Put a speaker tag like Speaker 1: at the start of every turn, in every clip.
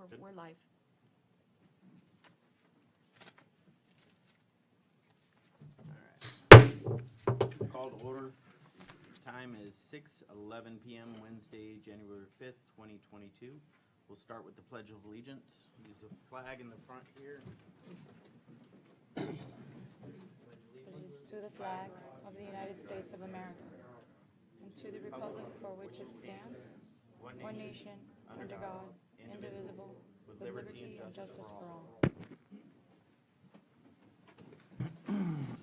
Speaker 1: We're live.
Speaker 2: Call to order. Time is 6:11 p.m. Wednesday, January 5th, 2022. We'll start with the Pledge of Allegiance. Use the flag in the front here.
Speaker 1: Allegiance to the flag of the United States of America and to the republic for which it stands, one nation, under God, indivisible, with liberty and justice for all.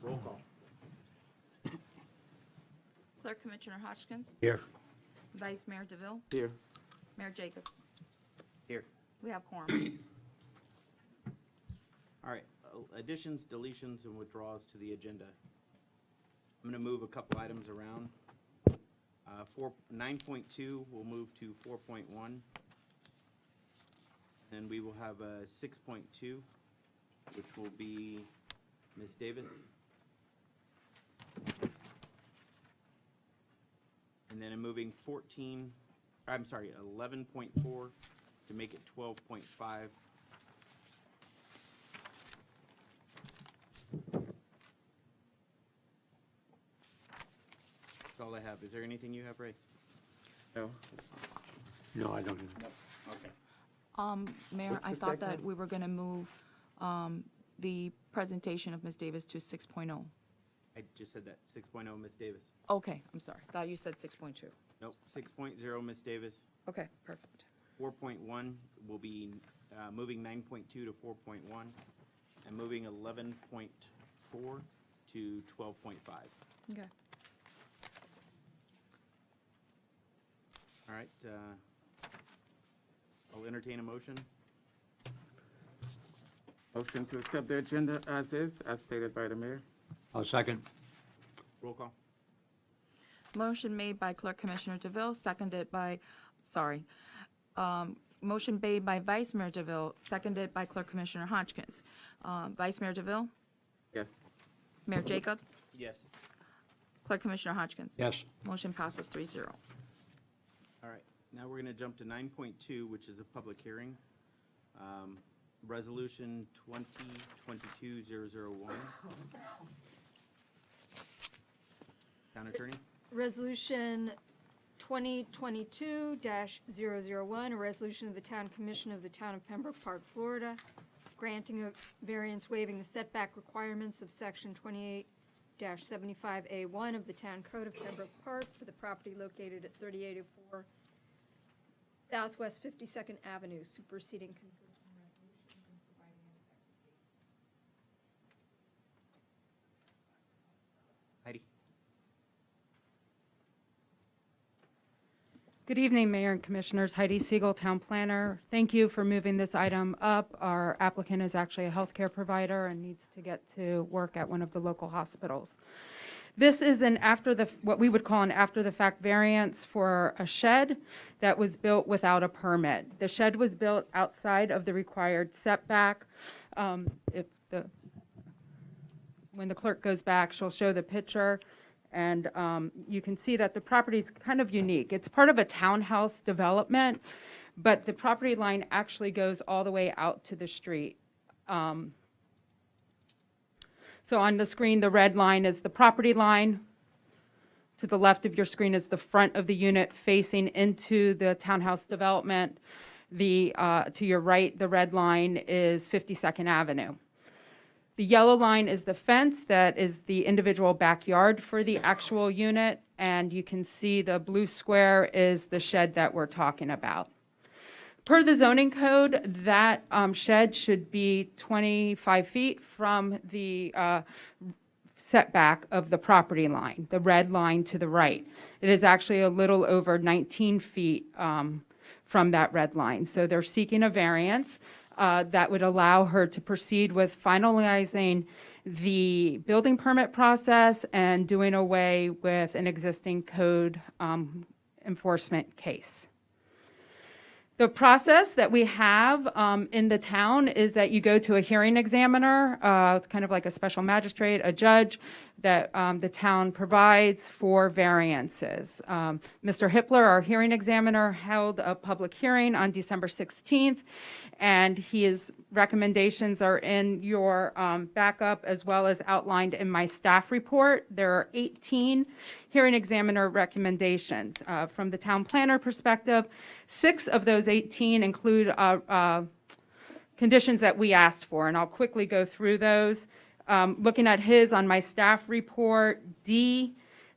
Speaker 2: Roll call.
Speaker 1: Clerk Commissioner Hodgkins.
Speaker 3: Here.
Speaker 1: Vice Mayor DeVille.
Speaker 2: Here.
Speaker 1: Mayor Jacobs.
Speaker 2: Here.
Speaker 1: We have quorum.
Speaker 2: All right. Additions, deletions, and withdrawals to the agenda. I'm going to move a couple items around. 9.2 will move to 4.1. Then we will have 6.2, which will be Ms. Davis. And then I'm moving 11.4 to make it 12.5. That's all I have. Is there anything you have, Ray?
Speaker 3: No. No, I don't.
Speaker 2: Okay.
Speaker 1: Mayor, I thought that we were going to move the presentation of Ms. Davis to 6.0.
Speaker 2: I just said that. 6.0, Ms. Davis.
Speaker 1: Okay, I'm sorry. Thought you said 6.2.
Speaker 2: Nope. 6.0, Ms. Davis.
Speaker 1: Okay, perfect.
Speaker 2: 4.1 will be moving 9.2 to 4.1 and moving 11.4 to 12.5.
Speaker 1: Okay.
Speaker 2: All right. I'll entertain a motion.
Speaker 4: Motion to accept the agenda as is, as stated by the mayor.
Speaker 3: I'll second.
Speaker 2: Roll call.
Speaker 1: Motion made by Clerk Commissioner DeVille, seconded by, motion made by Vice Mayor DeVille, seconded by Clerk Commissioner Hodgkins. Vice Mayor DeVille,
Speaker 4: Yes.
Speaker 1: Mayor Jacobs,
Speaker 2: Yes.
Speaker 1: Clerk Commissioner Hodgkins.
Speaker 3: Yes.
Speaker 1: Motion passes 3-0.
Speaker 2: All right. Now we're going to jump to 9.2, which is a public hearing. Resolution 2022-001. Town Attorney?
Speaker 5: Resolution 2022-001, a resolution of the Town Commission of the Town of Pembroke Park, Florida, granting a variance waiving the setback requirements of Section 28-75A1 of the Town Code of Pembroke Park for the property located at 3804 Southwest 52nd Avenue, superseding conflicting resolutions and providing an effective date.
Speaker 2: Heidi?
Speaker 6: Good evening, Mayor and Commissioners. Heidi Siegel, Town Planner. Thank you for moving this item up. Our applicant is actually a healthcare provider and needs to get to work at one of the local hospitals. This is what we would call an after-the-fact variance for a shed that was built without a permit. The shed was built outside of the required setback. When the clerk goes back, she'll show the picture. And you can see that the property is kind of unique. It's part of a townhouse development, but the property line actually goes all the way out to the street. So on the screen, the red line is the property line. To the left of your screen is the front of the unit facing into the townhouse development. To your right, the red line is 52nd Avenue. The yellow line is the fence that is the individual backyard for the actual unit, and you can see the blue square is the shed that we're talking about. Per the zoning code, that shed should be 25 feet from the setback of the property line, the red line to the right. It is actually a little over 19 feet from that red line. So they're seeking a variance that would allow her to proceed with finalizing the building permit process and doing away with an existing code enforcement case. The process that we have in the town is that you go to a hearing examiner, kind of like a special magistrate, a judge. that the town provides for variances. Mr. Hippler, our hearing examiner, held a public hearing on December 16th, and his recommendations are in your backup as well as outlined in my staff report. There are 18 hearing examiner recommendations. From the town planner perspective, 6 of those 18 include conditions that we asked for, and I'll quickly go through those. Looking at his on my staff report, D,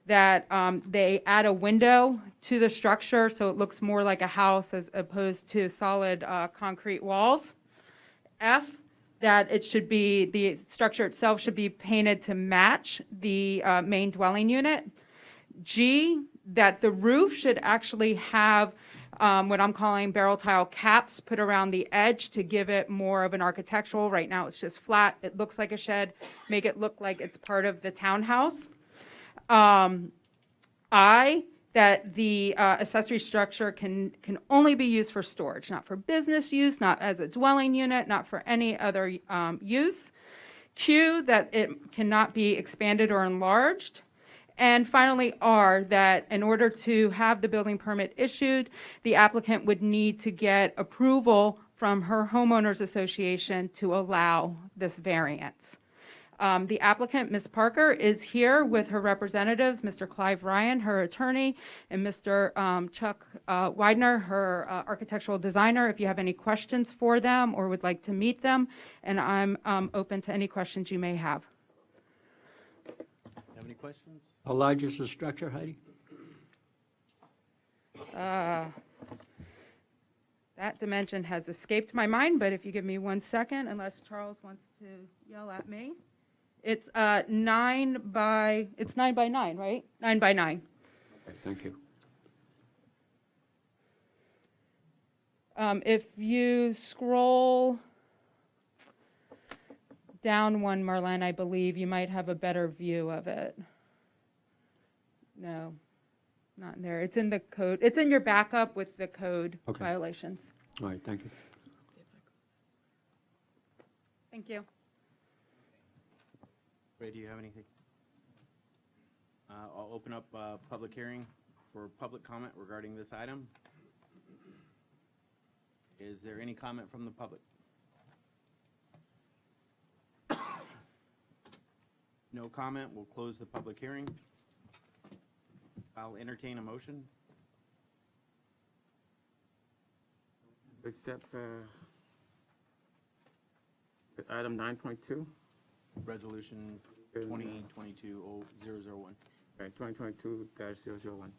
Speaker 6: that they add a window to the structure so it looks more like a house as opposed to solid concrete walls. F, that it should be, the structure itself should be painted to match the main dwelling unit. G, that the roof should actually have what I'm calling barrel tile caps put around the edge to give it more of an architectural. Right now it's just flat. It looks like a shed. Make it look like it's part of the townhouse. I, that the accessory structure can only be used for storage, not for business use, not as a dwelling unit, not for any other use. Q, that it cannot be expanded or enlarged. And finally, R, that in order to have the building permit issued, the applicant would need to get approval from her homeowners association to allow this variance. The applicant, Ms. Parker, is here with her representatives, Mr. Clive Ryan, her attorney, and Mr. Chuck Widener, her architectural designer, if you have any questions for them or would like to meet them, and I'm open to any questions you may have.
Speaker 2: Have any questions?
Speaker 3: How large is the structure, Heidi?
Speaker 6: That dimension has escaped my mind, but if you give me 1 second, unless Charles wants to yell at me. It's 9 by 9, right? 9 by 9.
Speaker 3: Okay, thank you.
Speaker 6: If you scroll down one, Marlene, I believe, you might have a better view of it. No, not in there. It's in the code. It's in your backup with the code
Speaker 3: Okay.
Speaker 6: violations.
Speaker 3: All right, thank you.
Speaker 6: Thank you.
Speaker 2: Ray, do you have anything? I'll open up a public hearing for public comment regarding this item. Is there any comment from the public? No comment. We'll close the public hearing. I'll entertain a motion.
Speaker 4: Accept item 9.2,
Speaker 2: Resolution 2022-001.
Speaker 4: right, 2022-001.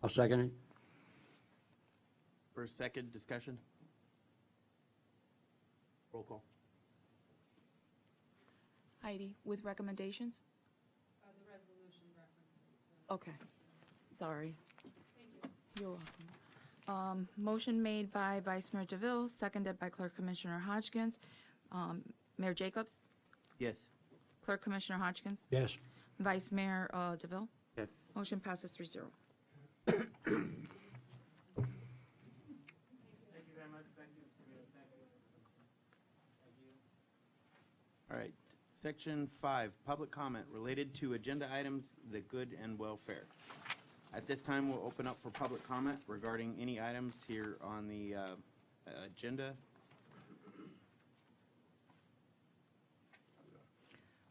Speaker 3: I'll second it.
Speaker 2: First, second, discussion. Roll call.
Speaker 1: Heidi, with recommendations? The resolution references. Okay, sorry. You're welcome. Motion made by Vice Mayor DeVille, seconded by Clerk Commissioner Hodgkins. Mayor Jacobs?
Speaker 2: Yes.
Speaker 1: Clerk Commissioner Hodgkins?
Speaker 3: Yes.
Speaker 1: Vice Mayor DeVille?
Speaker 4: Yes.
Speaker 1: Motion passes 3-0.
Speaker 2: All right. Section 5, public comment related to agenda items, the good and welfare. At this time, we'll open up for public comment regarding any items here on the agenda.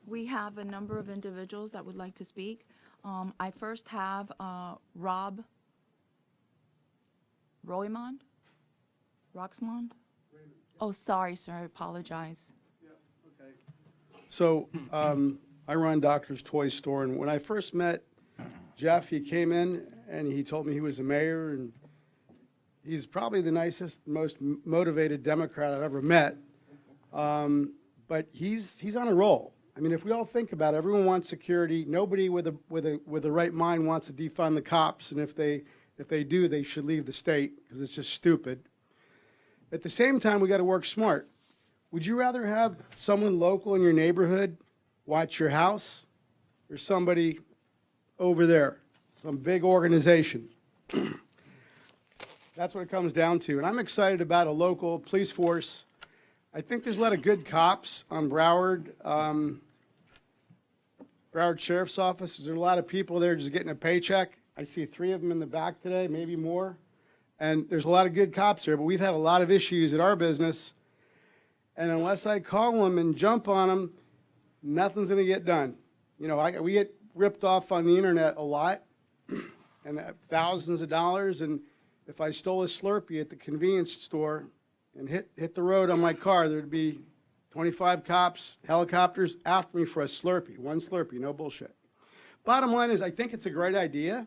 Speaker 1: We have a number of individuals that would like to speak. I first have Rob Roymond? Roxmond? Oh, sorry, sir, I apologize.
Speaker 7: So I run Doctor's Toy Store, and when I first met Jeff, he came in and he told me he was a mayor, and he's probably the nicest, most motivated Democrat I've ever met. But he's on a roll. I mean, if we all think about it, everyone wants security. Nobody with the right mind wants to defund the cops, and if they do, they should leave the state because it's just stupid. At the same time, we got to work smart. Would you rather have someone local in your neighborhood watch your house or somebody over there, some big organization? That's what it comes down to. And I'm excited about a local police force. I think there's a lot of good cops on Broward. Broward Sheriff's Office. There's a lot of people there just getting a paycheck. I see 3 of them in the back today, maybe more. And there's a lot of good cops there, but we've had a lot of issues at our business. And unless I call them and jump on them, nothing's going to get done. You know, we get ripped off on the internet a lot, and thousands of dollars. And if I stole a Slurpee at the convenience store and hit the road on my car, there'd be 25 cops, helicopters after me for a Slurpee, one Slurpee, no bullshit. Bottom line is, I think it's a great idea,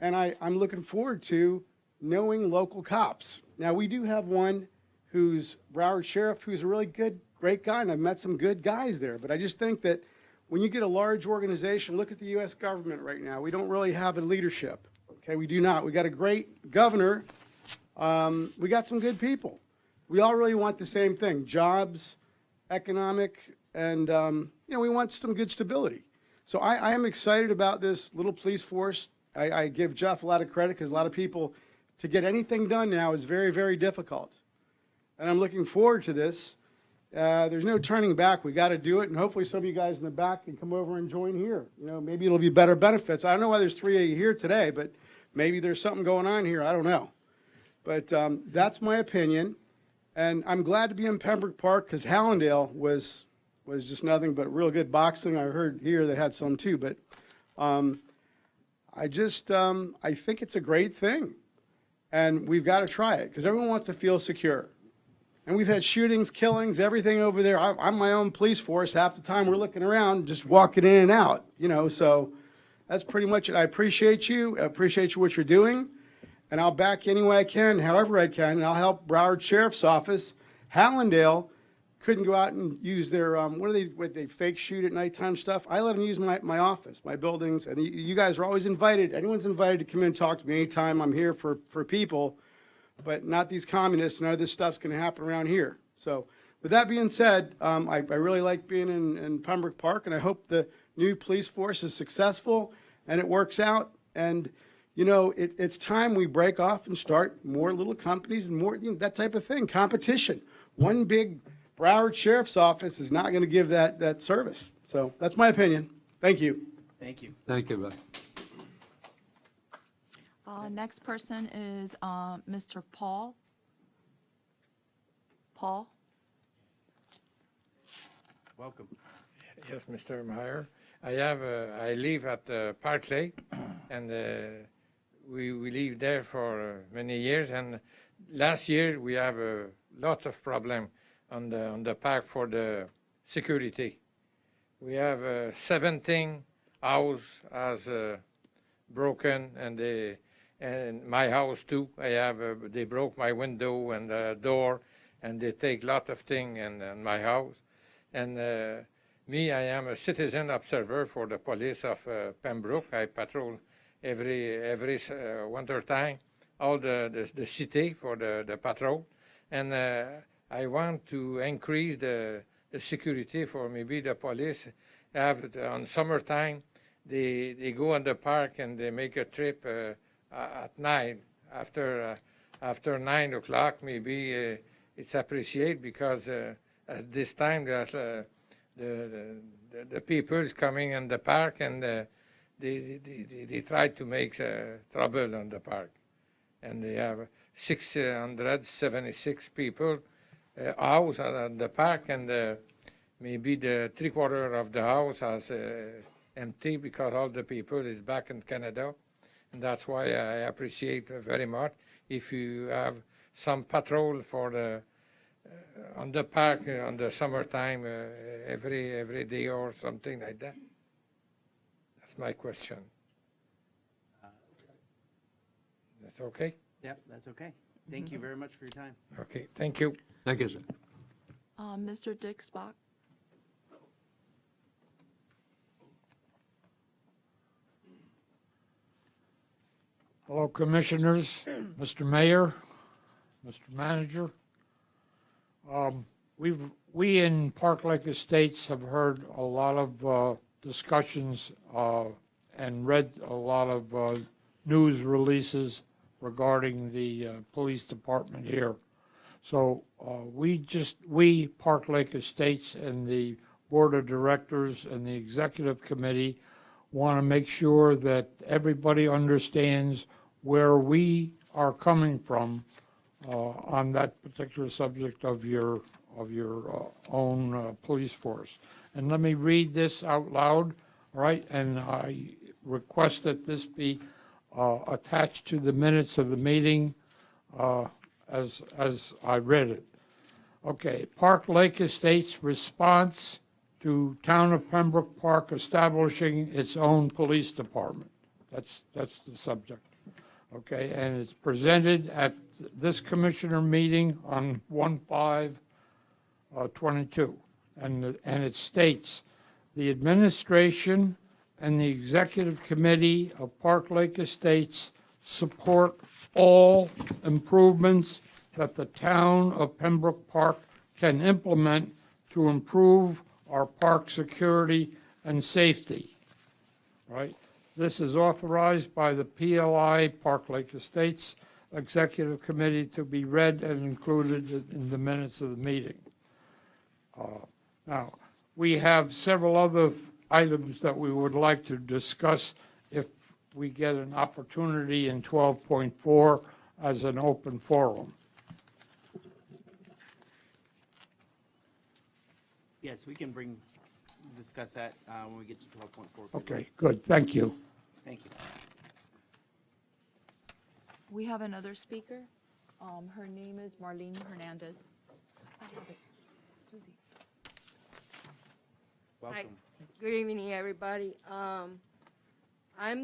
Speaker 7: and I'm looking forward to knowing local cops. Now, we do have one who's Broward Sheriff, who's a really good, great guy, and I've met some good guys there. But I just think that when you get a large organization, look at the U.S. government right now. We don't really have a leadership. Okay, we do not. We got a great governor. We got some good people. We all really want the same thing: jobs, economic, and we want some good stability. So I am excited about this little police force. I give Jeff a lot of credit because a lot of people, to get anything done now is very, very difficult. And I'm looking forward to this. There's no turning back. We got to do it, and hopefully some of you guys in the back can come over and join here. You know, maybe it'll be better benefits. I don't know why there's 3 of you here today, but maybe there's something going on here. I don't know. But that's my opinion. And I'm glad to be in Pembroke Park because Hallandale was just nothing but real good boxing. I heard here they had some too, but I think it's a great thing. And we've got to try it because everyone wants to feel secure. And we've had shootings, killings, everything over there. I'm my own police force. Half the time we're looking around, just walking in and out, so that's pretty much it. I appreciate you. I appreciate what you're doing. And I'll back you any way I can, however I can, and I'll help Broward Sheriff's Office. Hallandale couldn't go out and use their, what they fake shoot at nighttime stuff. I let them use my office, my buildings, and you guys are always invited. Anyone's invited to come in and talk to me anytime. I'm here for people, but not these communists. None of this stuff's going to happen around here. So with that being said, I really like being in Pembroke Park, and I hope the new police force is successful and it works out. And it's time we break off and start more little companies and more, that type of thing, competition. One big Broward Sheriff's Office is not going to give that service. So that's my opinion. Thank you.
Speaker 2: Thank you.
Speaker 3: Thank you, Bud.
Speaker 8: Next person is Mr. Paul. Paul?
Speaker 2: Welcome.
Speaker 9: Yes, Mr. Meyer. I live at Park Lake, and we live there for many years. And last year we have a lot of problem on the park for the security. We have 17 house as broken, and my house too. They broke my window and door, and they take a lot of things in my house. And me, I am a citizen observer for the police of Pembroke. I patrol every winter time all the city for the patrol, and I want to increase the security for maybe the police. On summertime, they go in the park and they make a trip at night after 9 o'clock. Maybe it's appreciated because at this time the people is coming in the park and they try to make trouble on the park, and they have 676 people house at the park, and maybe the 3/4 of the house is empty because all the people is back in Canada, and that's why I appreciate very much if you have some patrol for the on the park on the summertime every day or something like that. That's my question. That's okay?
Speaker 2: Yep, that's okay. Thank you very much for your time.
Speaker 9: Okay, thank you.
Speaker 3: Thank you, sir.
Speaker 8: Mr. Dick Spock.
Speaker 10: Hello, Commissioners, Mr. Mayor, Mr. Manager. We in Park Lake Estates have heard a lot of discussions and read a lot of news releases regarding the police department here. So we Park Lake Estates and the Board of Directors and the Executive Committee want to make sure that everybody understands where we are coming from on that particular subject of your own police force. And let me read this out loud, all right? And I request that this be attached to the minutes of the meeting as I read it. Okay, Park Lake Estates response to Town of Pembroke Park establishing its own police department. That's the subject. Okay, and it's presented at this commissioner meeting on 1/5/22. And it states, the administration and the executive committee of Park Lake Estates support all improvements that the town of Pembroke Park can implement to improve our park security and safety. Right? This is authorized by the PLI, Park Lake Estates Executive Committee, to be read and included in the minutes of the meeting. Now, we have several other items that we would like to discuss if we get an opportunity in 12.4 as an open forum.
Speaker 2: Yes, we can discuss that when we get to 12.4.
Speaker 10: Okay, good, thank you.
Speaker 2: Thank you.
Speaker 8: We have another speaker. Her name is Marlene Hernandez. I have it. Susie.
Speaker 2: Welcome.
Speaker 11: Good evening, everybody. I'm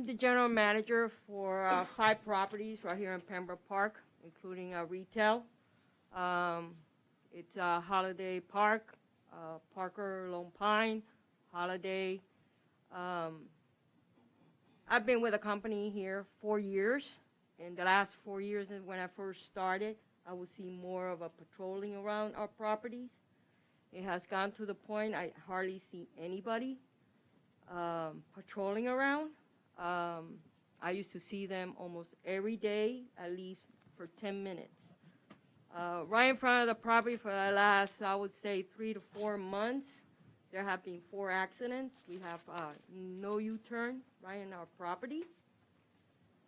Speaker 11: the general manager for 5 properties right here in Pembroke Park, including retail. It's Holiday Park, Parker Lone Pine, Holiday. I've been with the company here 4 years. In the last 4 years, when I first started, I would see more of a patrolling around our properties. It has gone to the point I hardly see anybody patrolling around. I used to see them almost every day, at least for 10 minutes. Right in front of the property for the last, I would say, 3 to 4 months, there have been 4 accidents. We have no U-turn right in our property.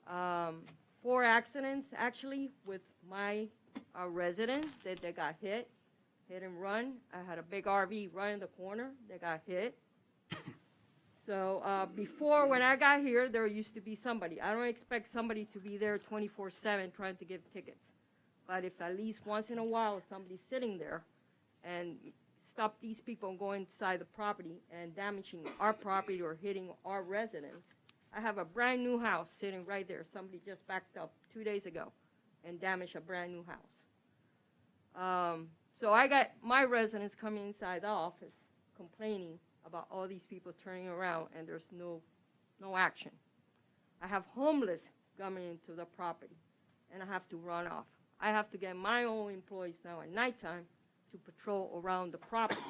Speaker 11: 4 accidents, actually, with my residents that they got hit and run. I had a big RV right in the corner that got hit. So before, when I got here, there used to be somebody. I don't expect somebody to be there 24/7 trying to give tickets. But if at least once in a while somebody's sitting there and stop these people going inside the property and damaging our property or hitting our residents. I have a brand new house sitting right there. Somebody just backed up 2 days ago and damaged a brand new house. So I got my residents coming inside the office complaining about all these people turning around and there's no action. I have homeless coming into the property and I have to run off. I have to get my own employees now at nighttime to patrol around the property.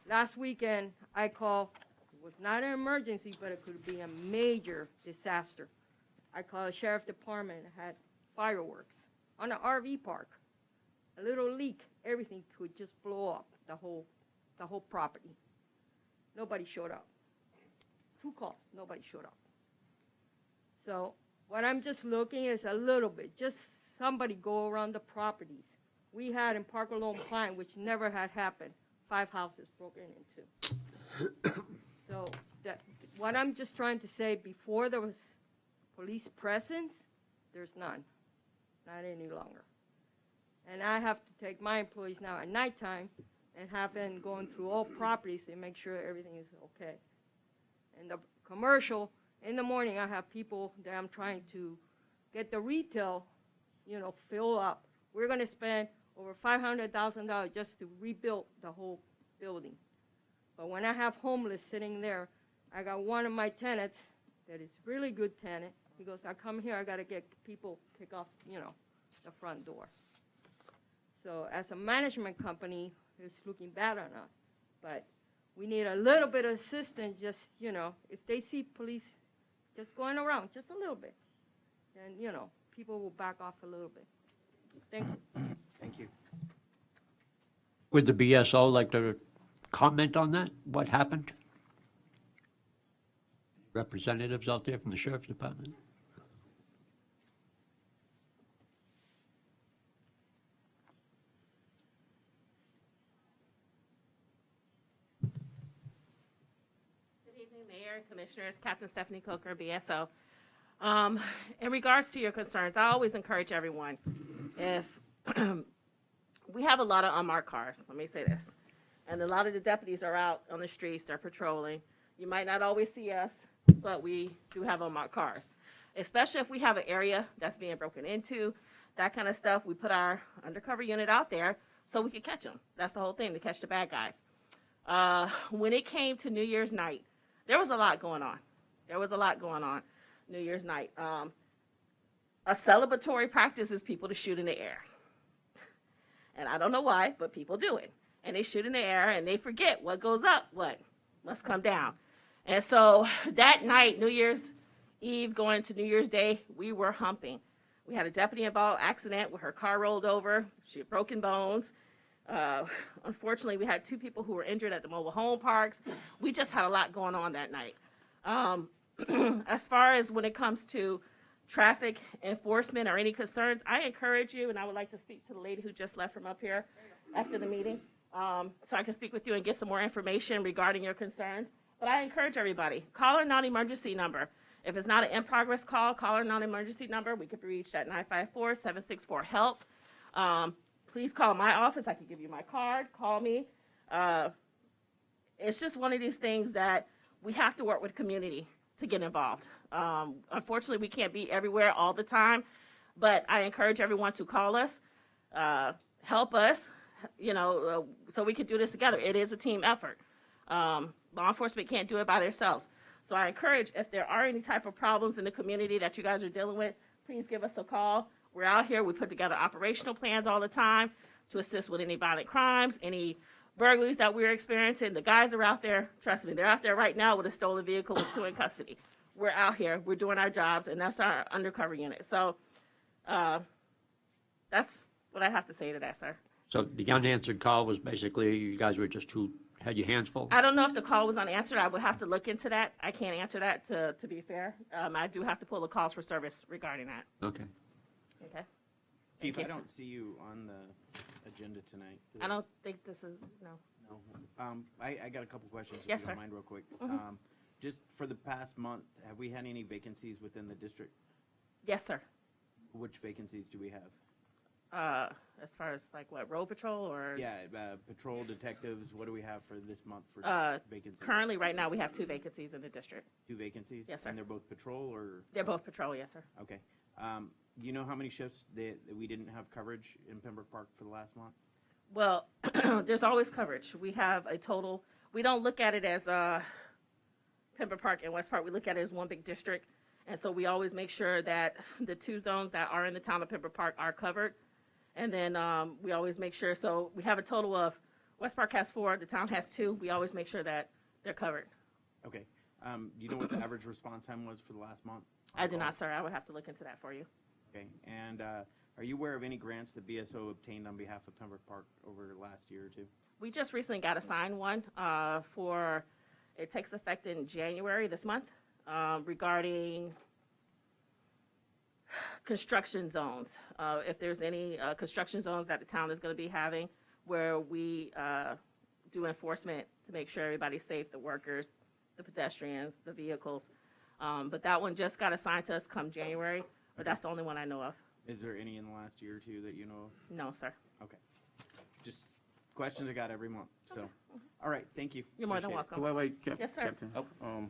Speaker 11: Last weekend I called, it was not an emergency, but it could be a major disaster. I called the sheriff's department and had fireworks on an RV park. A little leak, everything could just blow up the whole property. Nobody showed up. 2 calls, nobody showed up. So what I'm just looking is a little bit, just somebody go around the properties. We had in Parker Lone Pine, which never had happened, 5 houses broken into. So what I'm just trying to say, before there was police presence, there's none, not any longer. And I have to take my employees now at nighttime and have them going through all properties to make sure everything is okay. And the commercial, in the morning I have people that I'm trying to get the retail, fill up. We're going to spend over $500,000 just to rebuild the whole building. But when I have homeless sitting there, I got one of my tenants that is really good tenant. He goes, I come here, I got to get people kick off, the front door. So as a management company, it's looking bad on us. But we need a little bit of assistance, just, if they see police just going around, just a little bit, then, people will back off a little bit. Thank you.
Speaker 2: Thank you.
Speaker 3: Would the BSO like to comment on that? What happened? Representatives out there from the sheriff's department?
Speaker 12: Good evening, Mayor, Commissioners, Captain Stephanie Coker, BSO. In regards to your concerns, I always encourage everyone, if we have a lot of unmarked cars, let me say this, and a lot of the deputies are out on the streets, they're patrolling. You might not always see us, but we do have unmarked cars. Especially if we have an area that's being broken into, that kind of stuff, we put our undercover unit out there so we could catch them. That's the whole thing, to catch the bad guys. When it came to New Year's night, there was a lot going on. New Year's night. A celebratory practice is people to shoot in the air. And I don't know why, but people do it. And they shoot in the air and they forget what goes up, what must come down. And so that night, New Year's Eve going to New Year's Day, we were humping. We had a deputy involved accident where her car rolled over. She had broken bones. Unfortunately, we had 2 people who were injured at the mobile home parks. We just had a lot going on that night. As far as when it comes to traffic enforcement or any concerns, I encourage you, and I would like to speak to the lady who just left from up here after the meeting, so I can speak with you and get some more information regarding your concerns. But I encourage everybody, call our non-emergency number. If it's not an in-progress call, call our non-emergency number. We can be reached at 954-764-HELP. Please call my office. I can give you my card. Call me. It's just one of these things that we have to work with community to get involved. Unfortunately, we can't be everywhere all the time, but I encourage everyone to call us, help us, so we can do this together. It is a team effort. Law enforcement can't do it by themselves. So I encourage, if there are any type of problems in the community that you guys are dealing with, please give us a call. We're out here. We put together operational plans all the time to assist with any violent crimes, any burglaries that we're experiencing. The guys are out there. Trust me, they're out there right now with a stolen vehicle with 2 in custody. We're out here. We're doing our jobs, and that's our undercover unit. So that's what I have to say to that, sir.
Speaker 3: So the unanswered call was basically you guys were just had your hands full?
Speaker 12: I don't know if the call was unanswered. I would have to look into that. I can't answer that, to be fair. I do have to pull the calls for service regarding that.
Speaker 3: Okay.
Speaker 12: Okay.
Speaker 2: Chief, I don't see you on the agenda tonight.
Speaker 12: I don't think this is, no.
Speaker 2: No. I got a couple questions, if
Speaker 12: Yes,
Speaker 2: you
Speaker 12: sir.
Speaker 2: don't mind, real quick.
Speaker 12: Mhm.
Speaker 2: Just for the past month, have we had any vacancies within the district?
Speaker 12: Yes, sir.
Speaker 2: Which vacancies do we have?
Speaker 12: As far as like what, road patrol or?
Speaker 2: Yeah, patrol detectives, what do we have for this month for vacancies?
Speaker 12: Currently, right now, we have 2 vacancies in the district.
Speaker 2: 2 vacancies?
Speaker 12: Yes, sir.
Speaker 2: And they're both patrol or?
Speaker 12: They're both patrol, yes, sir.
Speaker 2: Okay. Do you know how many shifts that we didn't have coverage in Pembroke Park for the last month?
Speaker 12: Well, there's always coverage. We have a total, we don't look at it as Pembroke Park and West Park. We look at it as one big district. And so we always make sure that the 2 zones that are in the town of Pembroke Park are covered. And then we always make sure, so we have a total of, West Park has 4, the town has 2. We always make sure that they're covered.
Speaker 2: Okay. Do you know what the average response time was for the last month?
Speaker 12: I do not, sir. I would have to look into that for you.
Speaker 2: Okay. And are you aware of any grants the BSO obtained on behalf of Pembroke Park over the last year or 2?
Speaker 12: We just recently got assigned one it takes effect in January this month, regarding construction zones. If there's any construction zones that the town is going to be having where we do enforcement to make sure everybody's safe, the workers, the pedestrians, the vehicles. But that one just got assigned to us come January, but that's the only one I know of.
Speaker 2: Is there any in the last year or 2 that you know of?
Speaker 12: No, sir.
Speaker 2: Okay. Just questions I got every month, so. All right, thank you.
Speaker 12: You're more than
Speaker 2: Appreciate
Speaker 12: welcome.
Speaker 4: Wait,
Speaker 12: Yes, sir.
Speaker 4: Captain.
Speaker 2: Oh.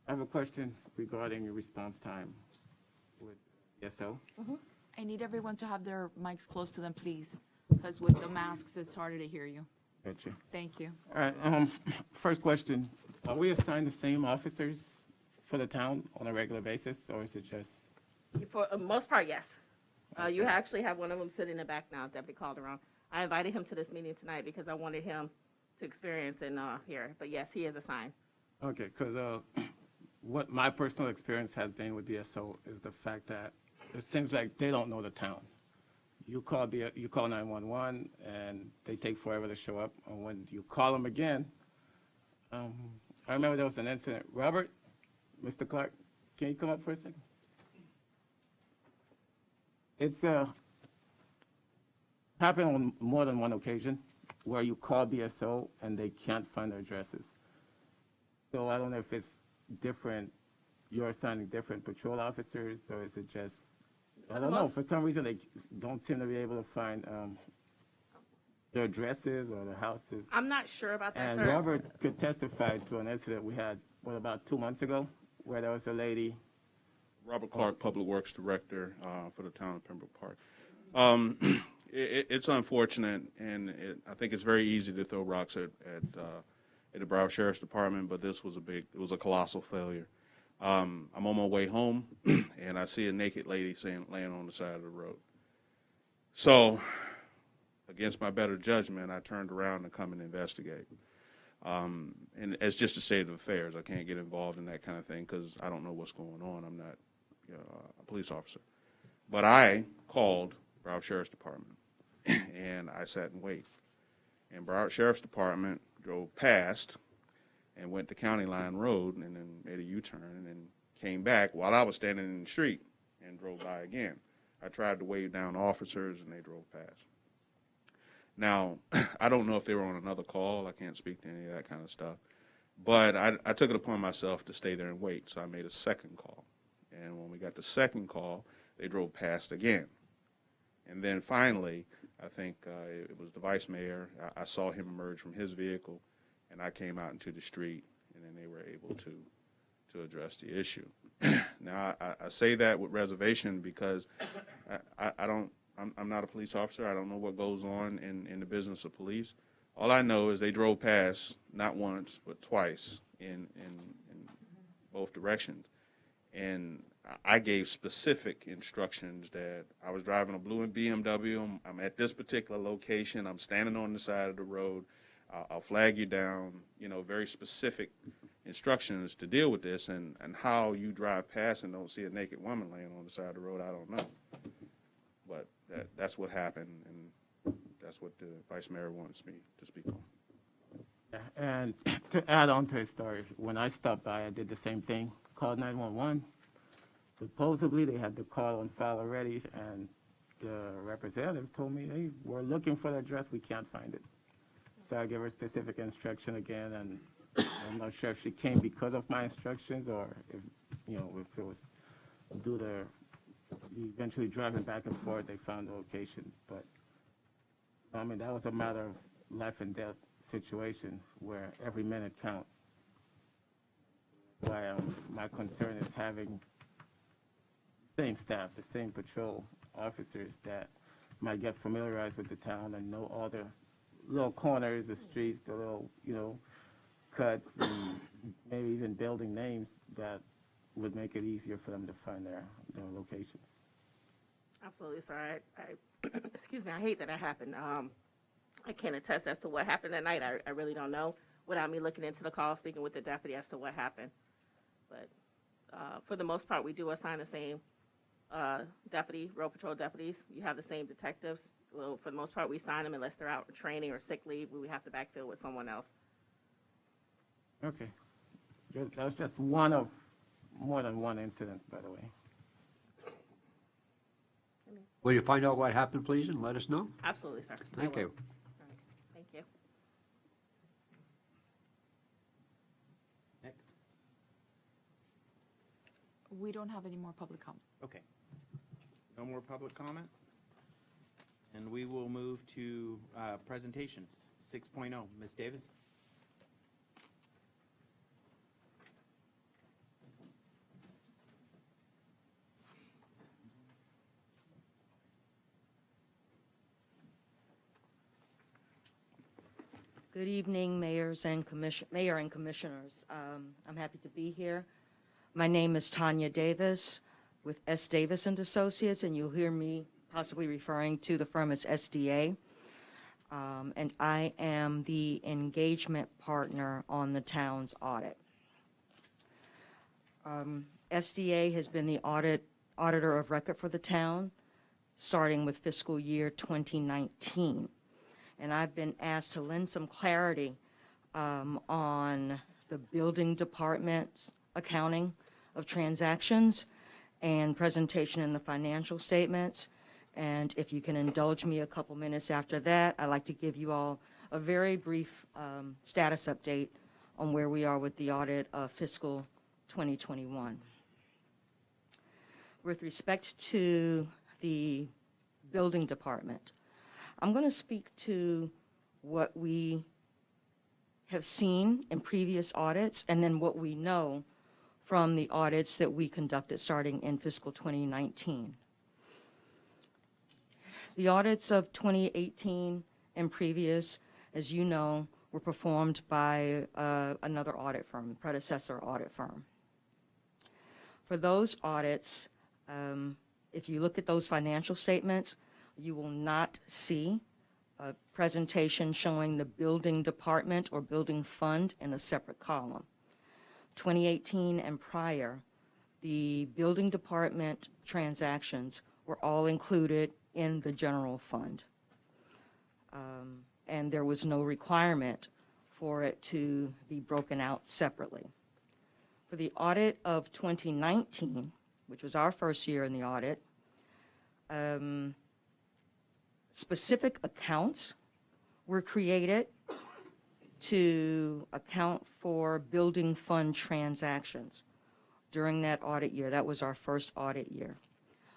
Speaker 4: I have a question regarding your response time with ESO.
Speaker 8: I need everyone to have their mics close to them, please, because with the masks, it's harder to hear you.
Speaker 4: Gotcha.
Speaker 8: Thank you.
Speaker 4: All right, first question. Are we assigned the same officers for the town on a regular basis, or is it just?
Speaker 12: For the most part, yes. You actually have one of them sitting in the back now, Deputy Calderon. I invited him to this meeting tonight because I wanted him to experience and hear. But yes, he is assigned.
Speaker 4: Okay, because what my personal experience has been with DSO is the fact that it seems like they don't know the town. you call 911 and they take forever to show up. And when you call them again, I remember there was an incident. Robert, Mr. Clark, can you come up for a second? It's happened on more than one occasion where you call BSO and they can't find their addresses. So I don't know if it's different, you're assigning different patrol officers, or is it just, I don't know, for some reason they don't seem to be able to find their addresses or their houses.
Speaker 12: I'm not sure about that,
Speaker 4: And
Speaker 12: sir.
Speaker 4: Robert could testify to an incident we had, about 2 months ago, where there was a lady.
Speaker 13: Robert Clark, Public Works Director for the town of Pembroke Park. It's unfortunate, and I think it's very easy to throw rocks at the Broward Sheriff's Department, but this was it was a colossal failure. I'm on my way home, and I see a naked lady laying on the side of the road. So, against my better judgment, I turned around to come and investigate. And as just a state of affairs, I can't get involved in that kind of thing because I don't know what's going on. I'm not a police officer. But I called Broward Sheriff's Department, and I sat and waited. And Broward Sheriff's Department drove past and went to County Line Road and then made a U-turn and then came back while I was standing in the street and drove by again. I tried to wave down officers, and they drove past. Now, I don't know if they were on another call. I can't speak to any of that kind of stuff. But I took it upon myself to stay there and wait, so I made a second call. And when we got the second call, they drove past again. And then finally, I think it was the vice mayor, I saw him emerge from his vehicle, and I came out into the street, and then they were able to address the issue. Now, I say that with reservation because I'm not a police officer. I don't know what goes on in the business of police. All I know is they drove past not once but twice in both directions. And I gave specific instructions that I was driving a blue and BMW. I'm at this particular location. I'm standing on the side of the road. I'll flag you down. You know, very specific instructions to deal with this. And how you drive past and don't see a naked woman laying on the side of the road, I don't know. But that's what happened, and that's what the vice mayor wants me to speak on.
Speaker 4: And to add on to his story, when I stopped by, I did the same thing, called 911. Supposedly, they had the call on file already, and the representative told me, hey, we're looking for the address, we can't find it. So I gave her specific instruction again, and I'm not sure if she came because of my instructions or if, if it was due to eventually driving back and forth, they found the location. But, I mean, that was a matter of life and death situation where every minute counts. Why my concern is having the same staff, the same patrol officers that might get familiarized with the town and know all the little corners, the streets, the little, cuts, and maybe even building names that would make it easier for them to find their locations.
Speaker 12: Absolutely, sir. Excuse me, I hate that it happened. I can't attest as to what happened that night. I really don't know without me looking into the call, speaking with the deputy as to what happened. But for the most part, we do assign the same deputy, road patrol deputies. You have the same detectives. Well, for the most part, we assign them unless they're out for training or sick leave. We have to backfill with someone else.
Speaker 4: Okay. That was just one of more than one incident, by the way.
Speaker 3: Will you find out what happened, please, and let us know?
Speaker 12: Absolutely, sir.
Speaker 3: Thank you.
Speaker 12: Thank you.
Speaker 2: Next.
Speaker 8: We don't have any more public comment.
Speaker 2: Okay. No more public comment? And we will move to presentations. 6.0, Ms. Davis?
Speaker 14: Good evening, Mayor and Commissioners. I'm happy to be here. My name is Tanya Davis with S. Davis and Associates, and you'll hear me possibly referring to the firm as SDA. And I am the engagement partner on the town's audit. SDA has been the auditor of record for the town starting with fiscal year 2019. And I've been asked to lend some clarity on the building department's accounting of transactions and presentation in the financial statements. And if you can indulge me a couple minutes after that, I'd like to give you all a very brief status update on where we are with the audit of fiscal 2021. With respect to the building department, I'm going to speak to what we have seen in previous audits and then what we know from the audits that we conducted starting in fiscal 2019. The audits of 2018 and previous, as you know, were performed by another audit firm, predecessor audit firm. For those audits, if you look at those financial statements, you will not see a presentation showing the building department or building fund in a separate column. 2018 and prior, the building department transactions were all included in the general fund. And there was no requirement for it to be broken out separately. For the audit of 2019, which was our first year in the audit, specific accounts were created to account for building fund transactions during that audit year. That was our first audit year.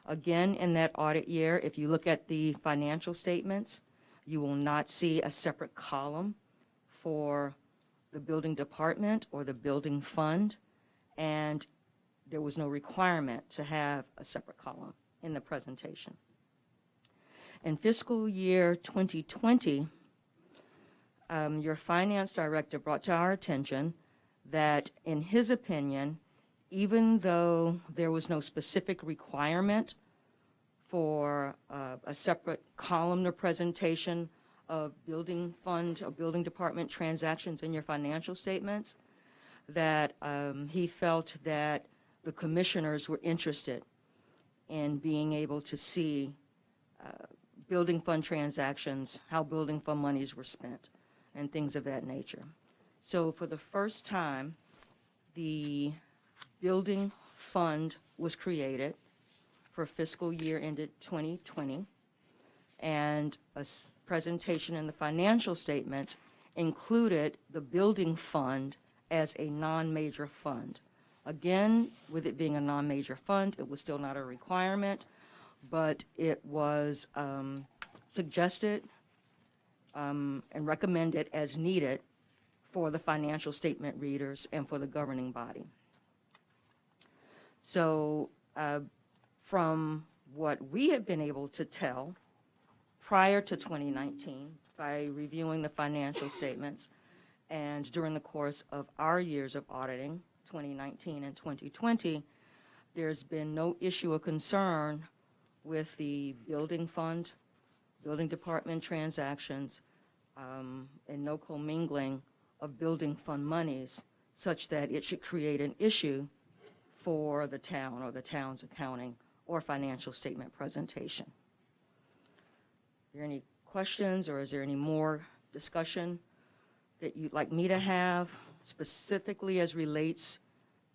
Speaker 14: Again, in that audit year, if you look at the financial statements, you will not see a separate column for the building department or the building fund, and there was no requirement to have a separate column in the presentation. In fiscal year 2020, your finance director brought to our attention that, in his opinion, even though there was no specific requirement for a separate columnar presentation of building fund or building department transactions in your financial statements, that he felt that the commissioners were interested in being able to see building fund transactions, how building fund monies were spent, and things of that nature. So for the first time, the building fund was created for fiscal year ended 2020, and a presentation in the financial statements included the building fund as a non-major fund. Again, with it being a non-major fund, it was still not a requirement, but it was suggested and recommended as needed for the financial statement readers and for the governing body. So from what we have been able to tell prior to 2019 by reviewing the financial statements and during the course of our years of auditing, 2019 and 2020, there's been no issue of concern with the building fund, building department transactions, and no commingling of building fund monies such that it should create an issue for the town or the town's accounting or financial statement presentation. Are there any questions, or is there any more discussion that you'd like me to have specifically as relates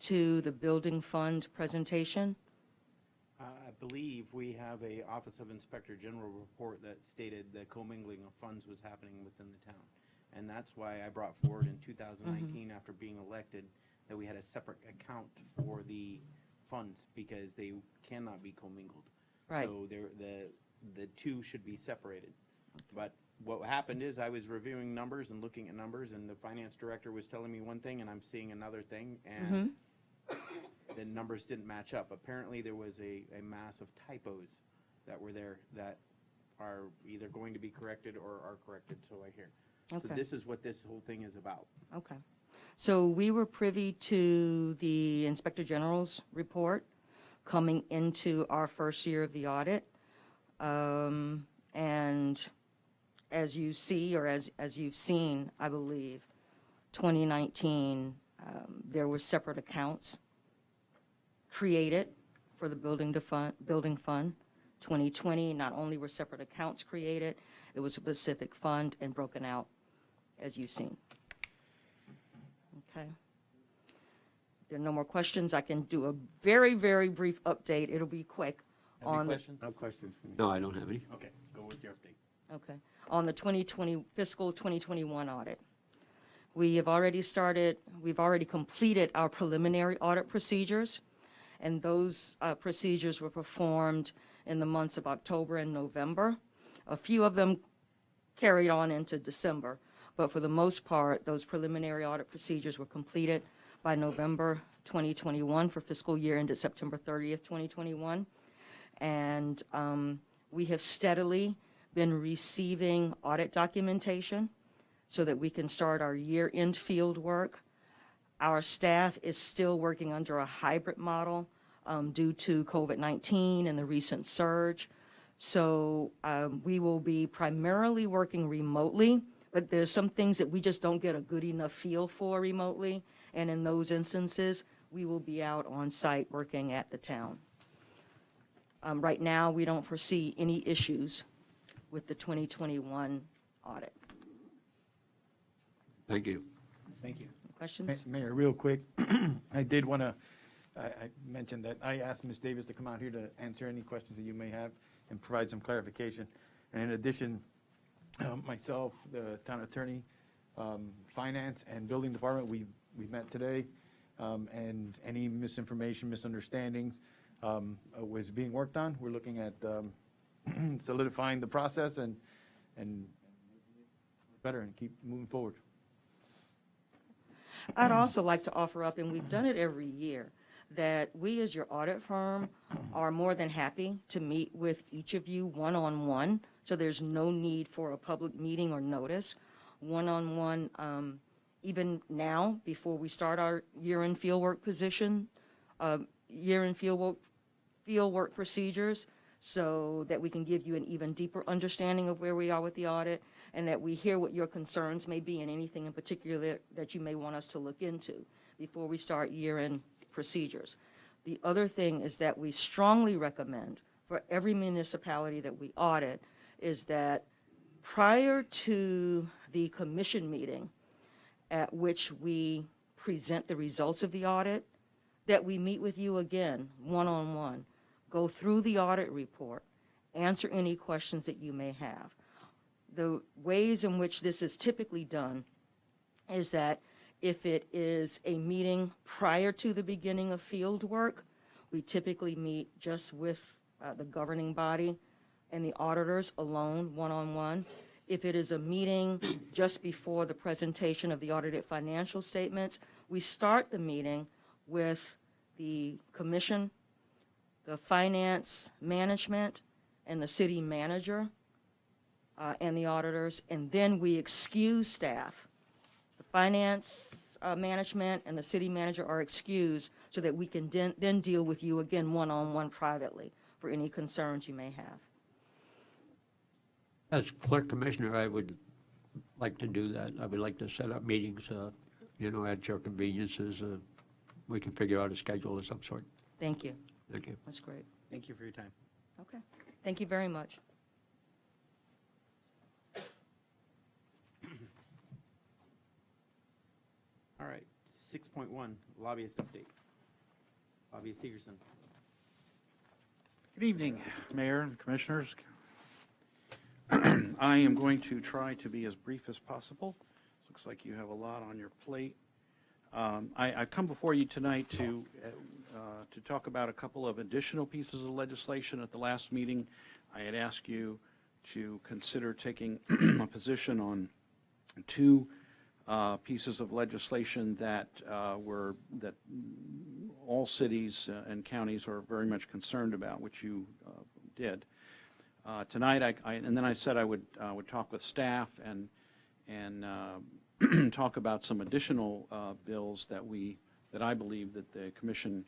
Speaker 14: to the building fund presentation?
Speaker 2: I believe we have a Office of Inspector General report that stated that commingling of funds was happening within the town. And that's why I brought forward in 2019, after being elected, that we had a separate account for the funds because they cannot be commingled.
Speaker 14: Right.
Speaker 2: So the two should be separated. But what happened is I was reviewing numbers and looking at numbers, and the finance director was telling me one thing and I'm seeing another thing, and the numbers didn't match up. Apparently there was a mass of typos that were there that are either going to be corrected or are corrected, so I hear.
Speaker 14: Okay.
Speaker 2: So this is what this whole thing is about.
Speaker 14: Okay. So we were privy to the Inspector General's report coming into our first year of the audit. And as you see, or as you've seen, I believe, 2019, there were separate accounts created for the building fund. 2020, not only were separate accounts created, it was a specific fund and broken out, as you've seen. Okay. If there are no more questions, I can do a very, very brief update. It'll be quick.
Speaker 2: Any questions?
Speaker 4: No questions.
Speaker 3: No, I don't have any.
Speaker 2: Okay, go with your update.
Speaker 14: Okay. On the 2020, fiscal 2021 audit. We've already completed our preliminary audit procedures, and those procedures were performed in the months of October and November. A few of them carried on into December, but for the most part, those preliminary audit procedures were completed by November 2021 for fiscal year ended September 30th, 2021. And we have steadily been receiving audit documentation so that we can start our year-end field work. Our staff is still working under a hybrid model due to COVID-19 and the recent surge. So we will be primarily working remotely, but there's some things that we just don't get a good enough feel for remotely. And in those instances, we will be out on site working at the town. Right now, we don't foresee any issues with the 2021 audit.
Speaker 3: Thank you.
Speaker 2: Thank you.
Speaker 14: Questions?
Speaker 4: Mayor, real quick, I did want to, I mentioned that I asked Ms. Davis to come out here to answer any questions that you may have and provide some clarification. And in addition, myself, the town attorney, finance and building department, we met today, and any misinformation, misunderstandings was being worked on. We're looking at solidifying the process and better and keep moving forward.
Speaker 14: I'd also like to offer up, and we've done it every year, that we as your audit firm are more than happy to meet with each of you one-on-one, so there's no need for a public meeting or notice. One-on-one, even now, before we start our year-end fieldwork position, year-end fieldwork procedures, so that we can give you an even deeper understanding of where we are with the audit, and that we hear what your concerns may be and anything in particular that you may want us to look into before we start year-end procedures. The other thing is that we strongly recommend for every municipality that we audit is that prior to the commission meeting at which we present the results of the audit, that we meet with you again one-on-one, go through the audit report, answer any questions that you may have. The ways in which this is typically done is that if it is a meeting prior to the beginning of field work, we typically meet just with the governing body and the auditors alone, one-on-one. If it is a meeting just before the presentation of the audited financial statements, we start the meeting with the commission, the finance management, and the city manager, and the auditors, and then we excuse staff. The finance management and the city manager are excused so that we can then deal with you again one-on-one privately for any concerns you may have.
Speaker 3: As clerk commissioner, I would like to do that. I would like to set up meetings, at your conveniences. We can figure out a schedule of some sort.
Speaker 14: Thank you.
Speaker 3: Thank you.
Speaker 14: That's great.
Speaker 2: Thank you for your time.
Speaker 14: Okay. Thank you very much.
Speaker 2: All right, 6.1, lobbyist update. Lobbyist Sigerson.
Speaker 15: Good evening, Mayor and Commissioners. I am going to try to be as brief as possible. Looks like you have a lot on your plate. I come before you tonight to talk about a couple of additional pieces of legislation. At the last meeting, I had asked you to consider taking a position on two pieces of legislation that all cities and counties are very much concerned about, which you did. Tonight, and then I said I would talk with staff and talk about some additional bills that I believe that the commission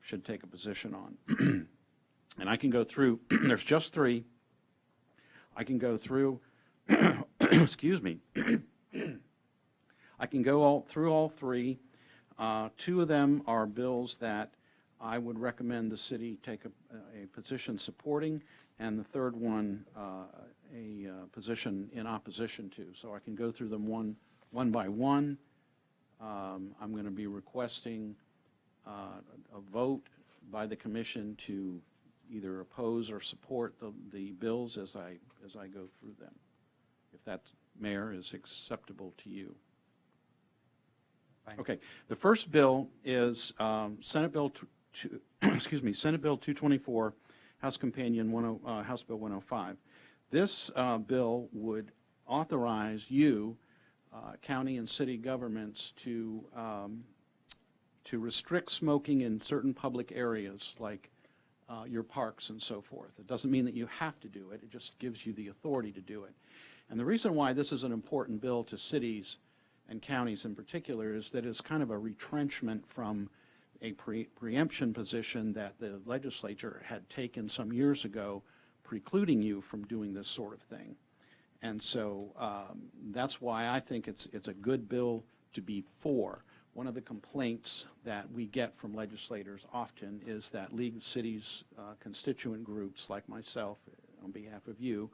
Speaker 15: should take a position on. And I can go through. There's just three. I can go through. Excuse me. I can go through all three. Two of them are bills that I would recommend the city take a position supporting, and the third one, a position in opposition to. So I can go through them one by one. I'm going to be requesting a vote by the commission to either oppose or support the bills as I go through them, if that, Mayor, is acceptable to you.
Speaker 2: Fine.
Speaker 15: Okay, the first bill is Senate Bill Senate Bill 224, House Companion House Bill 105. This bill would authorize you, county and city governments, to restrict smoking in certain public areas like your parks and so forth. It doesn't mean that you have to do it. It just gives you the authority to do it. And the reason why this is an important bill to cities and counties in particular is that it's kind of a retrenchment from a preemption position that the legislature had taken some years ago, precluding you from doing this sort of thing. And so that's why I think it's a good bill to be for. One of the complaints that we get from legislators often is that League of Cities constituent groups like myself, on behalf of you,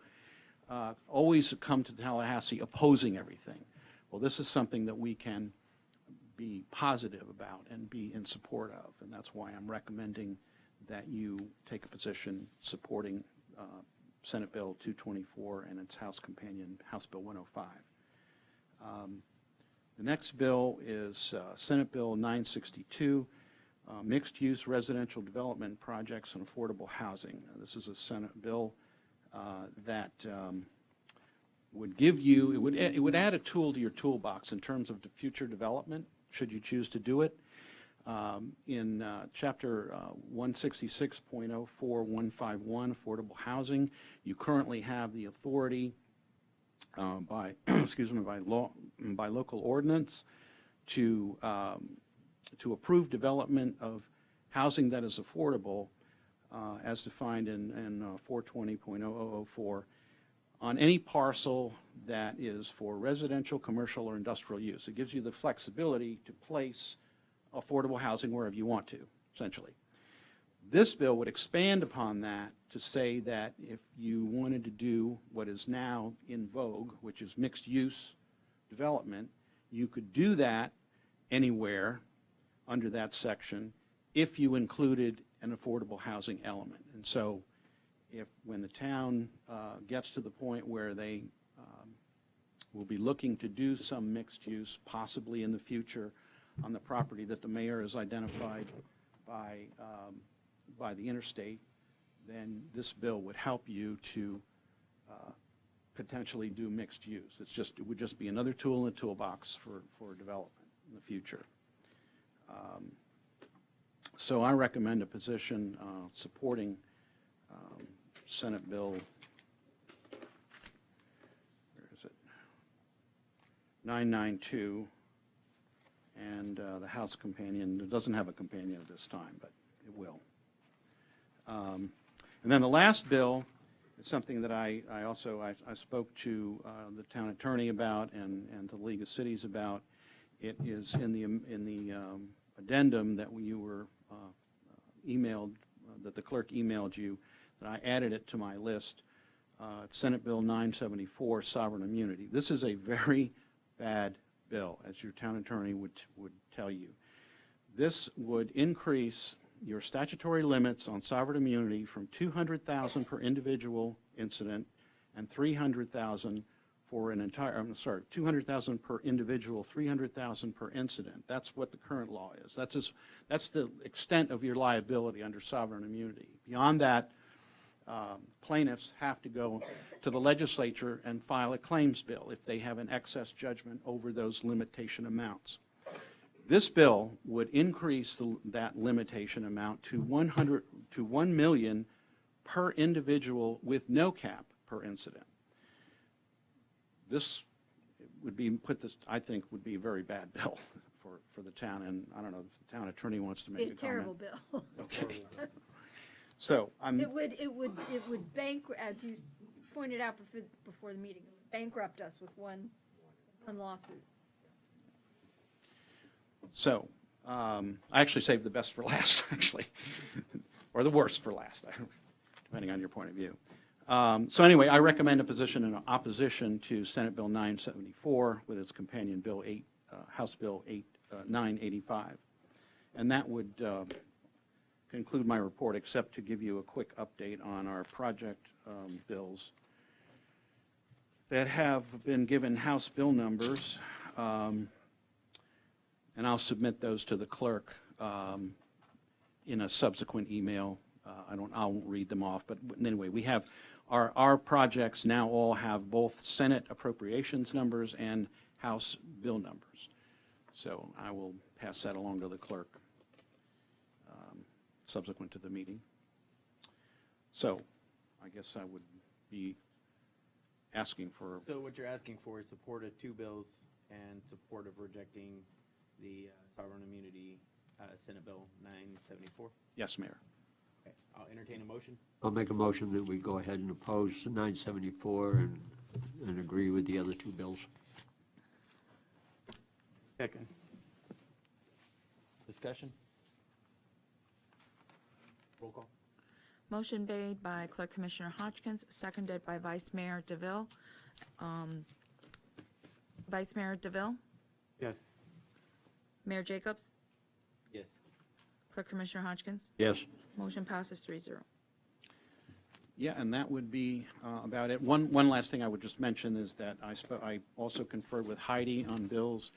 Speaker 15: always come to Tallahassee opposing everything. Well, this is something that we can be positive about and be in support of, and that's why I'm recommending that you take a position supporting Senate Bill 224 and its House companion, House Bill 105. The next bill is Senate Bill 962, Mixed-Use Residential Development Projects and Affordable Housing. This is a Senate bill that would give you, it would add a tool to your toolbox in terms of the future development, should you choose to do it. In Chapter 166.04151, Affordable Housing, you currently have the authority by local ordinance to approve development of housing that is affordable, as defined in 420.0004, on any parcel that is for residential, commercial, or industrial use. It gives you the flexibility to place affordable housing wherever you want to, essentially. This bill would expand upon that to say that if you wanted to do what is now in vogue, which is mixed-use development, you could do that anywhere under that section if you included an affordable housing element. And so when the town gets to the point where they will be looking to do some mixed use, possibly in the future, on the property that the mayor has identified by the interstate, then this bill would help you to potentially do mixed use. It would just be another tool in the toolbox for development in the future. So I recommend a position supporting Senate Bill, where is it, 992, and the House companion. It doesn't have a companion at this time, but it will. And then the last bill is something that I spoke to the town attorney about and the League of Cities about. It is in the addendum that you were emailed, that the clerk emailed you, that I added it to my list. Senate Bill 974, Sovereign Immunity. This is a very bad bill, as your town attorney would tell you. This would increase your statutory limits on sovereign immunity from $200,000 per individual incident and $300,000 for an entire, $200,000 per individual, $300,000 per incident. That's what the current law is. That's the extent of your liability under sovereign immunity. Beyond that, plaintiffs have to go to the legislature and file a claims bill if they have an excess judgment over those limitation amounts. This bill would increase that limitation amount to $1 million per individual with no cap per incident. This would be I think would be a very bad bill for the town, and I don't know if the town attorney wants to make a comment.
Speaker 5: It's a terrible bill.
Speaker 15: Okay. So
Speaker 5: It would bankrupt, as you pointed out before the meeting, bankrupt us with one lawsuit.
Speaker 15: So I actually saved the best for last, actually, or the worst for last, depending on your point of view. So anyway, I recommend a position in opposition to Senate Bill 974 with its companion Bill 8, House Bill 985. And that would conclude my report, except to give you a quick update on our project bills that have been given House bill numbers. And I'll submit those to the clerk in a subsequent email. I won't read them off, but anyway, we have our projects now all have both Senate appropriations numbers and House bill numbers. So I will pass that along to the clerk subsequent to the meeting. So I guess I would be asking for.
Speaker 2: So what you're asking for is support of two bills and support of rejecting the Sovereign Immunity Senate Bill 974?
Speaker 15: Yes, Mayor.
Speaker 2: Okay. I'll entertain a motion.
Speaker 3: I'll make a motion that we go ahead and oppose the 974 and agree with the other two bills.
Speaker 4: Second.
Speaker 2: Discussion? Roll call.
Speaker 8: Motion made by Clerk Commissioner Hodgkins, seconded by Vice Mayor DeVille. Vice Mayor DeVille?
Speaker 4: Yes.
Speaker 8: Mayor Jacobs?
Speaker 2: Yes.
Speaker 8: Clerk Commissioner Hodgkins?
Speaker 3: Yes.
Speaker 8: Motion passes 3-0.
Speaker 15: Yeah, and that would be about it. One last thing I would just mention is that I also conferred with Heidi on bills,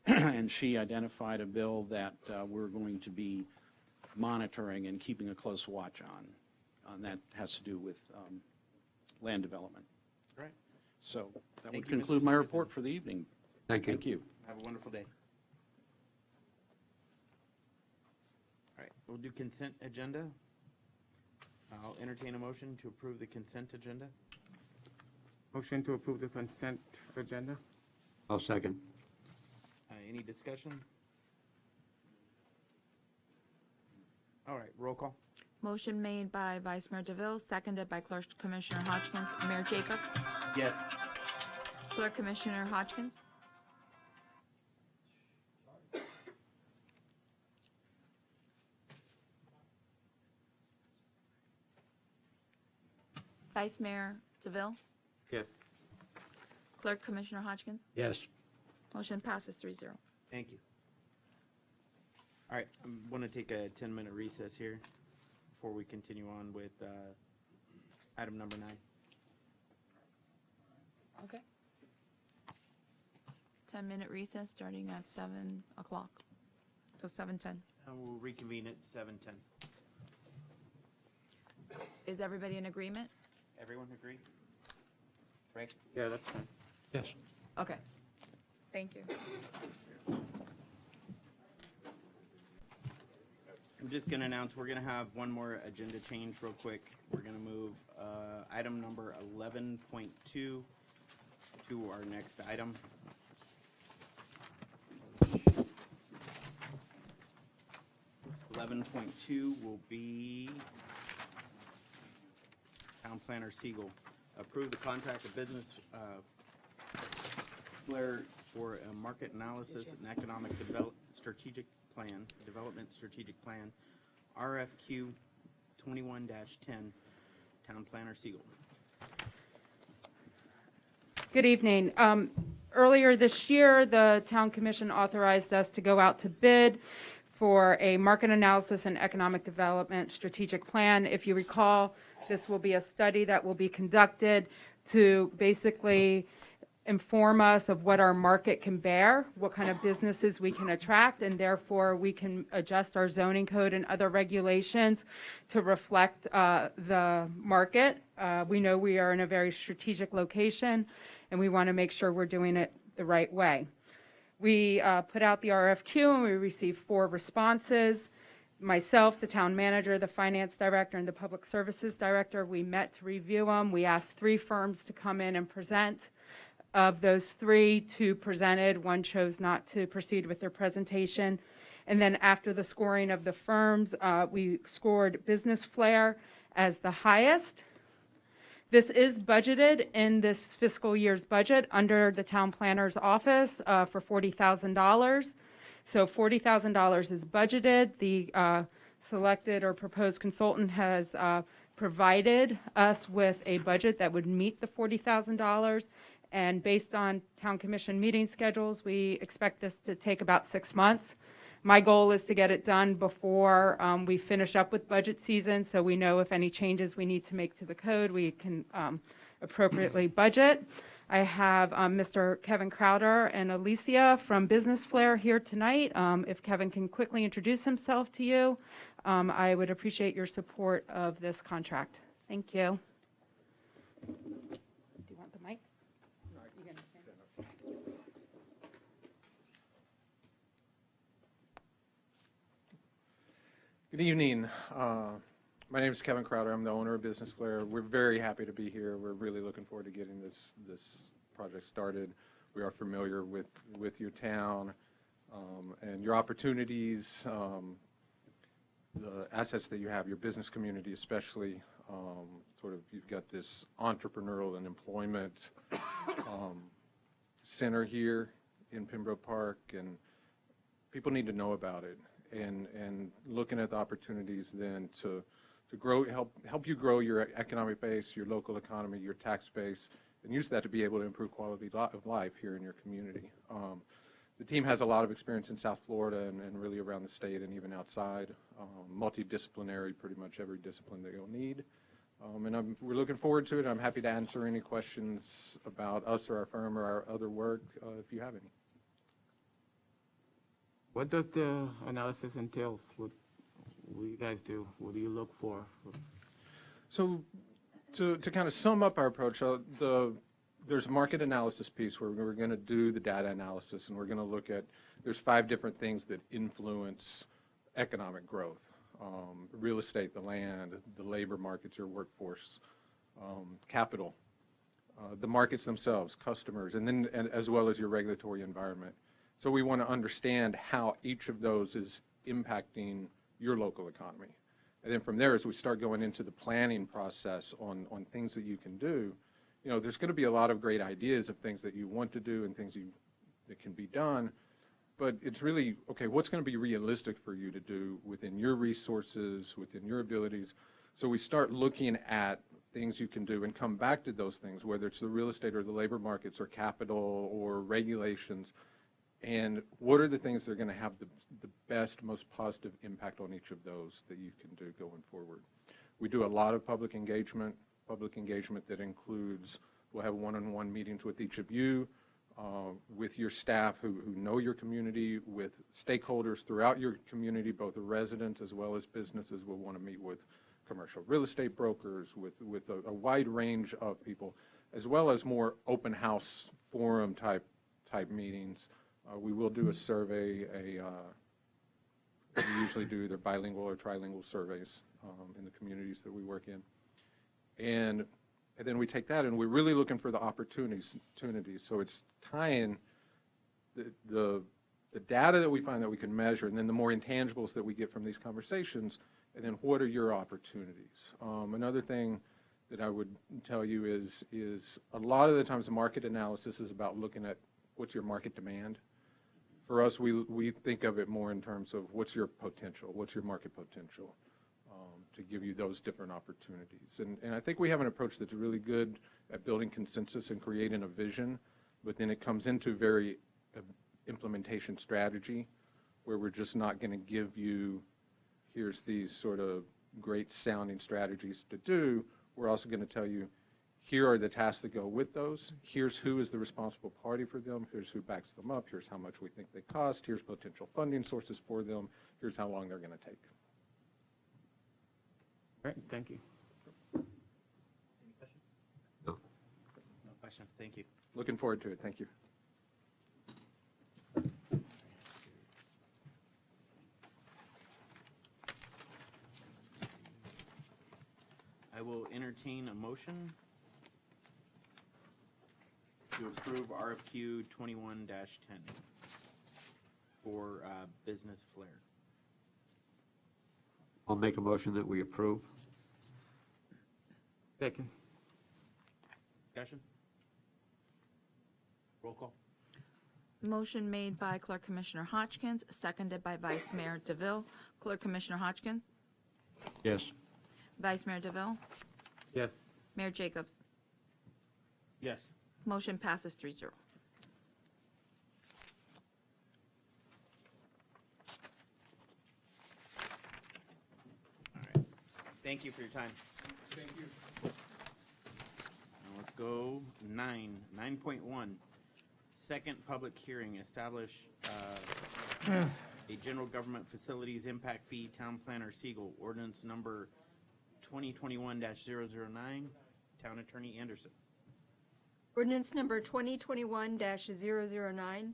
Speaker 15: and she identified a bill that we're going to be monitoring and keeping a close watch on. And that has to do with land development.
Speaker 2: All right.
Speaker 15: So that
Speaker 2: Thank
Speaker 15: would
Speaker 2: you, Mr.
Speaker 15: conclude my
Speaker 2: Sigerson.
Speaker 15: report for the evening.
Speaker 3: Thank you.
Speaker 15: Thank you.
Speaker 2: Have a wonderful day. All right, we'll do consent agenda. I'll entertain a motion to approve the consent agenda.
Speaker 4: Motion to approve the consent agenda?
Speaker 3: I'll second.
Speaker 2: Any discussion? All right, roll call.
Speaker 8: Motion made by Vice Mayor DeVille, seconded by Clerk Commissioner Hodgkins. Mayor Jacobs?
Speaker 2: Yes.
Speaker 8: Clerk Commissioner Hodgkins? Vice Mayor DeVille?
Speaker 4: Yes.
Speaker 8: Clerk Commissioner Hodgkins?
Speaker 3: Yes.
Speaker 8: Motion passes 3-0.
Speaker 2: Thank you. All right, I want to take a 10-minute recess here before we continue on with item number 9.
Speaker 8: Okay. 10-minute recess starting at 7 o'clock till 7:10.
Speaker 2: And we'll reconvene at 7:10.
Speaker 8: Is everybody in agreement?
Speaker 2: Everyone agree? Frank?
Speaker 4: Yeah, that's fine.
Speaker 3: Yes.
Speaker 8: Okay. Thank you.
Speaker 2: I'm just going to announce we're going to have one more agenda change real quick. We're going to move item number 11.2 to our next item. will be Town Planner Siegel. Approve the contract of business Blair for a market analysis and economic development strategic plan, RFQ 21-10, Town Planner Siegel.
Speaker 6: Good evening. Earlier this year, the Town Commission authorized us to go out to bid for a market analysis and economic development strategic plan. If you recall, this will be a study that will be conducted to basically inform us of what our market can bear, what kind of businesses we can attract, and therefore we can adjust our zoning code and other regulations to reflect the market. We know we are in a very strategic location, and we want to make sure we're doing it the right way. We put out the RFQ, and we received 4 responses. Myself, the town manager, the finance director, and the public services director, we met to review them. We asked 3 firms to come in and present. Of those 3, 2 presented, 1 chose not to proceed with their presentation. And then after the scoring of the firms, we scored Business Flair as the highest. This is budgeted in this fiscal year's budget under the town planner's office for $40,000. So $40,000 is budgeted. The selected or proposed consultant has provided us with a budget that would meet the $40,000. And based on town commission meeting schedules, we expect this to take about 6 months. My goal is to get it done before we finish up with budget season, so we know if any changes we need to make to the code, we can appropriately budget. I have Mr. Kevin Crowder and Alicia from Business Flair here tonight. If Kevin can quickly introduce himself to you, I would appreciate your support of this contract. Thank you. Do you want the mic? You gonna stand?
Speaker 16: Good evening. My name is Kevin Crowder. I'm the owner of Business Flair. We're very happy to be here. We're really looking forward to getting this project started. We are familiar with your town and your opportunities, the assets that you have, your business community especially. Sort of, you've got this entrepreneurial and employment center here in Pembroke Park, and people need to know about it. And looking at the opportunities then to grow, help you grow your economic base, your local economy, your tax base, and use that to be able to improve quality of life here in your community. The team has a lot of experience in South Florida and really around the state and even outside, multidisciplinary, pretty much every discipline that you'll need. And we're looking forward to it. I'm happy to answer any questions about us or our firm or our other work if you have any.
Speaker 4: What does the analysis entails? What you guys do? What do you look for?
Speaker 16: So to kind of sum up our approach, there's a market analysis piece where we're going to do the data analysis, and we're going to look at, there's 5 different things that influence economic growth. Real estate, the land, the labor markets, your workforce, capital, the markets themselves, customers, and as well as your regulatory environment. So we want to understand how each of those is impacting your local economy. And then from there, as we start going into the planning process on things that you can do, there's going to be a lot of great ideas of things that you want to do and things that can be done. But it's really, okay, what's going to be realistic for you to do within your resources, within your abilities? So we start looking at things you can do and come back to those things, whether it's the real estate or the labor markets or capital or regulations. And what are the things that are going to have the best, most positive impact on each of those that you can do going forward? We do a lot of public engagement that includes, we'll have one-on-one meetings with each of you, with your staff who know your community, with stakeholders throughout your community, both the residents as well as businesses. We'll want to meet with commercial real estate brokers, with a wide range of people, as well as more open house forum type meetings. We will do a survey. We usually do either bilingual or trilingual surveys in the communities that we work in. And then we take that and we're really looking for the opportunities. So it's tying the data that we find that we can measure, and then the more intangibles that we get from these conversations, and then what are your opportunities? Another thing that I would tell you is a lot of the times the market analysis is about looking at what's your market demand. For us, we think of it more in terms of what's your potential, what's your market potential, to give you those different opportunities. And I think we have an approach that's really good at building consensus and creating a vision, but then it comes into very implementation strategy, where we're just not going to give you, here's these sort of great sounding strategies to do. We're also going to tell you, here are the tasks that go with those. Here's who is the responsible party for them. Here's who backs them up. Here's how much we think they cost. Here's potential funding sources for them. Here's how long they're going to take.
Speaker 4: All right, thank you.
Speaker 2: Any questions?
Speaker 3: No.
Speaker 2: No questions. Thank you.
Speaker 16: Looking forward to it. Thank you.
Speaker 2: I will entertain a motion to approve RFQ 21-10 for Business Flair.
Speaker 3: I'll make a motion that we approve.
Speaker 4: Second.
Speaker 2: Discussion? Roll call.
Speaker 8: Motion made by Clerk Commissioner Hodgkins, seconded by Vice Mayor DeVille. Clerk Commissioner Hodgkins?
Speaker 3: Yes.
Speaker 8: Vice Mayor DeVille?
Speaker 4: Yes.
Speaker 8: Mayor Jacobs?
Speaker 2: Yes.
Speaker 8: Motion passes 3-0.
Speaker 2: All right. Thank you for your time. Thank you. Now let's go 9.1. Second public hearing, establish a general government facilities impact fee, town planner Siegel, ordinance number 2021-009, town attorney Anderson.
Speaker 5: Ordinance number 2021-009,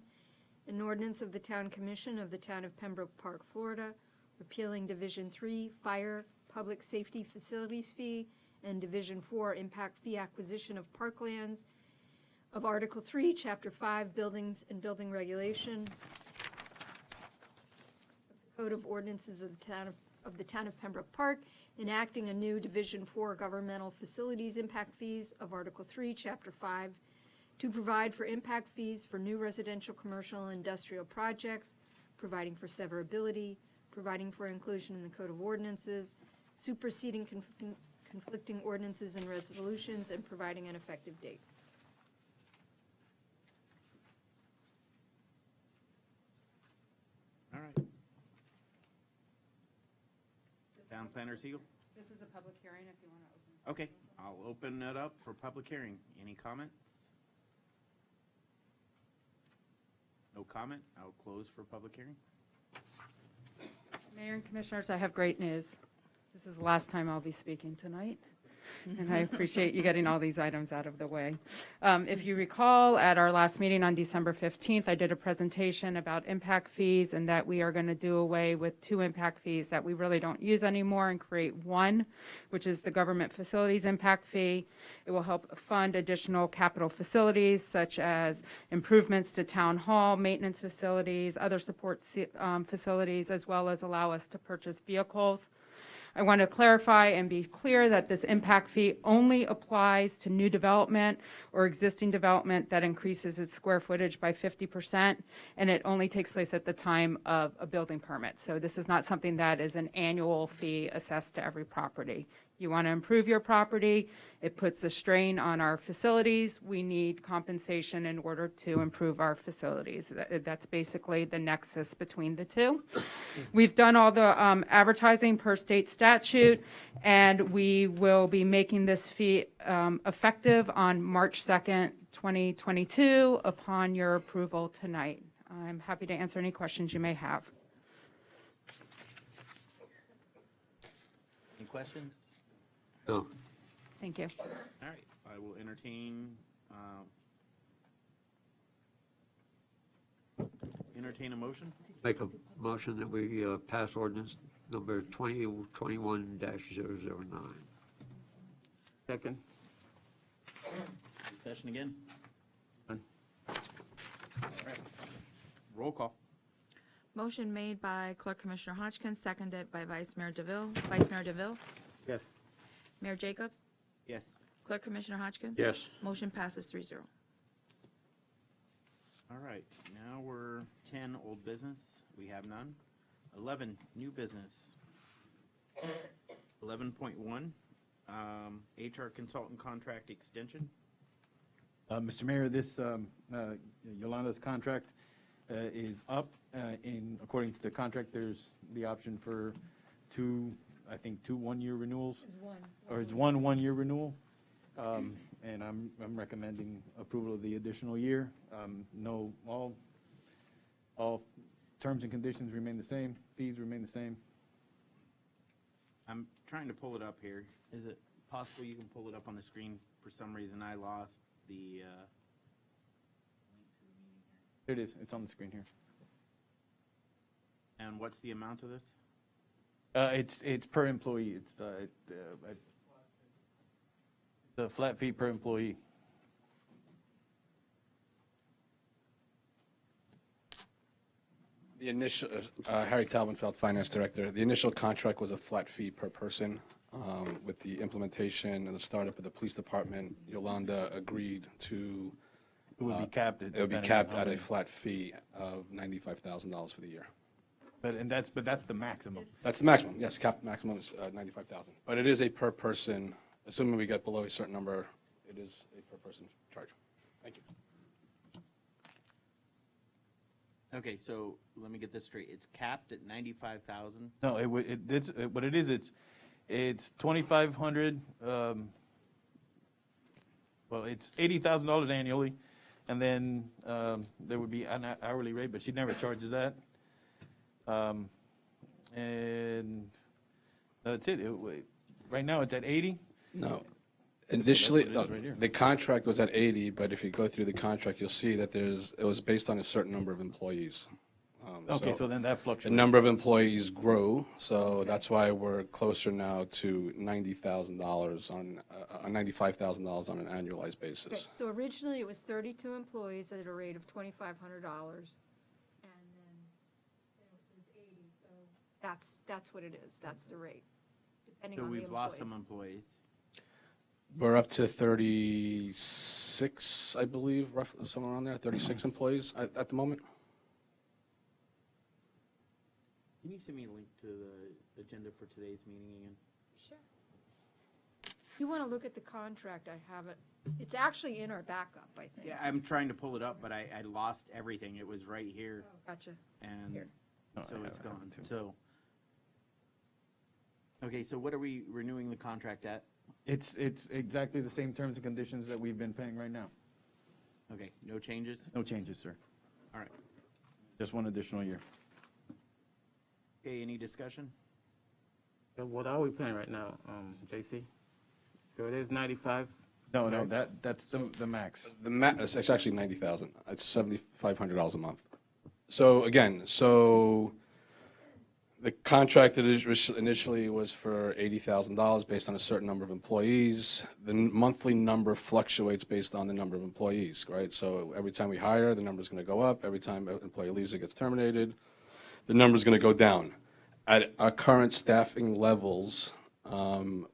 Speaker 5: an ordinance of the Town Commission of the Town of Pembroke Park, Florida, repealing Division 3 Fire Public Safety Facilities Fee and Division 4 Impact Fee Acquisition of Parklands of Article 3, Chapter 5 Buildings and Building Regulation, Code of Ordinances of the Town of Pembroke Park, enacting a new Division 4 Governmental Facilities Impact Fees of Article 3, Chapter 5, to provide for impact fees for new residential, commercial, and industrial projects, providing for severability, providing for inclusion in the Code of Ordinances, superseding conflicting ordinances and resolutions, and providing an effective date.
Speaker 2: All right. Town planner Siegel?
Speaker 6: This is a public hearing if you want to open it.
Speaker 2: Okay, I'll open it up for public hearing. Any comments? No comment? I'll close for public hearing.
Speaker 6: Mayor and Commissioners, I have great news. This is the last time I'll be speaking tonight, and I appreciate you getting all these items out of the way. If you recall, at our last meeting on December 15th, I did a presentation about impact fees and that we are going to do away with 2 impact fees that we really don't use anymore and create one, which is the government facilities impact fee. It will help fund additional capital facilities such as improvements to town hall, maintenance facilities, other support facilities, as well as allow us to purchase vehicles. I want to clarify and be clear that this impact fee only applies to new development or existing development that increases its square footage by 50%, and it only takes place at the time of a building permit. So this is not something that is an annual fee assessed to every property. You want to improve your property, it puts a strain on our facilities. We need compensation in order to improve our facilities. That's basically the nexus between the two. We've done all the advertising per state statute, and we will be making this fee effective on March 2nd, 2022, upon your approval tonight. I'm happy to answer any questions you may have.
Speaker 2: Any questions?
Speaker 3: No.
Speaker 6: Thank you.
Speaker 2: All right, I will entertain a motion.
Speaker 3: Make a motion that we pass ordinance number 2021-009.
Speaker 4: Second.
Speaker 2: Discussion again? All right. Roll call.
Speaker 8: Motion made by Clerk Commissioner Hodgkins, seconded by Vice Mayor DeVille. Vice Mayor DeVille?
Speaker 4: Yes.
Speaker 8: Mayor Jacobs?
Speaker 2: Yes.
Speaker 8: Clerk Commissioner Hodgkins?
Speaker 3: Yes.
Speaker 8: Motion passes 3-0.
Speaker 2: All right, now we're 10, old business. We have none. 11, new business. 11.1, HR consultant contract extension.
Speaker 17: Mr. Mayor, this Yolanda's contract is up. According to the contract, there's the option for two 1-year renewals. Or it's one 1-year renewal. And I'm recommending approval of the additional year. No, all terms and conditions remain the same, fees remain the same.
Speaker 2: I'm trying to pull it up here. Is it possible you can pull it up on the screen? For some reason, I lost the
Speaker 17: There it is, it's on the screen here.
Speaker 2: And what's the amount of this?
Speaker 17: It's per employee, it's the flat fee per employee.
Speaker 18: The initial, Harry Taubenfeld, Finance Director, the initial contract was a flat fee per person. With the implementation and the startup of the police department, Yolanda agreed to
Speaker 17: It would be capped at.
Speaker 18: It would be
Speaker 17: depending
Speaker 18: capped
Speaker 17: on how
Speaker 18: at a
Speaker 17: many.
Speaker 18: flat fee of $95,000 for the year.
Speaker 17: But that's the maximum.
Speaker 18: That's the maximum, yes, capped maximum is 95,000. But it is a per person, assuming we get below a certain number, it is a per person charge. Thank you.
Speaker 2: Okay, so let me get this straight. It's capped at 95,000?
Speaker 17: No, what it is, it's 2,500, well, it's $80,000 annually, and then there would be an hourly rate, but she never charges that. And that's it. Right now, it's at 80?
Speaker 18: No. Initially,
Speaker 17: That's what it is right here.
Speaker 18: the contract was at 80, but if you go through the contract, you'll see that it was based on a certain number of employees.
Speaker 17: Okay, so then that
Speaker 18: The
Speaker 17: fluctuates.
Speaker 18: number of employees grow, so that's why we're closer now to $90,000 on, $95,000 on an annualized
Speaker 5: Okay,
Speaker 18: basis.
Speaker 5: so originally it was 32 employees at a rate of $2,500, and then it says 80, so that's what it is, that's the rate, depending
Speaker 2: So
Speaker 5: on the
Speaker 2: we've lost some
Speaker 5: employees.
Speaker 2: employees.
Speaker 18: We're up to 36, I believe, roughly, somewhere around there, 36 employees at the moment.
Speaker 2: Can you send me a link to the agenda for today's meeting again?
Speaker 5: Sure. If you want to look at the contract, I have it, it's actually in our backup, I think.
Speaker 2: Yeah, I'm trying to pull it up, but I lost everything. It was right here,
Speaker 5: Oh, gotcha.
Speaker 2: and
Speaker 5: Here.
Speaker 2: so it's gone. So, okay, so what are we renewing the contract at?
Speaker 17: It's exactly the same terms and conditions that we've been paying right now.
Speaker 2: Okay, no changes?
Speaker 17: No changes, sir.
Speaker 2: All right.
Speaker 17: Just one additional year.
Speaker 2: Okay, any discussion?
Speaker 4: So what are we paying right now, JC? So it is 95?
Speaker 17: No, that's the max.
Speaker 18: It's actually 90,000. It's $7,500 a month. So again, the contract initially was for $80,000 based on a certain number of employees. The monthly number fluctuates based on the number of employees, right? So every time we hire, the number's going to go up. Every time an employee leaves or gets terminated, the number's going to go down. At our current staffing levels,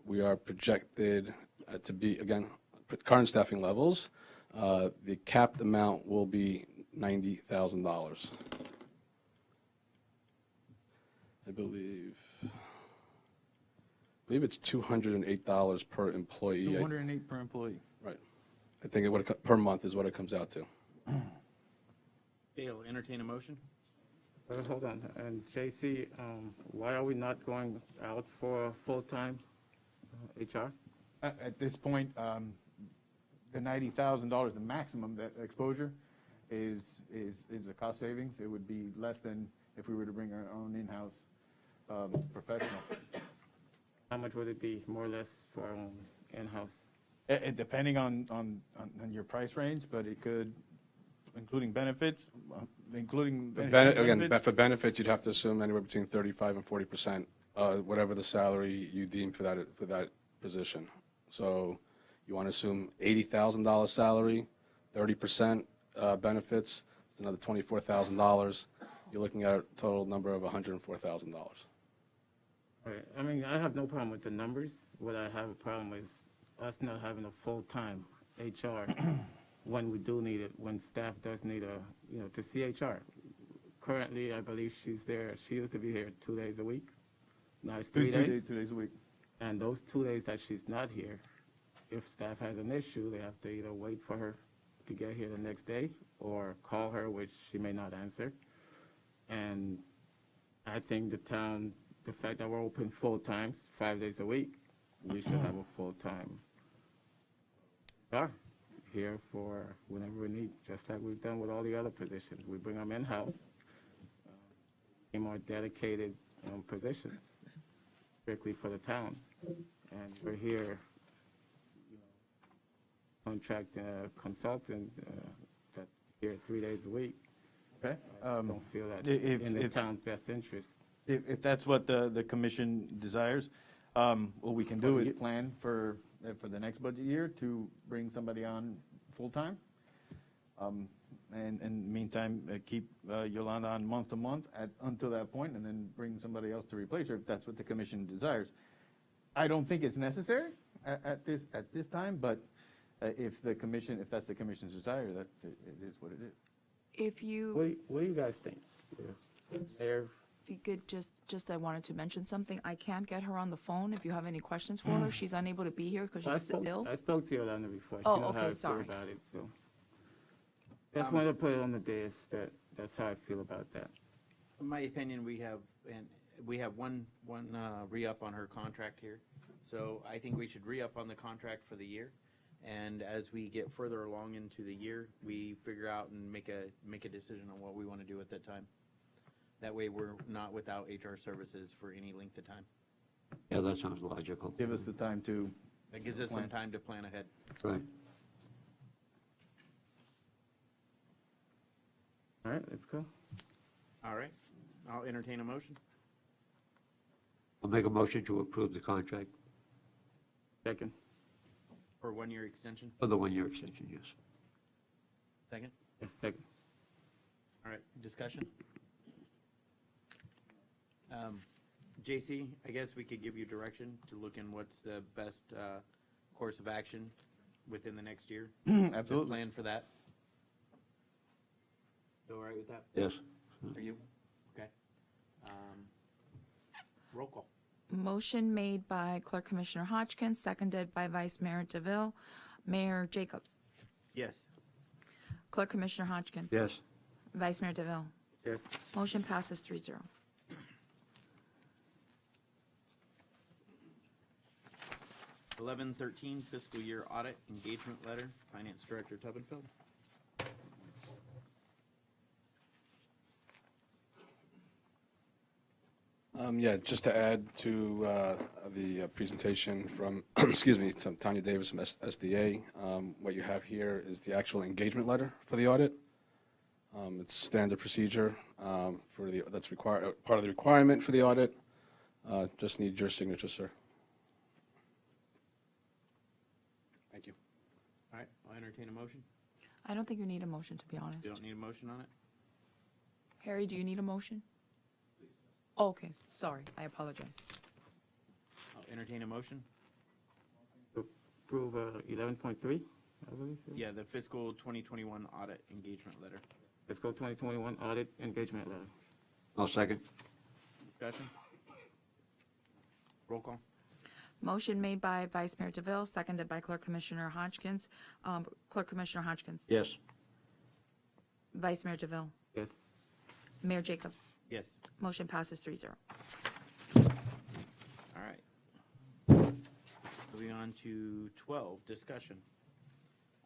Speaker 18: we are projected to be, again, current staffing levels, the capped amount will be $90,000. I believe it's $208 per employee.
Speaker 17: $208 per employee.
Speaker 18: Right. I think per month is what it comes out to.
Speaker 2: Okay, I'll entertain a motion.
Speaker 4: Hold on, and JC, why are we not going out for full-time HR?
Speaker 17: At this point, the $90,000, the maximum, that exposure is a cost savings. It would be less than if we were to bring our own in-house professional.
Speaker 4: How much would it be, more or less, for our own in-house?
Speaker 17: Depending on your price range, but it could, including benefits,
Speaker 18: Again, for benefits, you'd have to assume anywhere between 35 and 40%, whatever the salary you deem for that position. So you want to assume $80,000 salary, 30% benefits, it's another $24,000. You're looking at a total number of $104,000.
Speaker 4: Right. I mean, I have no problem with the numbers. What I have a problem is us not having a full-time HR when we do need it, when staff does need to see HR. Currently, I believe she's there, she used to be here 2 days a week. Now it's 3 days.
Speaker 17: 2 days a week.
Speaker 4: And those 2 days that she's not here, if staff has an issue, they have to either wait for her to get here the next day or call her, which she may not answer. And I think the fact that we're open full-time, 5 days a week, we should have a full-time HR here for whenever we need, just like we've done with all the other positions. We bring them in-house, more dedicated positions, strictly for the town. And we're here, contract consultant that's here 3 days a week.
Speaker 17: Okay.
Speaker 4: I don't feel that
Speaker 17: If
Speaker 4: in the town's best interest.
Speaker 17: If that's what the commission desires, what we can do is plan for the next budget year to bring somebody on full-time. And in the meantime, keep Yolanda on month to month until that point, and then bring somebody else to replace her if that's what the commission desires. I don't think it's necessary at this time, but If the commission, if that's the commission's desire, that it is what it is.
Speaker 8: If
Speaker 4: What
Speaker 8: you,
Speaker 4: what do you guys think? Mayor,
Speaker 8: if you could just, I wanted to mention something. I can't get her on the phone if you have any questions for her. She's unable to be here because she's ill.
Speaker 4: I spoke to Yolanda before. She
Speaker 8: Oh,
Speaker 4: knows how
Speaker 8: okay,
Speaker 4: I feel
Speaker 8: sorry.
Speaker 4: about it, so. Just wanted to put it on the dais, that's how I feel about that.
Speaker 2: In my opinion, we have one re-up on her contract here. So I think we should re-up on the contract for the year. And as we get further along into the year, we figure out and make a decision on what we want to do at that time. That way we're not without HR services for any length of time.
Speaker 3: Yeah, that sounds logical.
Speaker 17: Give us the time to.
Speaker 2: That gives us some time to plan ahead.
Speaker 3: Right.
Speaker 4: All right, let's go.
Speaker 2: All right, I'll entertain a motion.
Speaker 3: I'll make a motion to approve the contract
Speaker 4: Second.
Speaker 2: For 1-year extension.
Speaker 3: for the 1-year extension, yes.
Speaker 2: Second.
Speaker 4: Yes, second.
Speaker 2: All right, discussion. JC, I guess we could give you direction to look in what's the best course of action within the next year.
Speaker 17: Absolutely.
Speaker 2: Plan for that. You all right with that?
Speaker 3: Yes.
Speaker 2: Are you? Okay. Roll call.
Speaker 8: Motion made by Clerk Commissioner Hodgkins, seconded by Vice Mayor DeVille. Mayor Jacobs.
Speaker 2: Yes.
Speaker 8: Clerk Commissioner Hodgkins.
Speaker 3: Yes.
Speaker 8: Vice Mayor DeVille.
Speaker 4: Yes.
Speaker 8: Motion passes 3-0.
Speaker 2: 11-13 fiscal year audit engagement letter, Finance Director Taubenfeld.
Speaker 18: Yeah, just to add to the presentation from, excuse me, from Tanya Davis from SDA, what you have here is the actual engagement letter for the audit. It's standard procedure for that's part of the requirement for the audit. Just need your signature, sir. Thank you.
Speaker 2: All right, I'll entertain a motion.
Speaker 8: I don't think you need a motion, to be honest.
Speaker 2: You don't need a motion on it?
Speaker 8: Harry, do you need a motion? Oh, okay, sorry, I apologize.
Speaker 2: I'll entertain a motion.
Speaker 4: Approve 11.3, I believe.
Speaker 2: Yeah, the fiscal 2021 audit engagement letter.
Speaker 4: Let's go 2021 audit engagement letter.
Speaker 3: I'll second.
Speaker 2: Discussion? Roll call.
Speaker 8: Motion made by Vice Mayor DeVille, seconded by Clerk Commissioner Hodgkins. Clerk Commissioner Hodgkins.
Speaker 3: Yes.
Speaker 8: Vice Mayor DeVille.
Speaker 4: Yes.
Speaker 8: Mayor Jacobs.
Speaker 2: Yes.
Speaker 8: Motion passes 3-0.
Speaker 2: All right. Moving on to 12, discussion.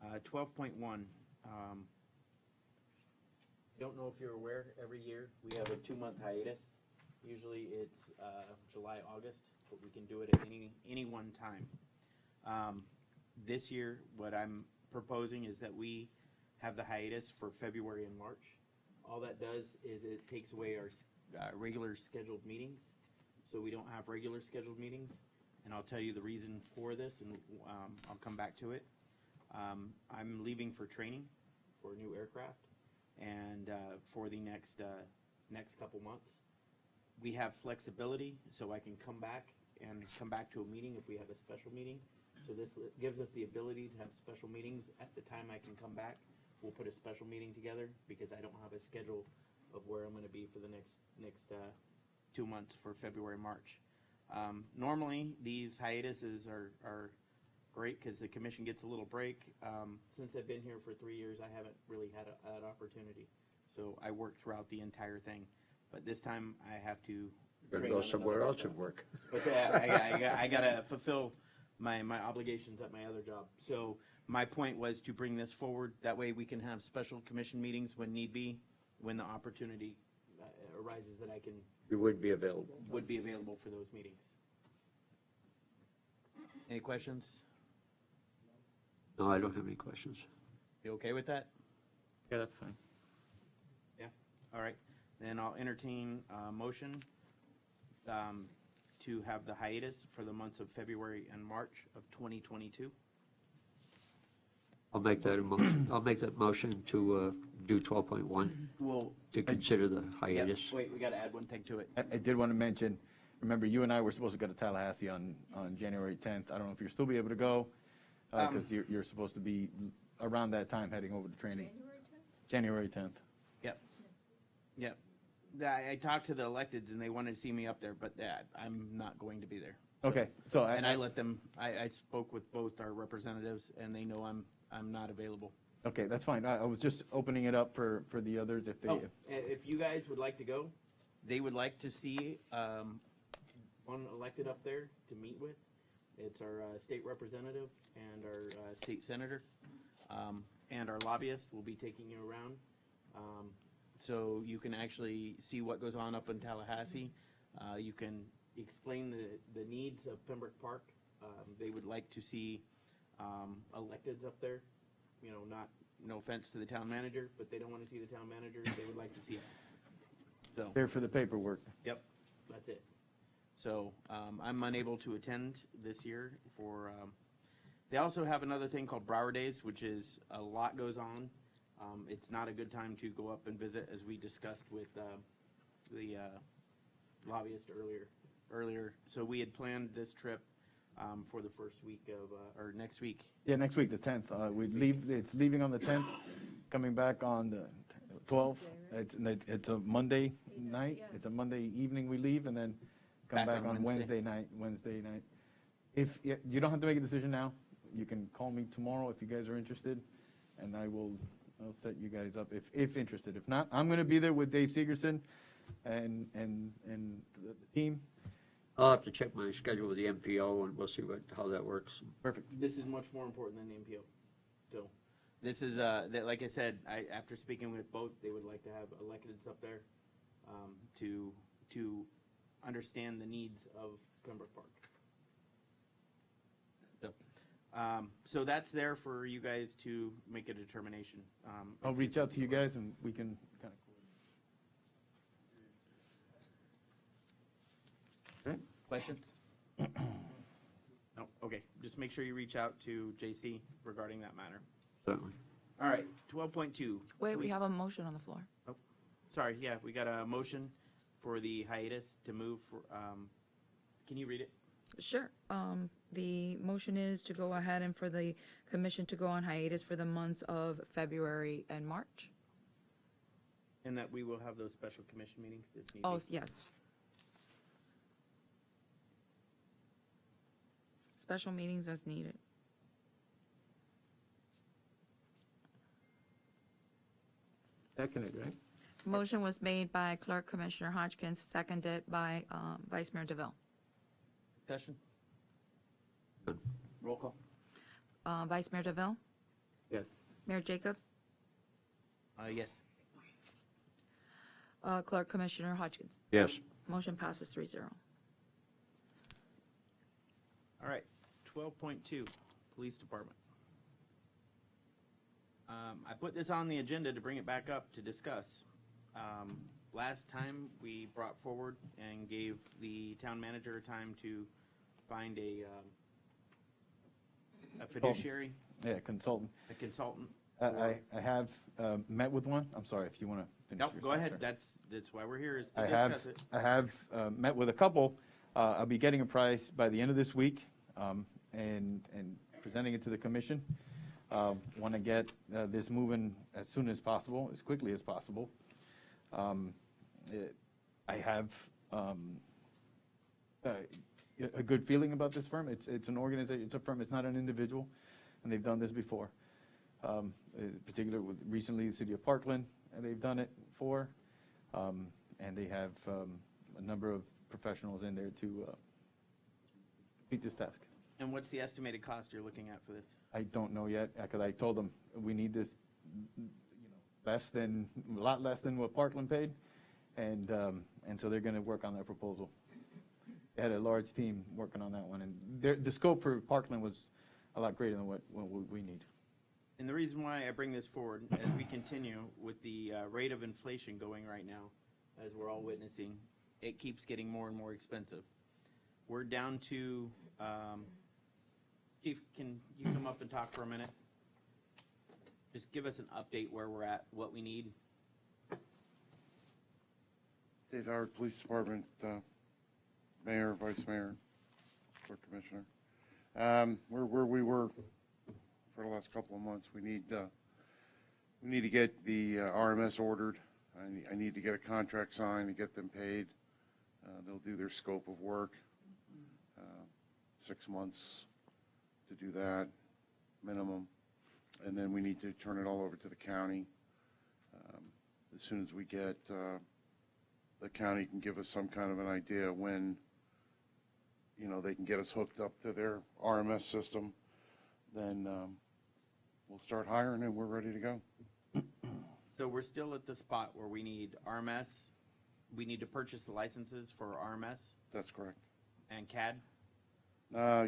Speaker 2: 12.1. I don't know if you're aware, every year we have a 2-month hiatus. Usually it's July, August, but we can do it at any one time. This year, what I'm proposing is that we have the hiatus for February and March. All that does is it takes away our regular scheduled meetings, so we don't have regular scheduled meetings. And I'll tell you the reason for this, and I'll come back to it. I'm leaving for training for a new aircraft, and for the next couple months. We have flexibility, so I can come back to a meeting if we have a special meeting. So this gives us the ability to have special meetings at the time I can come back. We'll put a special meeting together because I don't have a schedule of where I'm going to be for the next 2 months for February, March. Normally, these hiatuses are great because the commission gets a little break. Since I've been here for 3 years, I haven't really had that opportunity. So I work throughout the entire thing. But this time, I have to train
Speaker 3: Go
Speaker 2: on
Speaker 3: somewhere
Speaker 2: another
Speaker 3: else
Speaker 2: job.
Speaker 3: and work.
Speaker 2: But I gotta fulfill my obligations at my other job. So my point was to bring this forward. That way we can have special commission meetings when need be, when the opportunity arises that I can.
Speaker 3: You would be available.
Speaker 2: Would be available for those meetings. Any questions?
Speaker 3: No, I don't have any questions.
Speaker 2: You okay with that?
Speaker 4: Yeah, that's fine.
Speaker 2: Yeah, all right. Then I'll entertain a motion to have the hiatus for the months of February and March of 2022.
Speaker 3: I'll make that a motion. I'll make that motion to do 12.1,
Speaker 2: Well,
Speaker 3: to consider the
Speaker 2: yeah,
Speaker 3: hiatus.
Speaker 2: wait, we gotta add one thing to it.
Speaker 17: I did want to mention, remember, you and I were supposed to go to Tallahassee on January 10th. I don't know if you'll still be able to go. Because you're supposed to be around that time heading over to training. January 10th.
Speaker 2: Yep. Yep. I talked to the electeds and they wanted to see me up there, but I'm not going to be there. So-
Speaker 17: Okay, so
Speaker 2: And I let them, I spoke with both our representatives and they know I'm not available.
Speaker 17: Okay, that's fine. I was just opening it up for the others if they.
Speaker 2: Oh, if you guys would like to go, they would like to see one elected up there to meet with. It's our state representative and our state senator, and our lobbyist will be taking you around. So you can actually see what goes on up in Tallahassee. You can explain the needs of Pembroke Park. They would like to see electeds up there. You know, no offense to the town manager, but they don't want to see the town manager. They would like to see us. So.
Speaker 17: There for the paperwork.
Speaker 2: Yep, that's it. So I'm unable to attend this year for, they also have another thing called Brower Days, which is a lot goes on. It's not a good time to go up and visit, as we discussed with the lobbyist earlier. So we had planned this trip for the first week of, or next week.
Speaker 17: Yeah, next week, the 10th. It's leaving on the 10th, coming back on the 12th. It's a Monday night. It's a Monday evening we leave, and then come back on Wednesday night. If you don't have to make a decision now, you can call me tomorrow if you guys are interested, and I'll set you guys up if interested. If not, I'm going to be there with Dave Sigerson and the team.
Speaker 3: I'll have to check my schedule with the MPO and we'll see how that works.
Speaker 17: Perfect.
Speaker 2: This is much more important than the MPO. So this is, like I said, after speaking with both, they would like to have electeds up there to understand the needs of Pembroke Park. So that's there for you guys to make a determination.
Speaker 17: I'll reach out to you guys and we can kind of.
Speaker 2: Okay. Questions? No? Okay. Just make sure you reach out to JC regarding that matter.
Speaker 3: Certainly.
Speaker 2: All right, 12.2.
Speaker 8: Wait, we have a motion on the floor.
Speaker 2: Oh, sorry, yeah, we got a motion for the hiatus to move for, can you read it?
Speaker 8: Sure. The motion is to go ahead and for the commission to go on hiatus for the months of February and March.
Speaker 2: And that we will have those special commission meetings if need
Speaker 8: Oh,
Speaker 2: be.
Speaker 8: yes. Special meetings as needed.
Speaker 17: Seconded, right?
Speaker 8: Motion was made by Clerk Commissioner Hodgkins, seconded by Vice Mayor DeVille.
Speaker 2: Discussion? Roll call.
Speaker 8: Vice Mayor DeVille?
Speaker 17: Yes.
Speaker 8: Mayor Jacobs?
Speaker 2: Yes.
Speaker 8: Clerk Commissioner Hodgkins?
Speaker 3: Yes.
Speaker 8: Motion passes 3-0.
Speaker 2: All right, 12.2, Police Department. I put this on the agenda to bring it back up to discuss. Last time, we brought forward and gave the town manager time to find a fiduciary.
Speaker 17: Yeah, consultant.
Speaker 2: A consultant.
Speaker 17: I have met with one. I'm sorry if you want to finish.
Speaker 2: Nope,
Speaker 17: your
Speaker 2: go
Speaker 17: thought
Speaker 2: ahead.
Speaker 17: there.
Speaker 2: That's why we're here, is to discuss it.
Speaker 17: I have met with a couple. I'll be getting a price by the end of this week and presenting it to the commission. Want to get this moving as soon as possible, as quickly as possible. I have a good feeling about this firm. It's an organization, it's a firm, it's not an individual, and they've done this before. Particularly with recently the city of Parkland, and they've done it for, and they have a number of professionals in there to complete this task.
Speaker 2: And what's the estimated cost you're looking at for this?
Speaker 17: I don't know yet, because I told them we need this, a lot less than what Parkland paid, and so they're going to work on that proposal. They had a large team working on that one, and the scope for Parkland was a lot greater than what we need.
Speaker 2: And the reason why I bring this forward, as we continue with the rate of inflation going right now, as we're all witnessing, it keeps getting more and more expensive. We're down to, Chief, can you come up and talk for a minute? Just give us an update where we're at, what we need.
Speaker 19: State Howard Police Department, Mayor, Vice Mayor, Clerk Commissioner. We're where we were last couple of months. We need to get the RMS ordered. I need to get a contract signed and get them paid. They'll do their scope of work. 6 months to do that, minimum. And then we need to turn it all over to the county. As soon as we get, the county can give us some kind of an idea when, you know, they can get us hooked up to their RMS system, then we'll start hiring and we're ready to go.
Speaker 2: So we're still at the spot where we need RMS, we need to purchase the licenses for RMS
Speaker 19: That's correct.
Speaker 2: and CAD?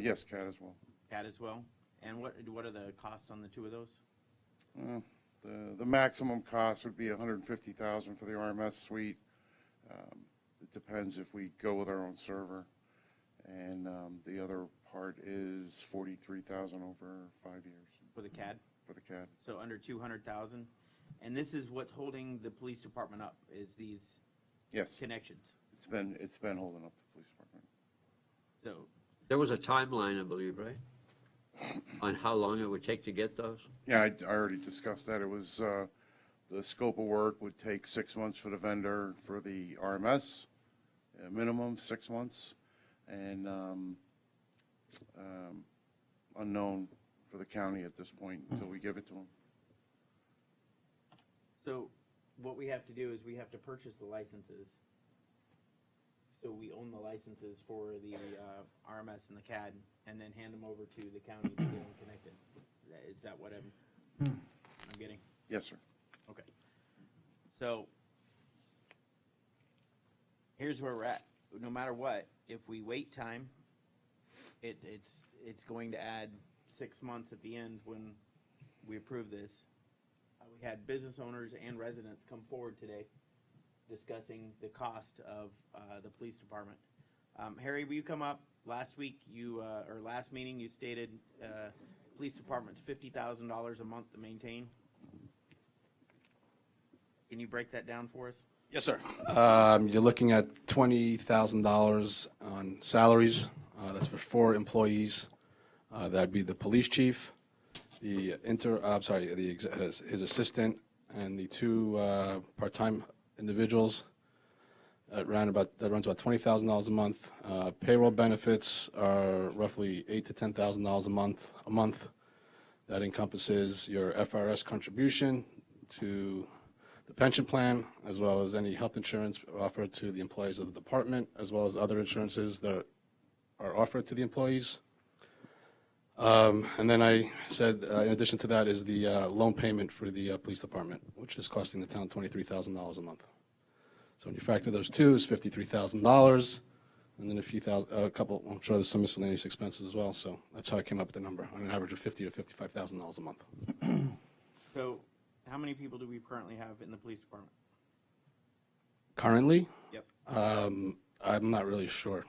Speaker 19: Yes, CAD as well.
Speaker 2: CAD as well? And what are the costs on the two of those?
Speaker 19: The maximum cost would be $150,000 for the RMS suite. It depends if we go with our own server. And the other part is $43,000 over 5 years.
Speaker 2: For the CAD?
Speaker 19: For the CAD.
Speaker 2: So under 200,000? And this is what's holding the police department up, is these
Speaker 19: Yes.
Speaker 2: connections?
Speaker 19: It's been holding up the police department.
Speaker 2: So
Speaker 3: There was a timeline, I believe, right? On how long it would take to get those?
Speaker 19: Yeah, I already discussed that. It was, the scope of work would take 6 months for the vendor for the RMS, minimum 6 months, and unknown for the county at this point until we give it to them.
Speaker 2: So what we have to do is we have to purchase the licenses. So we own the licenses for the RMS and the CAD, and then hand them over to the county to get them connected. Is that what I'm getting?
Speaker 19: Yes, sir.
Speaker 2: Okay. So here's where we're at. No matter what, if we wait time, it's going to add 6 months at the end when we approve this. We had business owners and residents come forward today discussing the cost of the police department. Harry, will you come up? Last week, or last meeting, you stated police department's $50,000 a month to maintain. Can you break that down for us?
Speaker 18: Yes, sir. You're looking at $20,000 on salaries. That's for 4 employees. That'd be the police chief, the his assistant, and the 2 part-time individuals. That runs about $20,000 a month. Payroll benefits are roughly $8,000 to $10,000 a month. That encompasses your FRS contribution to the pension plan, as well as any health insurance offered to the employees of the department, as well as other insurances that are offered to the employees. And then I said, in addition to that, is the loan payment for the police department, which is costing the town $23,000 a month. So when you factor those two, it's $53,000, and then a couple. I'm sure there's some miscellaneous expenses as well. So that's how I came up with the number, on an average of $50,000 to $55,000 a month.
Speaker 2: So how many people do we currently have in the police department?
Speaker 18: Currently?
Speaker 2: Yep.
Speaker 18: I'm not really sure.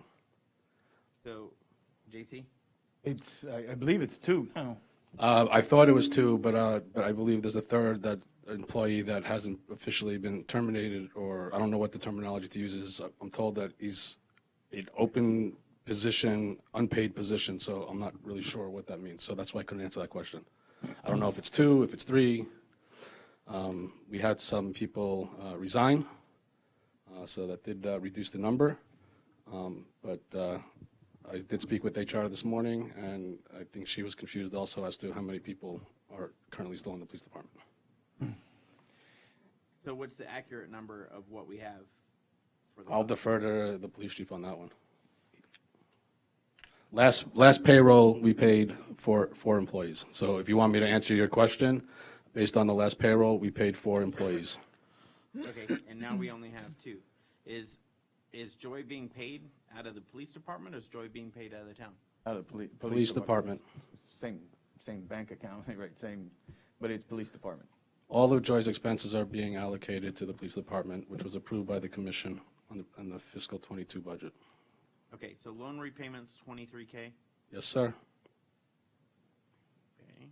Speaker 2: So, JC?
Speaker 17: I believe it's 2 now.
Speaker 18: I thought it was 2, but I believe there's a third employee that hasn't officially been terminated, or I don't know what the terminology to use is. I'm told that he's an open position, unpaid position, so I'm not really sure what that means. So that's why I couldn't answer that question. I don't know if it's 2, if it's 3. We had some people resign, so that did reduce the number. But I did speak with HR this morning, and I think she was confused also as to how many people are currently still in the police department.
Speaker 2: So what's the accurate number of what we have? For the
Speaker 18: I'll defer to the police chief on that one. Last payroll, we paid for 4 employees. So if you want me to answer your question, based on the last payroll, we paid 4 employees.
Speaker 2: Okay, and now we only have 2. Is Joy being paid out of the police department, or is Joy being paid out of the town?
Speaker 17: Out of the
Speaker 18: Police department.
Speaker 17: Same bank account, right? But it's police department.
Speaker 18: All of Joy's expenses are being allocated to the police department, which was approved by the commission on the fiscal 22 budget.
Speaker 2: Okay, so loan repayments, $23K?
Speaker 18: Yes, sir.
Speaker 2: Okay.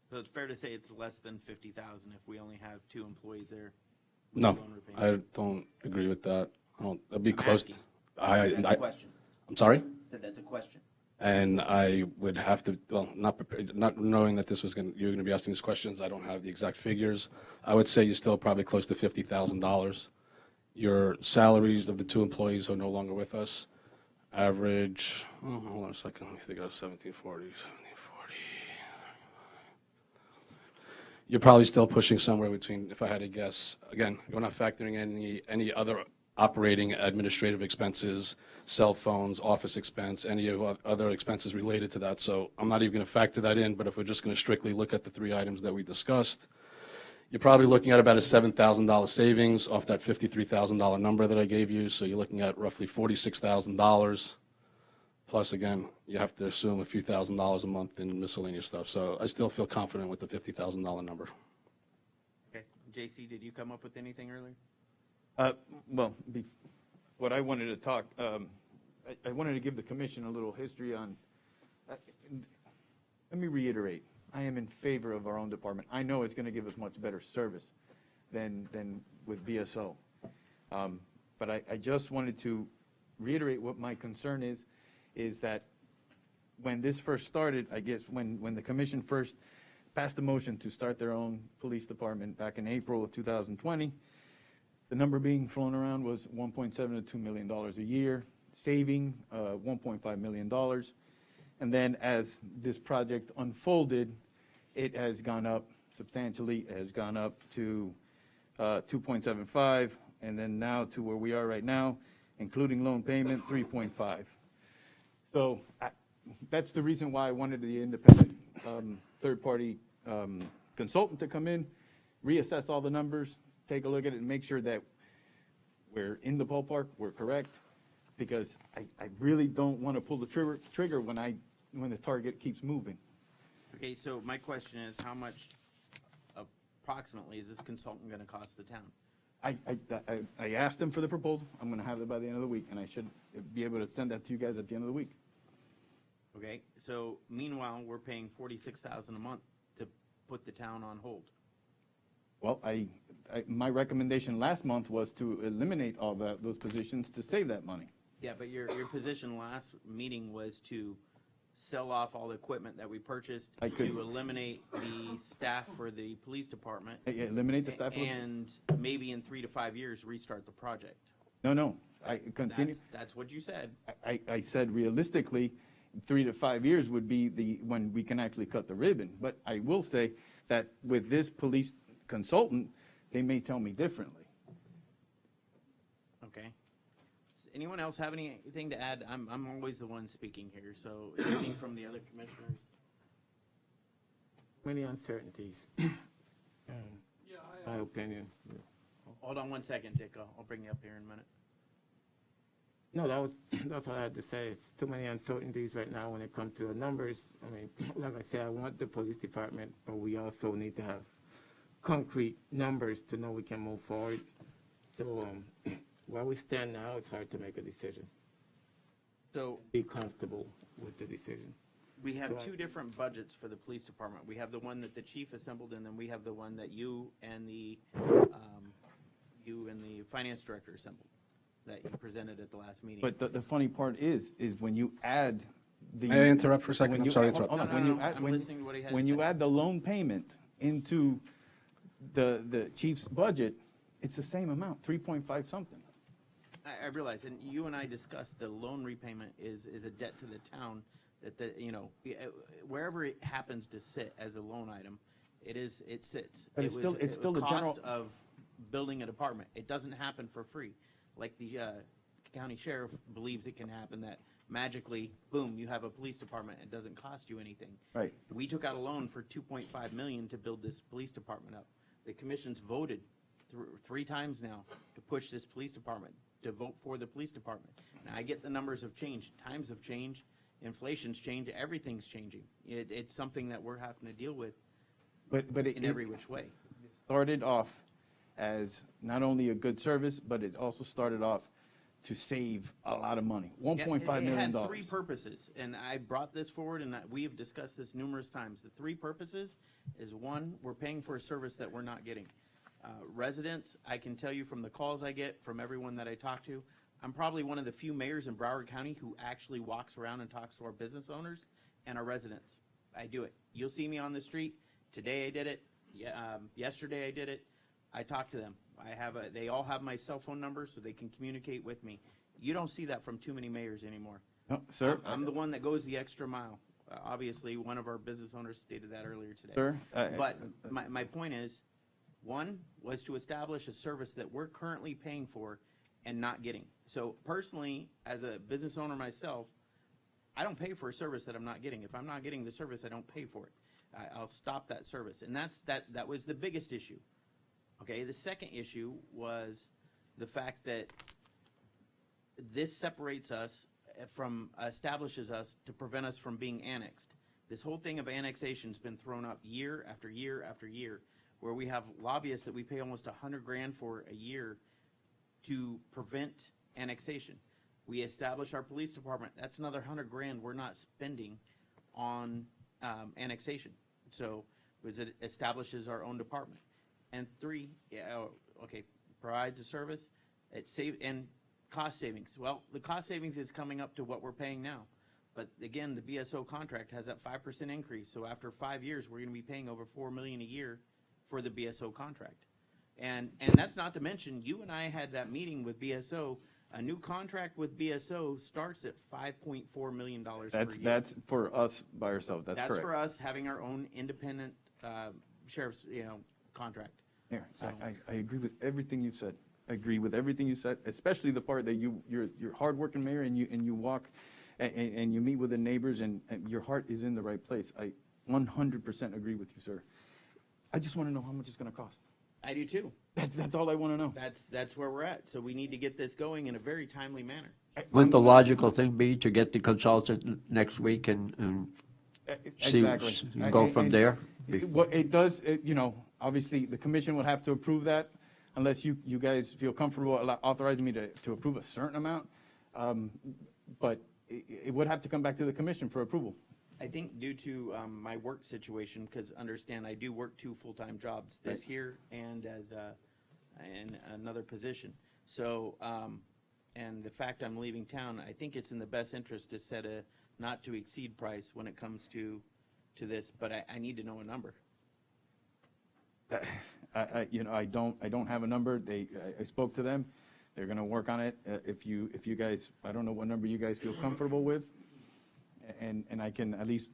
Speaker 2: So it's fair to say it's less than 50,000 if we only have 2 employees there
Speaker 18: No,
Speaker 2: loan repayment?
Speaker 18: I don't agree with that. I don't, it'd be
Speaker 2: I'm
Speaker 18: close.
Speaker 2: asking.
Speaker 18: I,
Speaker 2: That's a question.
Speaker 18: I'm sorry?
Speaker 2: Said that's a question.
Speaker 18: And I would have to, well, not prepared, not knowing that this was going, you're going to be asking these questions, I don't have the exact figures. I would say you're still probably close to $50,000. Your salaries of the 2 employees who are no longer with us, average, hold on a second, let me think of 1740, 1740. You're probably still pushing somewhere between, if I had to guess, again, you're not factoring in any other operating administrative expenses, cell phones, office expense, any of other expenses related to that. So I'm not even going to factor that in, but if we're just going to strictly look at the 3 items that we discussed, you're probably looking at about a $7,000 savings off that $53,000 number that I gave you. So you're looking at roughly $46,000. Plus, again, you have to assume a few $1,000s a month in miscellaneous stuff. So I still feel confident with the $50,000 number.
Speaker 2: Okay. JC, did you come up with anything earlier?
Speaker 17: Well, what I wanted to talk, I wanted to give the commission a little history on, let me reiterate, I am in favor of our own department. I know it's going to give us much better service than with BSO. But I just wanted to reiterate what my concern is that when this first started, I guess when the commission first passed the motion to start their own police department back in April of 2020, the number being flown around was $1.7 to $2 million a year, saving $1.5 million. And then as this project unfolded, it has gone up substantially. It has gone up to 2.75, and then now to where we are right now, including loan payment, 3.5. So that's the reason why I wanted the independent third-party consultant to come in, reassess all the numbers, take a look at it, and make sure that we're in the ballpark, we're correct, because I really don't want to pull the trigger when the target keeps moving.
Speaker 2: Okay, so my question is, how much approximately is this consultant going to cost the town?
Speaker 17: I asked them for the proposal. I'm going to have it by the end of the week, and I should be able to send that to you guys at the end of the week.
Speaker 2: Okay, so meanwhile, we're paying $46,000 a month to put the town on hold.
Speaker 17: Well, my recommendation last month was to eliminate all those positions to save that money.
Speaker 2: Yeah, but your position last meeting was to sell off all the equipment that we purchased, to eliminate the staff for the police department.
Speaker 17: Eliminate the staff?
Speaker 2: And maybe in 3 to 5 years, restart the project.
Speaker 17: No, I continue.
Speaker 2: That's what you said.
Speaker 17: I said realistically, 3 to 5 years would be when we can actually cut the ribbon. But I will say that with this police consultant, they may tell me differently.
Speaker 2: Okay. Does anyone else have anything to add? I'm always the one speaking here, so anything from the other commissioners?
Speaker 4: Many uncertainties. My opinion.
Speaker 2: Hold on one second, Dick. I'll bring you up here in a minute.
Speaker 4: No, that's all I had to say. It's too many uncertainties right now when it comes to the numbers. I mean, like I said, I want the police department, but we also need to have concrete numbers to know we can move forward. So where we stand now, it's hard to make a decision.
Speaker 2: So
Speaker 4: be comfortable with the decision.
Speaker 2: We have 2 different budgets for the police department. We have the one that the chief assembled, and then we have the one that you and the finance director assembled, that you presented at the last meeting.
Speaker 17: But the funny part is when you add the...
Speaker 18: May I interrupt for a second? I'm sorry to interrupt.
Speaker 17: When you add the loan payment into the chief's budget, it's the same amount, 3.5 something.
Speaker 2: I realize, and you and I discussed the loan repayment is a debt to the town that wherever it happens to sit as a loan item, it sits.
Speaker 17: But it's still the
Speaker 2: cost of building a department. It doesn't happen for free. Like the county sheriff believes it can happen, that magically, boom, you have a police department. It doesn't cost you anything.
Speaker 17: Right.
Speaker 2: We took out a loan for $2.5 million to build this police department up. The commission's voted 3 times now to push this police department, to vote for the police department. Now, I get the numbers have changed, times have changed, inflation's changed, everything's changing. It's something that we're having to deal with in every which way.
Speaker 17: It started off as not only a good service, but it also started off to save a lot of money, $1.5 million.
Speaker 2: It had 3 purposes, and I brought this forward, and we have discussed this numerous times. The 3 purposes is, 1, we're paying for a service that we're not getting. Residents, I can tell you from the calls I get from everyone that I talk to, I'm probably one of the few mayors in Broward County who actually walks around and talks to our business owners and our residents. I do it. You'll see me on the street. Today I did it. Yesterday I did it. I talk to them. They all have my cell phone number so they can communicate with me. You don't see that from too many mayors anymore.
Speaker 17: No, sir.
Speaker 2: I'm the one that goes the extra mile. Obviously, one of our business owners stated that earlier today.
Speaker 17: Sir,
Speaker 2: But my point is, one was to establish a service that we're currently paying for and not getting. So personally, as a business owner myself, I don't pay for a service that I'm not getting. If I'm not getting the service, I don't pay for it. I'll stop that service. And that was the biggest issue. Okay, the second issue was the fact that this separates us establishes us to prevent us from being annexed. This whole thing of annexation's been thrown up year after year after year, where we have lobbyists that we pay almost $100,000 for a year to prevent annexation. We establish our police department. That's another $100,000 we're not spending on annexation. So it establishes our own department. And three, provides a service. And cost savings. Well, the cost savings is coming up to what we're paying now. But again, the BSO contract has that 5% increase. So after 5 years, we're going to be paying over $4 million a year for the BSO contract. And that's not to mention, you and I had that meeting with BSO. A new contract with BSO starts at $5.4 million per year.
Speaker 17: That's for us by ourselves. That's correct.
Speaker 2: That's for us having our own independent sheriff's contract.
Speaker 17: Here,
Speaker 2: So-
Speaker 17: I agree with everything you said. I agree with everything you said, especially the part that you're hardworking mayor and you walk and you meet with the neighbors and your heart is in the right place. I 100% agree with you, sir. I just want to know how much it's going to cost.
Speaker 2: I do too.
Speaker 17: That's all I want to know.
Speaker 2: That's where we're at. So we need to get this going in a very timely manner.
Speaker 3: Wouldn't the logical thing be to get the consultant next week and see,
Speaker 17: Exactly.
Speaker 3: go from there?
Speaker 17: Well, it does, obviously, the commission would have to approve that unless you guys feel comfortable authorizing me to approve a certain amount. But it would have to come back to the commission for approval.
Speaker 2: I think due to my work situation, because understand I do work 2 full-time jobs, this here and as in another position. So, and the fact I'm leaving town, I think it's in the best interest to set a not to exceed price when it comes to this. But I need to know a number.
Speaker 17: I don't have a number. I spoke to them. They're gonna work on it. If you guys, I don't know what number you guys feel comfortable with, and I can at least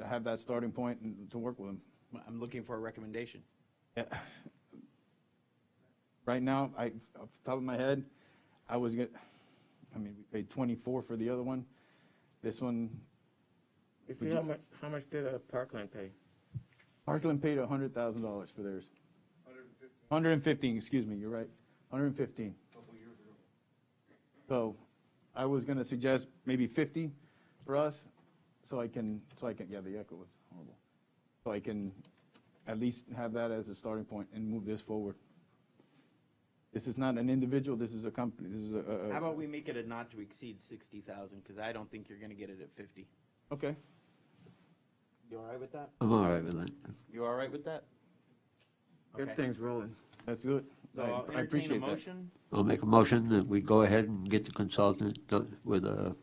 Speaker 17: have that starting point to work with them.
Speaker 2: I'm looking for a recommendation.
Speaker 17: Right now, off the top of my head, we paid 24 for the other one. This one.
Speaker 4: You see how much did Parkland pay?
Speaker 17: Parkland paid $100,000 for theirs. 115, excuse me, you're right, 115. So I was gonna suggest maybe 50 for us, so I can, yeah, the echo was horrible. So I can at least have that as a starting point and move this forward. This is not an individual, this is a company, this is
Speaker 2: How about we make it a not to exceed 60,000, because I don't think you're gonna get it at 50.
Speaker 17: Okay.
Speaker 2: You all right with that?
Speaker 3: I'm all right with that.
Speaker 2: You all right with that?
Speaker 4: Get
Speaker 2: Okay.
Speaker 4: things rolling.
Speaker 17: That's good.
Speaker 2: So I'll
Speaker 17: I
Speaker 2: entertain a
Speaker 17: appreciate that.
Speaker 2: motion.
Speaker 3: I'll make a motion that we go ahead and get the consultant with a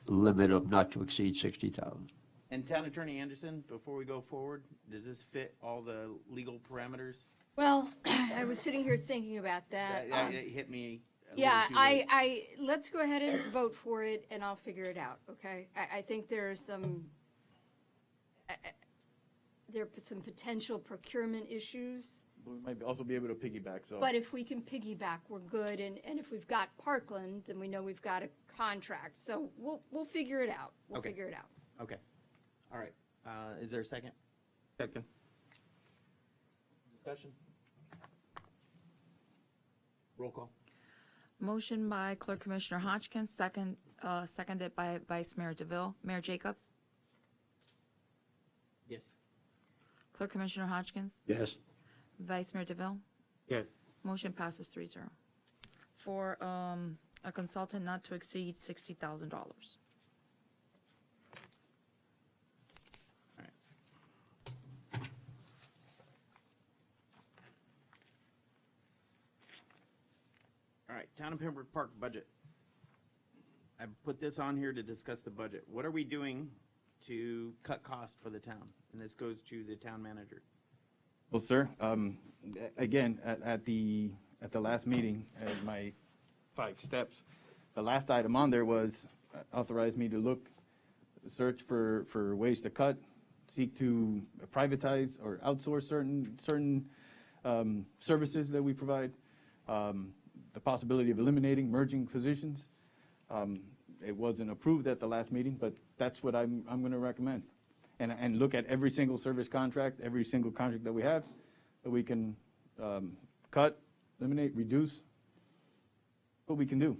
Speaker 3: limit of not to exceed 60,000.
Speaker 2: And Town Attorney Anderson, before we go forward, does this fit all the legal parameters?
Speaker 5: Well, I was sitting here thinking about that.
Speaker 2: That hit me a
Speaker 5: Yeah,
Speaker 2: little too late.
Speaker 5: let's go ahead and vote for it, and I'll figure it out, okay? I think there are some potential procurement issues,
Speaker 17: We might also be able to piggyback, so.
Speaker 5: but if we can piggyback, we're good, and if we've got Parkland, then we know we've got a contract, so we'll figure it out. We'll
Speaker 2: Okay.
Speaker 5: figure it out.
Speaker 2: Okay. All right. Is there a second?
Speaker 4: Second.
Speaker 2: Discussion? Roll call.
Speaker 8: Motion by Clerk Commissioner Hodgkins, seconded by Vice Mayor DeVille. Mayor Jacobs?
Speaker 2: Yes.
Speaker 8: Clerk Commissioner Hodgkins?
Speaker 3: Yes.
Speaker 8: Vice Mayor DeVille?
Speaker 4: Yes.
Speaker 8: Motion passes 3-0. For a consultant not to exceed $60,000.
Speaker 2: All right. All right, Town of Pembroke Park budget. I put this on here to discuss the budget. What are we doing to cut cost for the town? And this goes to the town manager.
Speaker 17: Well, sir, again, at the last meeting, my 5 steps, the last item on there was authorize me to search for ways to cut, seek to privatize or outsource certain services that we provide, the possibility of eliminating, merging positions. It wasn't approved at the last meeting, but that's what I'm going to recommend. And look at every single service contract, every single contract that we have, that we can cut, eliminate, reduce, what we can do.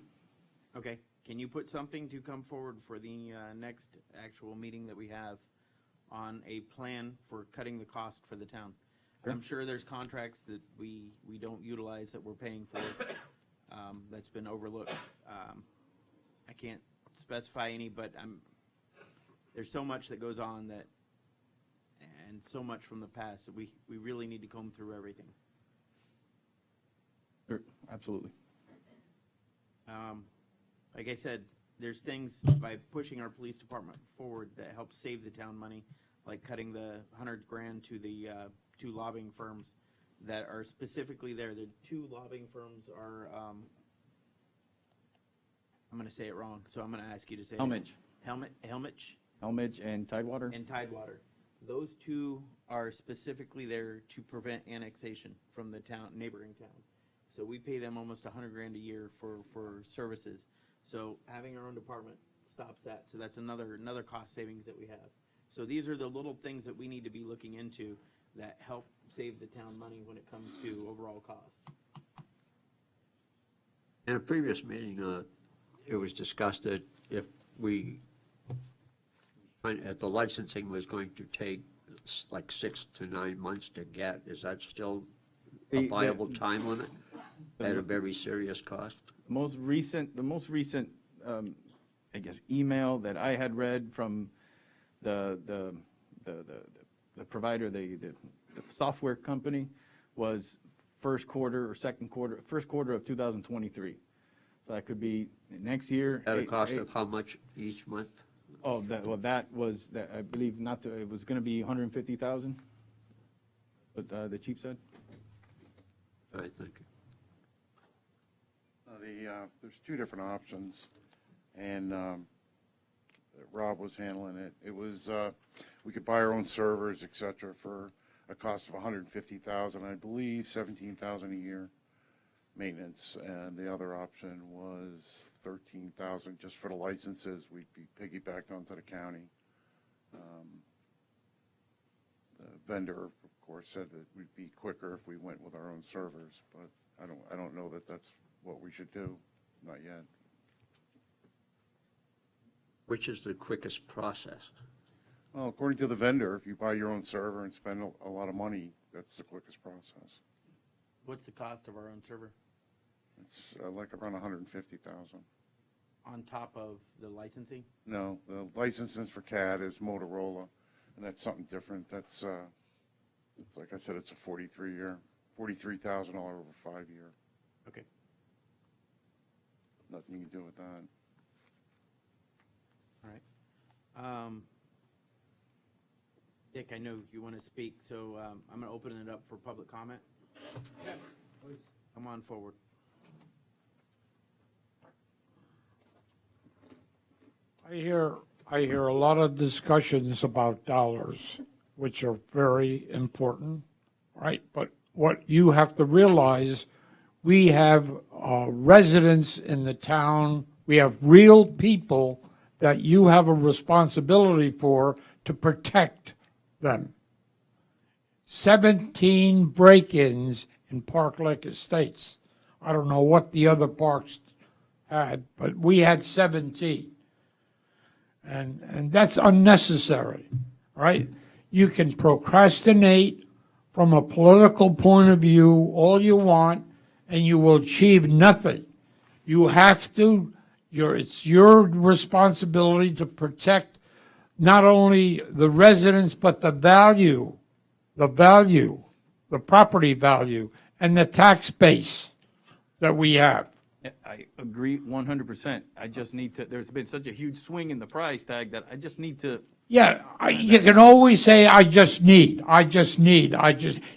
Speaker 2: Okay, can you put something to come forward for the next actual meeting that we have on a plan for cutting the cost for the town?
Speaker 17: Sure.
Speaker 2: I'm sure there's contracts that we don't utilize that we're paying for, that's been overlooked. I can't specify any, but there's so much that goes on that, and so much from the past that we really need to comb through everything.
Speaker 17: Sure, absolutely.
Speaker 2: Like I said, there's things by pushing our police department forward that help save the town money, like cutting the $100,000 to the 2 lobbying firms that are specifically there. The 2 lobbying firms are, I'm going to say it wrong, so I'm going to ask you to say
Speaker 17: Helmich.
Speaker 2: Helmich
Speaker 17: And Tidewater.
Speaker 2: and Tidewater. Those 2 are specifically there to prevent annexation from the neighboring town. So we pay them almost $100,000 a year for services. So having our own department stops that. So that's another cost savings that we have. So these are the little things that we need to be looking into that help save the town money when it comes to overall cost.
Speaker 3: In a previous meeting, it was discussed that if the licensing was going to take like 6 to 9 months to get, is that still a viable time limit at a very serious cost?
Speaker 17: The most recent, I guess, email that I had read from the provider, the software company, was first quarter of 2023. So that could be next year.
Speaker 3: At a cost of how much each month?
Speaker 17: Oh, that was, I believe, it was going to be 150,000. But the chief said.
Speaker 3: All right, thank you.
Speaker 19: There's 2 different options, and Rob was handling it. It was we could buy our own servers, etc., for a cost of $150,000, I believe, $17,000 a year maintenance, and the other option was $13,000 just for the licenses. We'd be piggybacked onto the county. The vendor, of course, said that we'd be quicker if we went with our own servers, but I don't know that that's what we should do, not yet.
Speaker 3: Which is the quickest process?
Speaker 19: Well, according to the vendor, if you buy your own server and spend a lot of money, that's the quickest process.
Speaker 2: What's the cost of our own server?
Speaker 19: It's like around $150,000.
Speaker 2: On top of the licensing?
Speaker 19: No, the licenses for CAD is Motorola, and that's something different. That's, it's like I said, it's a $43,000 over 5 year.
Speaker 2: Okay.
Speaker 19: Nothing you can do with that.
Speaker 2: All right. Dick, I know you want to speak, so I'm going to open it up for public comment. Yes, please. Come on forward.
Speaker 10: I hear a lot of discussions about dollars, which are very important, right? But what you have to realize, we have residents in the town, we have real people that you have a responsibility for to protect them. 17 break-ins in Park Lake Estates. I don't know what the other parks had, but we had 17. And that's unnecessary, right? You can procrastinate from a political point of view all you want, and you will achieve nothing. You have to, it's your responsibility to protect not only the residents, but the property value, and the tax base that we have,
Speaker 17: I agree 100%. I just need to, there's been such a huge swing in the price tag that I just need to.
Speaker 10: Yeah, you can always say, I just need.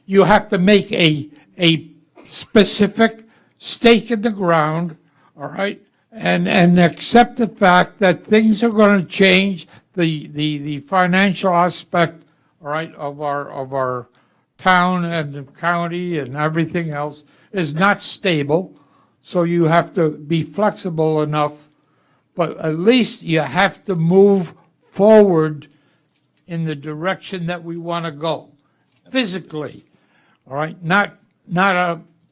Speaker 10: You have to make a specific stake in the ground, all right? And accept the fact that things are going to change, the financial aspect, all right, of our town and the county and everything else is not stable. So you have to be flexible enough, but at least you have to move forward in the direction that we want to go, physically, all right? Not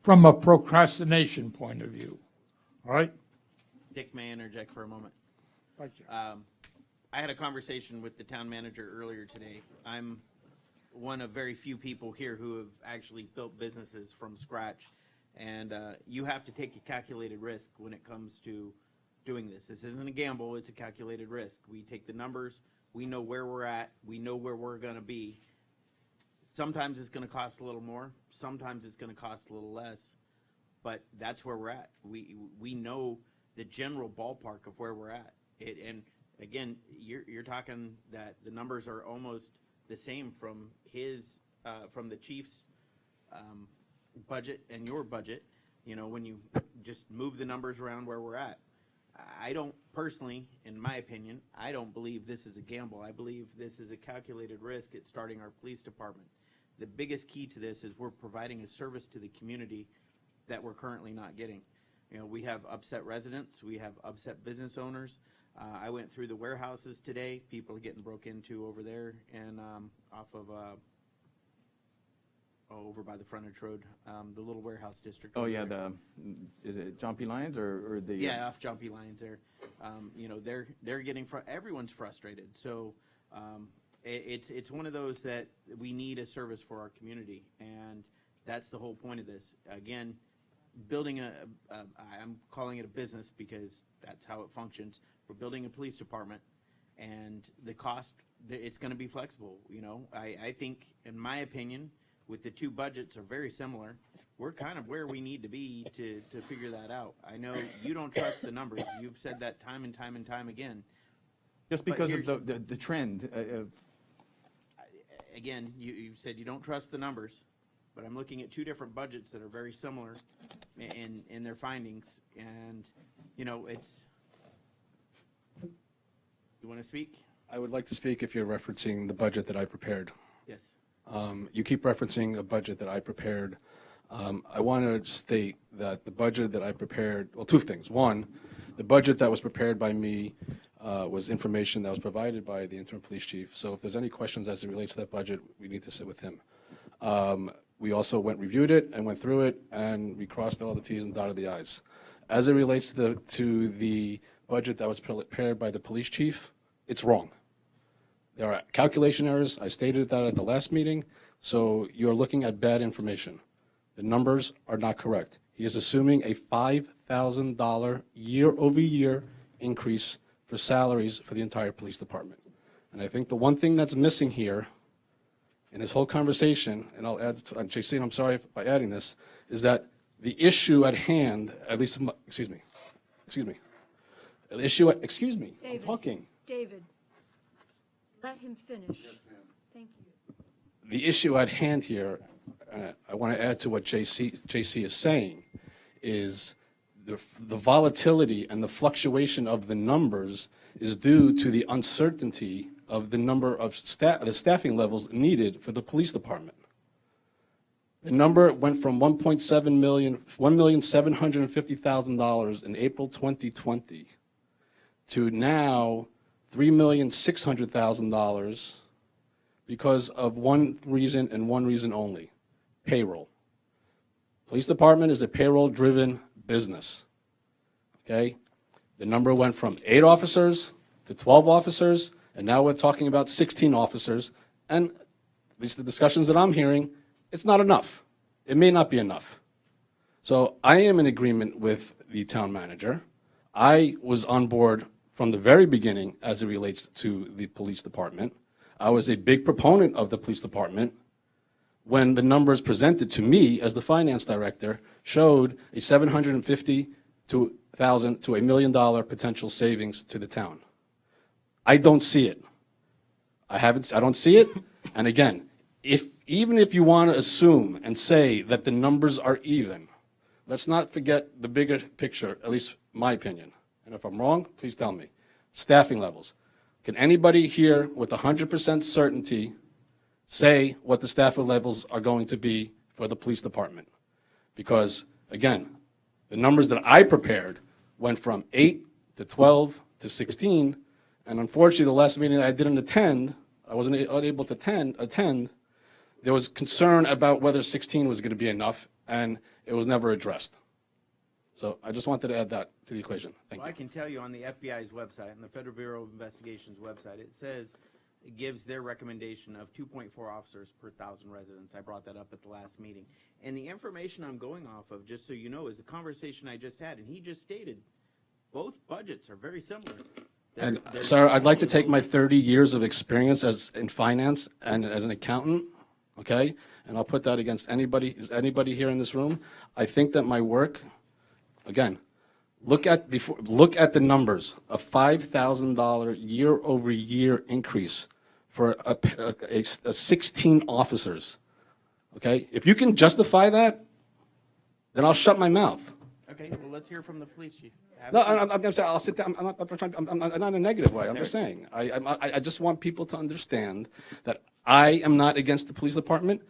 Speaker 10: from a procrastination point of view, all right?
Speaker 2: Dick, may I interject for a moment? I had a conversation with the town manager earlier today. I'm one of very few people here who have actually built businesses from scratch. And you have to take a calculated risk when it comes to doing this. This isn't a gamble, it's a calculated risk. We take the numbers, we know where we're at, we know where we're gonna be. Sometimes it's gonna cost a little more, sometimes it's gonna cost a little less, but that's where we're at. We know the general ballpark of where we're at. And again, you're talking that the numbers are almost the same from from the chief's budget and your budget, you know, when you just move the numbers around where we're at. I don't personally, in my opinion, I don't believe this is a gamble. I believe this is a calculated risk at starting our police department. The biggest key to this is we're providing a service to the community that we're currently not getting. You know, we have upset residents, we have upset business owners. I went through the warehouses today. People are getting broke into over there and off of over by the frontage road, the little warehouse district.
Speaker 17: Oh, yeah, is it John P. Lyons or the?
Speaker 2: Yeah, off John P. Lyons there. You know, they're getting, everyone's frustrated. So it's one of those that we need a service for our community. And that's the whole point of this. Again, building I'm calling it a business because that's how it functions. We're building a police department and the cost, it's going to be flexible. You know, I think, in my opinion, with the two budgets are very similar, we're kind of where we need to be to figure that out. I know you don't trust the numbers. You've said that time and time and time again.
Speaker 17: Just because of the trend.
Speaker 2: Again, you said you don't trust the numbers, but I'm looking at two different budgets that are very similar in their findings. And, you know, you want to speak?
Speaker 18: I would like to speak if you're referencing the budget that I prepared.
Speaker 2: Yes.
Speaker 18: You keep referencing a budget that I prepared. I want to state that the budget that I prepared, well, two things. One, the budget that was prepared by me was information that was provided by the interim police chief. So if there's any questions as it relates to that budget, we need to sit with him. We also reviewed it and went through it, and we crossed all the T's and dotted the I's. As it relates to the budget that was prepared by the police chief, it's wrong. There are calculation errors. I stated that at the last meeting. So you're looking at bad information. The numbers are not correct. He is assuming a $5,000 year-over-year increase for salaries for the entire police department. And I think the one thing that's missing here in this whole conversation, and I'll add to, JC, and I'm sorry by adding this, is that the issue at hand, at least, excuse me, the issue at, excuse me,
Speaker 5: David,
Speaker 18: I'm talking.
Speaker 5: David, let him finish. Thank you.
Speaker 18: The issue at hand here, I want to add to what JC is saying, is the volatility and the fluctuation of the numbers is due to the uncertainty of the number of the staffing levels needed for the police department. The number went from $1,750,000 in April 2020 to now $3,600,000 because of one reason and one reason only: payroll. Police department is a payroll-driven business. Okay? The number went from 8 officers to 12 officers, and now we're talking about 16 officers. And at least the discussions that I'm hearing, it's not enough. It may not be enough. So I am in agreement with the town manager. I was on board from the very beginning as it relates to the police department. I was a big proponent of the police department when the numbers presented to me as the finance director showed a $750 to $1 million potential savings to the town. I don't see it. I don't see it. And again, even if you want to assume and say that the numbers are even, let's not forget the bigger picture, at least my opinion. And if I'm wrong, please tell me. Staffing levels. Can anybody here with 100% certainty say what the staffing levels are going to be for the police department? Because, again, the numbers that I prepared went from 8 to 12 to 16, and unfortunately, the last meeting I didn't attend, I wasn't able to attend, there was concern about whether 16 was going to be enough, and it was never addressed. So I just wanted to add that to the equation. Thank
Speaker 2: Well,
Speaker 18: you.
Speaker 2: I can tell you on the FBI's website, and the Federal Bureau of Investigation's website, it says, it gives their recommendation of 2.4 officers per 1,000 residents. I brought that up at the last meeting. And the information I'm going off of, just so you know, is the conversation I just had, and he just stated both budgets are very similar.
Speaker 18: And, sir, I'd like to take my 30 years of experience in finance and as an accountant, okay, and I'll put that against anybody here in this room. I think that my work, again, look at the numbers. A $5,000 year-over-year increase for a 16 officers. Okay, if you can justify that, then I'll shut my mouth.
Speaker 2: Okay, well, let's hear from the police chief.
Speaker 18: No, I'll sit down. I'm not in a negative way. I'm just saying. I just want people to understand that I am not against the police department.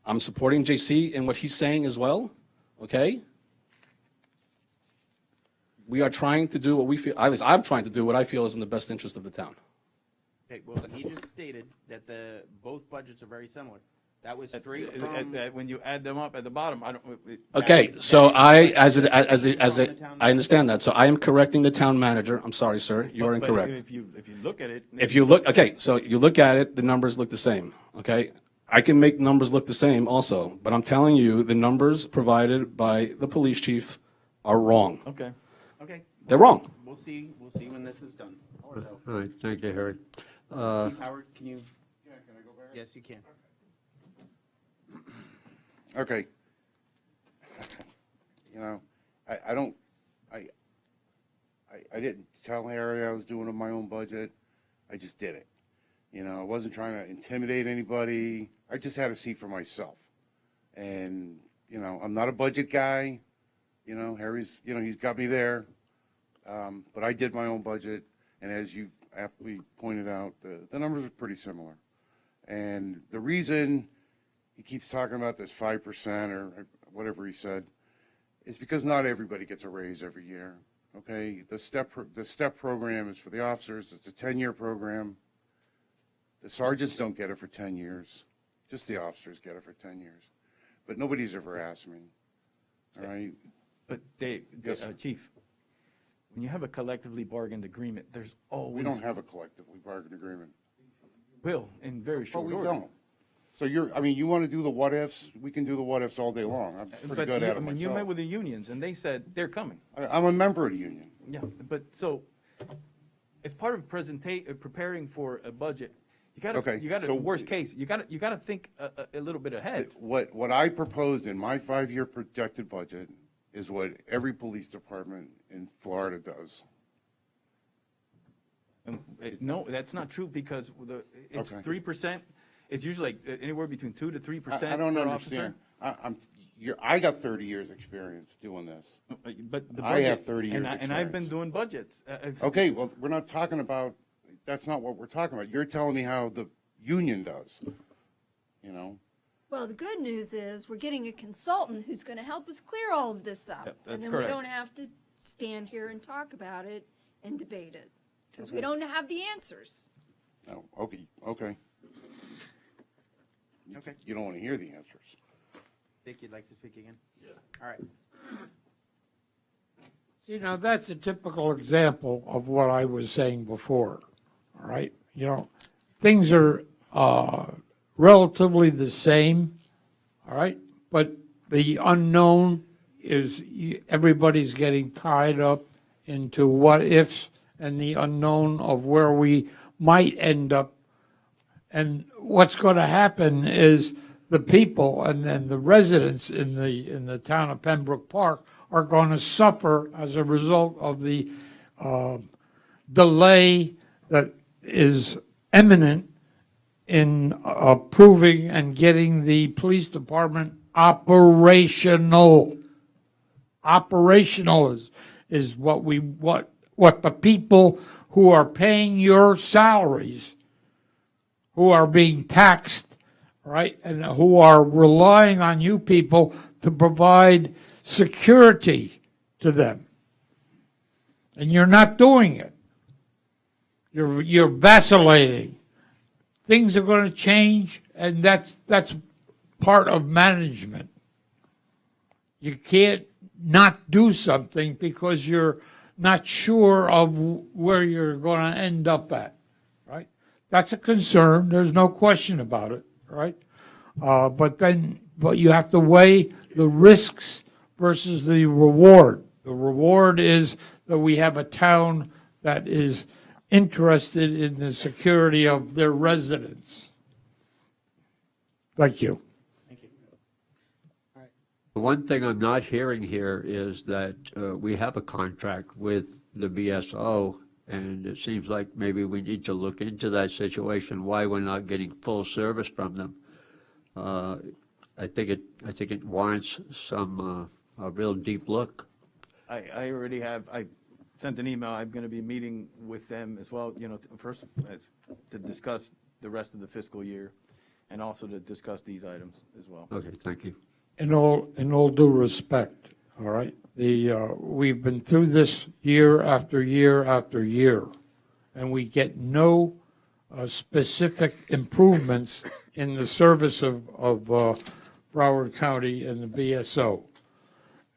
Speaker 18: I'm supporting JC in what he's saying as well. Okay. We are trying to do what we feel. At least I'm trying to do what I feel is in the best interest of the town.
Speaker 2: Okay, well, he just stated that both budgets are very similar. That was straight from.
Speaker 17: When you add them up at the bottom, I don't.
Speaker 18: Okay, so I understand that. So I am correcting the town manager. I'm sorry, sir. You are incorrect.
Speaker 17: If you look at it.
Speaker 18: Okay, so you look at it, the numbers look the same. Okay, I can make numbers look the same also, but I'm telling you, the numbers provided by the police chief are wrong.
Speaker 17: Okay.
Speaker 2: Okay.
Speaker 18: They're wrong.
Speaker 2: We'll see when this is done. So,
Speaker 3: All right, thank you, Harry.
Speaker 2: Chief Howard, can you? Yeah, can I go back? Yes, you can.
Speaker 19: Okay. You know, I didn't tell Harry I was doing my own budget. I just did it. You know, I wasn't trying to intimidate anybody. I just had to see for myself. And, you know, I'm not a budget guy. You know, Harry's, you know, he's got me there. But I did my own budget. And as you aptly pointed out, the numbers are pretty similar. And the reason he keeps talking about this 5% or whatever he said is because not everybody gets a raise every year. Okay, the step program is for the officers. It's a 10-year program. The sergeants don't get it for 10 years. Just the officers get it for 10 years. But nobody's ever asked me. All right.
Speaker 17: But Dave,
Speaker 19: Yes,
Speaker 17: Chief, when you have a collectively bargained agreement, there's always.
Speaker 19: We don't have a collectively bargained agreement.
Speaker 17: Will in very short
Speaker 19: we
Speaker 17: order.
Speaker 19: don't. So you want to do the what ifs? We can do the what ifs all day long. I'm pretty good at it myself.
Speaker 17: You met with the unions and they said they're coming.
Speaker 19: I'm a member of the union.
Speaker 17: Yeah, but so as part of preparing for a budget, you got to
Speaker 19: so
Speaker 17: worst case. You got to think a little bit ahead.
Speaker 19: What I proposed in my 5-year projected budget is what every police department in Florida does.
Speaker 17: No, that's not true because it's 3%. It's usually like anywhere between 2 to 3%.
Speaker 19: I don't
Speaker 17: per
Speaker 19: understand.
Speaker 17: Officer.
Speaker 19: I got 30 years experience doing this.
Speaker 17: But the budget,
Speaker 19: I have 30 years
Speaker 17: and
Speaker 19: experience.
Speaker 17: I've been doing budgets.
Speaker 19: Okay, well, we're not talking about, that's not what we're talking about. You're telling me how the union does, you know?
Speaker 5: Well, the good news is we're getting a consultant who's going to help us clear all of this up.
Speaker 17: Yep,
Speaker 5: and
Speaker 17: that's
Speaker 5: then
Speaker 17: correct.
Speaker 5: we don't have to stand here and talk about it and debate it because we don't have the answers.
Speaker 19: No, okay.
Speaker 2: Okay.
Speaker 19: You don't want to hear the answers.
Speaker 2: Think you'd like to speak again? Yeah. All right.
Speaker 10: You know, that's a typical example of what I was saying before, all right? You know, things are relatively the same, all right? But the unknown is everybody's getting tied up into what ifs and the unknown of where we might end up. And what's going to happen is the people and then the residents in the town of Pembroke Park are going to suffer as a result of the delay that is imminent in approving and getting the police department operational. Operational is what the people who are paying your salaries, who are being taxed, right, and who are relying on you people to provide security to them. And you're not doing it. You're vacillating. Things are going to change, and that's part of management. You can't not do something because you're not sure of where you're going to end up at, right? That's a concern. There's no question about it, right? But you have to weigh the risks versus the reward. The reward is that we have a town that is interested in the security of their residents. Thank you.
Speaker 3: The one thing I'm not hearing here is that we have a contract with the BSO, and it seems like maybe we need to look into that situation, why we're not getting full service from them. I think it warrants some a real deep look.
Speaker 17: I already have, I sent an email, I'm going to be meeting with them as well, first to discuss the rest of the fiscal year and also to discuss these items as well.
Speaker 3: Okay, thank you.
Speaker 10: In all due respect, all right, we've been through this year after year after year, and we get no specific improvements in the service of Broward County and the BSO.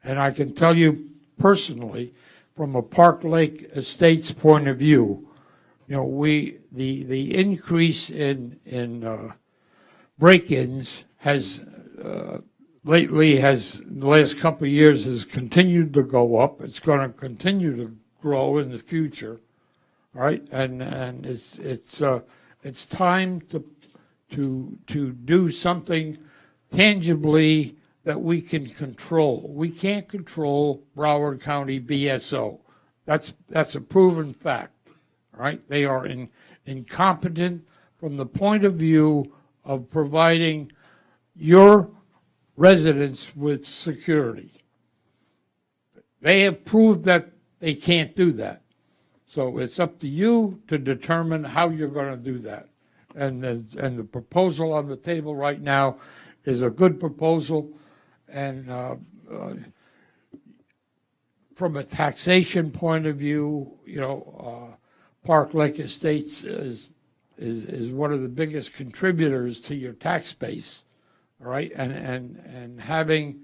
Speaker 10: And I can tell you personally, from a Park Lake Estates point of view, the increase in break-ins has lately in the last couple of years has continued to go up. It's going to continue to grow in the future, all right? And it's time to do something tangibly that we can control. We can't control Broward County BSO. That's a proven fact, all right? They are incompetent from the point of view of providing your residents with security. They have proved that they can't do that. So it's up to you to determine how you're going to do that. And the proposal on the table right now is a good proposal. And from a taxation point of view, Park Lake Estates is one of the biggest contributors to your tax base. All right, and having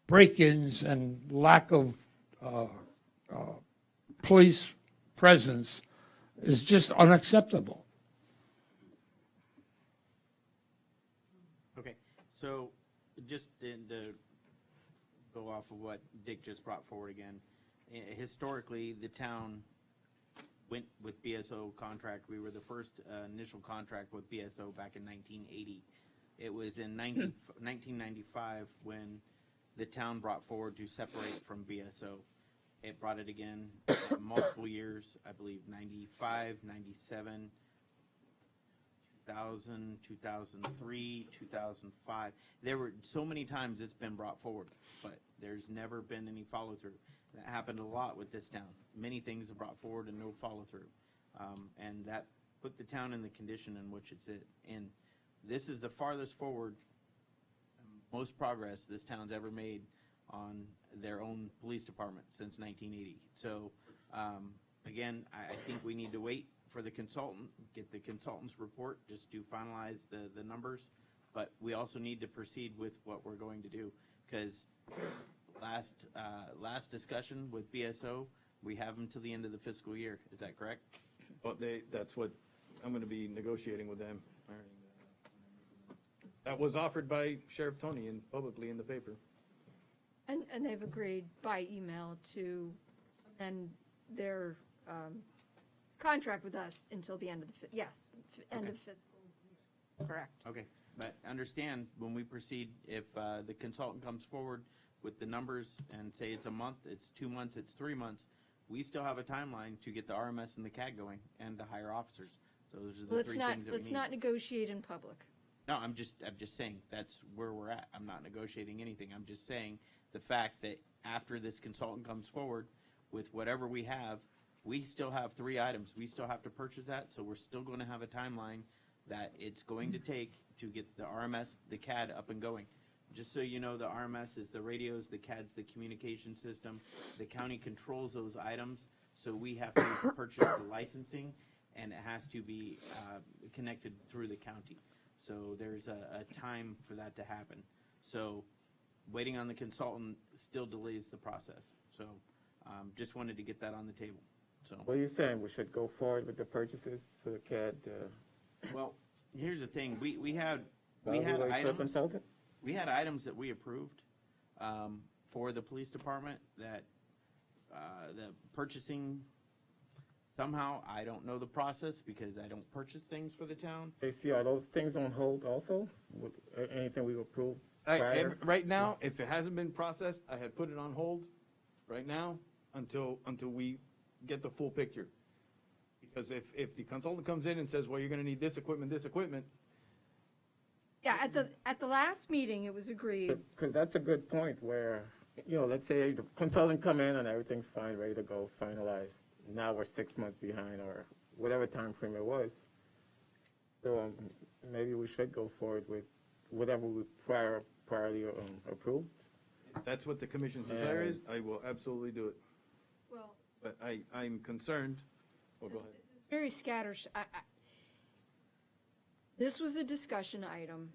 Speaker 10: break-ins and lack of police presence is just unacceptable.
Speaker 2: Okay, so just to go off of what Dick just brought forward again, historically, the town went with BSO contract. We were the first initial contract with BSO back in 1980. It was in 1995 when the town brought forward to separate from BSO. It brought it again multiple years, I believe 95, 97, 2000, 2003, 2005. There were so many times it's been brought forward, but there's never been any follow-through. That happened a lot with this town. Many things are brought forward and no follow-through. And that put the town in the condition in which it's in. This is the farthest forward, most progress this town's ever made on their own police department since 1980. So, again, I think we need to wait for the consultant, get the consultant's report just to finalize the numbers. But we also need to proceed with what we're going to do, because last discussion with BSO, we have them till the end of the fiscal year. Is that correct?
Speaker 17: Well, that's what I'm going to be negotiating with them. That was offered by Sheriff Tony and publicly in the paper.
Speaker 5: And they've agreed by email to amend their contract with us until the end of the, end of fiscal year. Correct.
Speaker 2: Okay, but understand, when we proceed, if the consultant comes forward with the numbers and say it's a month, it's 2 months, it's 3 months, we still have a timeline to get the RMS and the CAD going and to hire officers. So those are the
Speaker 5: Let's
Speaker 2: three
Speaker 5: not,
Speaker 2: things that we need.
Speaker 5: let's not negotiate in public.
Speaker 2: No, I'm just saying that's where we're at. I'm not negotiating anything. I'm just saying the fact that after this consultant comes forward with whatever we have, we still have 3 items. We still have to purchase that, so we're still going to have a timeline that it's going to take to get the RMS, the CAD up and going. Just so you know, the RMS is the radios, the CAD's the communication system. The county controls those items, so we have to purchase the licensing, and it has to be connected through the county. So there's a time for that to happen. So waiting on the consultant still delays the process. So just wanted to get that on the table. So.
Speaker 4: What are you saying? We should go forward with the purchases for the CAD?
Speaker 2: Well, here's the thing. We had
Speaker 4: Evaluate
Speaker 2: items.
Speaker 4: consultant?
Speaker 2: We had items that we approved for the police department that the purchasing. Somehow, I don't know the process because I don't purchase things for the town.
Speaker 4: AC, are those things on hold also? Anything we approve prior?
Speaker 17: Right now, if it hasn't been processed, I had put it on hold right now until we get the full picture. Because if the consultant comes in and says, well, you're gonna need this equipment,
Speaker 5: Yeah, at the last meeting, it was agreed.
Speaker 4: Because that's a good point where, let's say the consultant come in and everything's fine, ready to go, finalized. Now we're 6 months behind or whatever time frame it was. So maybe we should go forward with whatever we priorly approved.
Speaker 17: If that's what the commission's desire is, I will absolutely do it.
Speaker 5: Well,
Speaker 17: But I'm concerned. Oh, go ahead.
Speaker 5: it's very scattershot. This was a discussion item.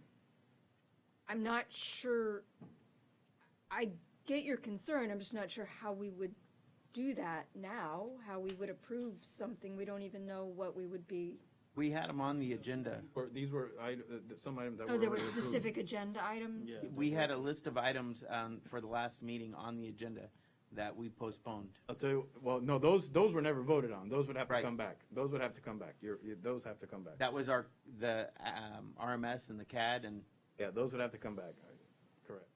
Speaker 5: I'm not sure, I get your concern, I'm just not sure how we would do that now, how we would approve something. We don't even know what we would be.
Speaker 2: We had them on the agenda.
Speaker 17: These were some items that were
Speaker 5: Oh, there were
Speaker 17: already approved.
Speaker 5: specific agenda items?
Speaker 2: We had a list of items for the last meeting on the agenda that we postponed.
Speaker 17: I'll tell you, well, no, those were never voted on. Those would have to
Speaker 2: Right.
Speaker 17: come back. Those would have to come back. Those have to come back.
Speaker 2: That was the RMS and the CAD and.
Speaker 17: Yeah, those would have to come back. Correct.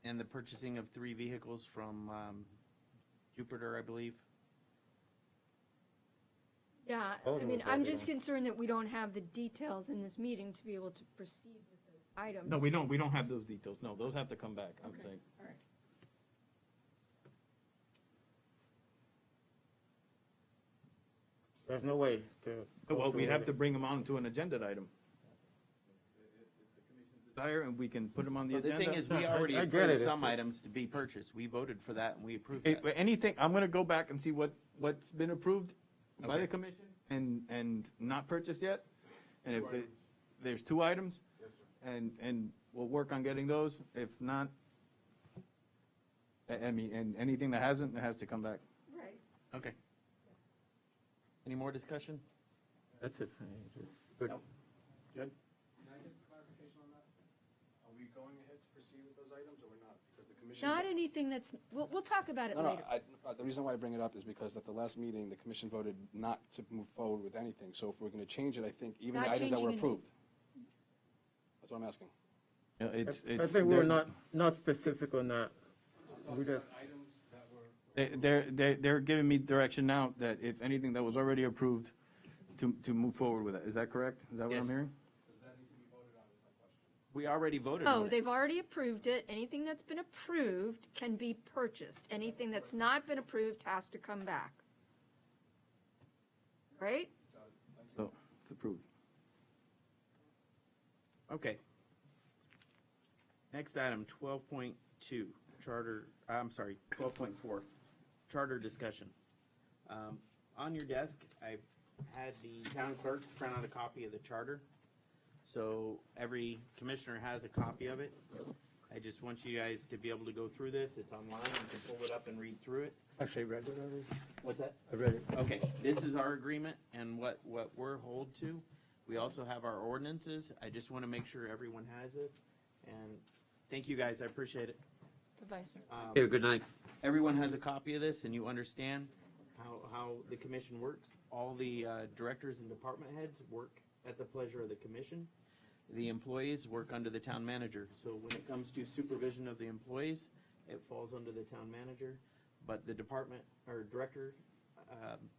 Speaker 2: And the purchasing of 3 vehicles from Jupiter, I believe.
Speaker 5: Yeah,
Speaker 4: Those
Speaker 5: I mean,
Speaker 4: were
Speaker 5: I'm
Speaker 4: voted
Speaker 5: just
Speaker 4: on.
Speaker 5: concerned that we don't have the details in this meeting to be able to proceed with those items.
Speaker 17: No, we don't. We don't have those details. No, those have to come back. I'm
Speaker 5: Okay.
Speaker 17: saying.
Speaker 5: All right.
Speaker 4: There's no way to. go
Speaker 17: Well,
Speaker 4: through
Speaker 17: we'd have
Speaker 4: it.
Speaker 17: to bring them on to an agenda item. Desire, and we can put them on the
Speaker 2: But the
Speaker 17: agenda.
Speaker 2: thing is, we already
Speaker 4: I get it,
Speaker 2: approved
Speaker 4: it's
Speaker 2: some
Speaker 4: just-
Speaker 2: items to be purchased. We voted for that and we approved
Speaker 17: Hey,
Speaker 2: that.
Speaker 17: anything, I'm gonna go back and see what's been approved by
Speaker 2: Okay.
Speaker 17: the commission and not purchased yet. And if there's 2 items, and we'll work on getting those. If not, I mean, and anything that hasn't, it has to come back.
Speaker 5: Right.
Speaker 2: Okay. Any more discussion?
Speaker 4: That's it for me, just good.
Speaker 2: No. Good.
Speaker 15: Can I get clarification on that? Are we going ahead to proceed with those items or we're not? Because the commission.
Speaker 5: Not anything that's, we'll talk about it
Speaker 18: No,
Speaker 5: later.
Speaker 18: the reason why I bring it up is because at the last meeting, the commission voted not to move forward with anything. So if we're going to change it, I think even the
Speaker 5: Not
Speaker 18: items that were
Speaker 5: changing
Speaker 18: approved. That's what I'm asking.
Speaker 4: I think we're not specific on that. We just.
Speaker 17: They're giving me direction now that if anything that was already approved, to move forward with it. Is that correct? Is that what I'm
Speaker 2: Yes.
Speaker 17: hearing?
Speaker 2: We already voted
Speaker 5: Oh,
Speaker 2: on it.
Speaker 5: they've already approved it. Anything that's been approved can be purchased. Anything that's not been approved has to come back. Right?
Speaker 17: So, it's approved.
Speaker 2: Okay. Next item, 12.2, charter, I'm sorry, 12.4, charter discussion. On your desk, I've had the town clerk print out a copy of the charter. So every commissioner has a copy of it. I just want you guys to be able to go through this. It's online. You can pull it up and read through it.
Speaker 4: Actually, I read it already.
Speaker 2: What's that?
Speaker 4: I read it.
Speaker 2: Okay, this is our agreement and what we're hold to. We also have our ordinances. I just want to make sure everyone has this. And thank you, guys. I appreciate it.
Speaker 8: Goodbye, sir.
Speaker 3: Here, good night.
Speaker 2: Everyone has a copy of this and you understand how the commission works. All the directors and department heads work at the pleasure of the commission. The employees work under the town manager. So when it comes to supervision of the employees, it falls under the town manager, but the department or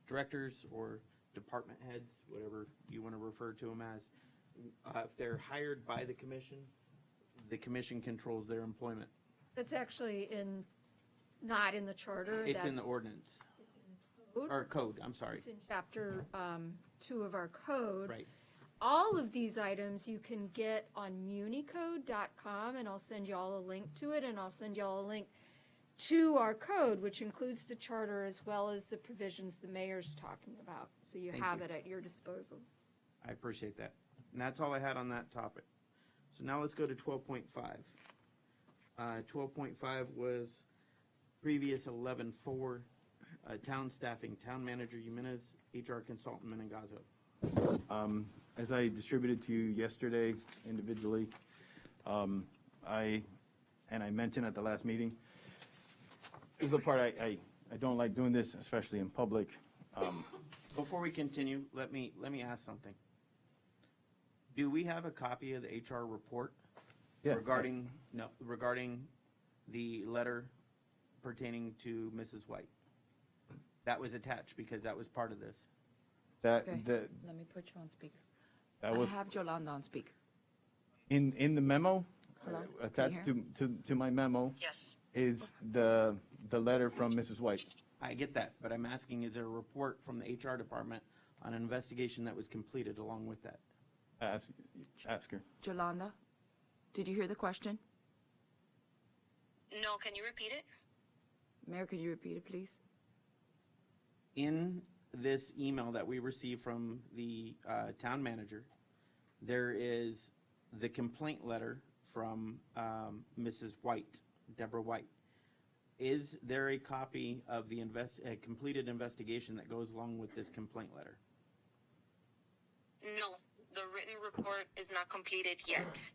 Speaker 2: directors or department heads, whatever you want to refer to them as, if they're hired by the commission controls their employment.
Speaker 5: That's actually not in the charter.
Speaker 2: It's in the
Speaker 5: That's-
Speaker 2: ordinance.
Speaker 5: Code?
Speaker 2: Or code, I'm sorry.
Speaker 5: It's in chapter 2 of our code.
Speaker 2: Right.
Speaker 5: All of these items you can get on municode.com, and I'll send you all a link to it, and I'll send you all a link to our code, which includes the charter as well as the provisions the mayor's talking about. So you
Speaker 2: Thank
Speaker 5: have
Speaker 2: you.
Speaker 5: it at your disposal.
Speaker 2: I appreciate that. And that's all I had on that topic. So now let's go to 12.5. 12.5 was previous 11.4, town staffing, town manager Jimenez, HR consultant Menengazo.
Speaker 17: As I distributed to you yesterday individually, I mentioned at the last meeting, this is the part I don't like doing this, especially in public.
Speaker 2: Before we continue, let me ask something. Do we have a copy of the HR report
Speaker 17: Yeah.
Speaker 2: regarding the letter pertaining to Mrs. White? That was attached because that was part of this.
Speaker 17: That,
Speaker 8: Okay,
Speaker 17: the,
Speaker 8: let me put you on speaker.
Speaker 17: that
Speaker 8: I
Speaker 17: was
Speaker 8: have Yolanda on speaker.
Speaker 17: in the memo,
Speaker 8: Hello? Can you
Speaker 17: attached
Speaker 8: hear?
Speaker 17: to my memo.
Speaker 14: Yes.
Speaker 17: Is the letter from Mrs. White.
Speaker 2: I get that, but I'm asking, is there a report from the HR department on an investigation that was completed along with that?
Speaker 17: Ask her.
Speaker 8: Yolanda, did you hear the question?
Speaker 14: No, can you repeat it?
Speaker 8: Mayor, can you repeat it, please?
Speaker 2: In this email that we received from the town manager, there is the complaint letter from Mrs. White, Deborah White. Is there a copy of the completed investigation that goes along with this complaint letter?
Speaker 14: No, the written report is not completed yet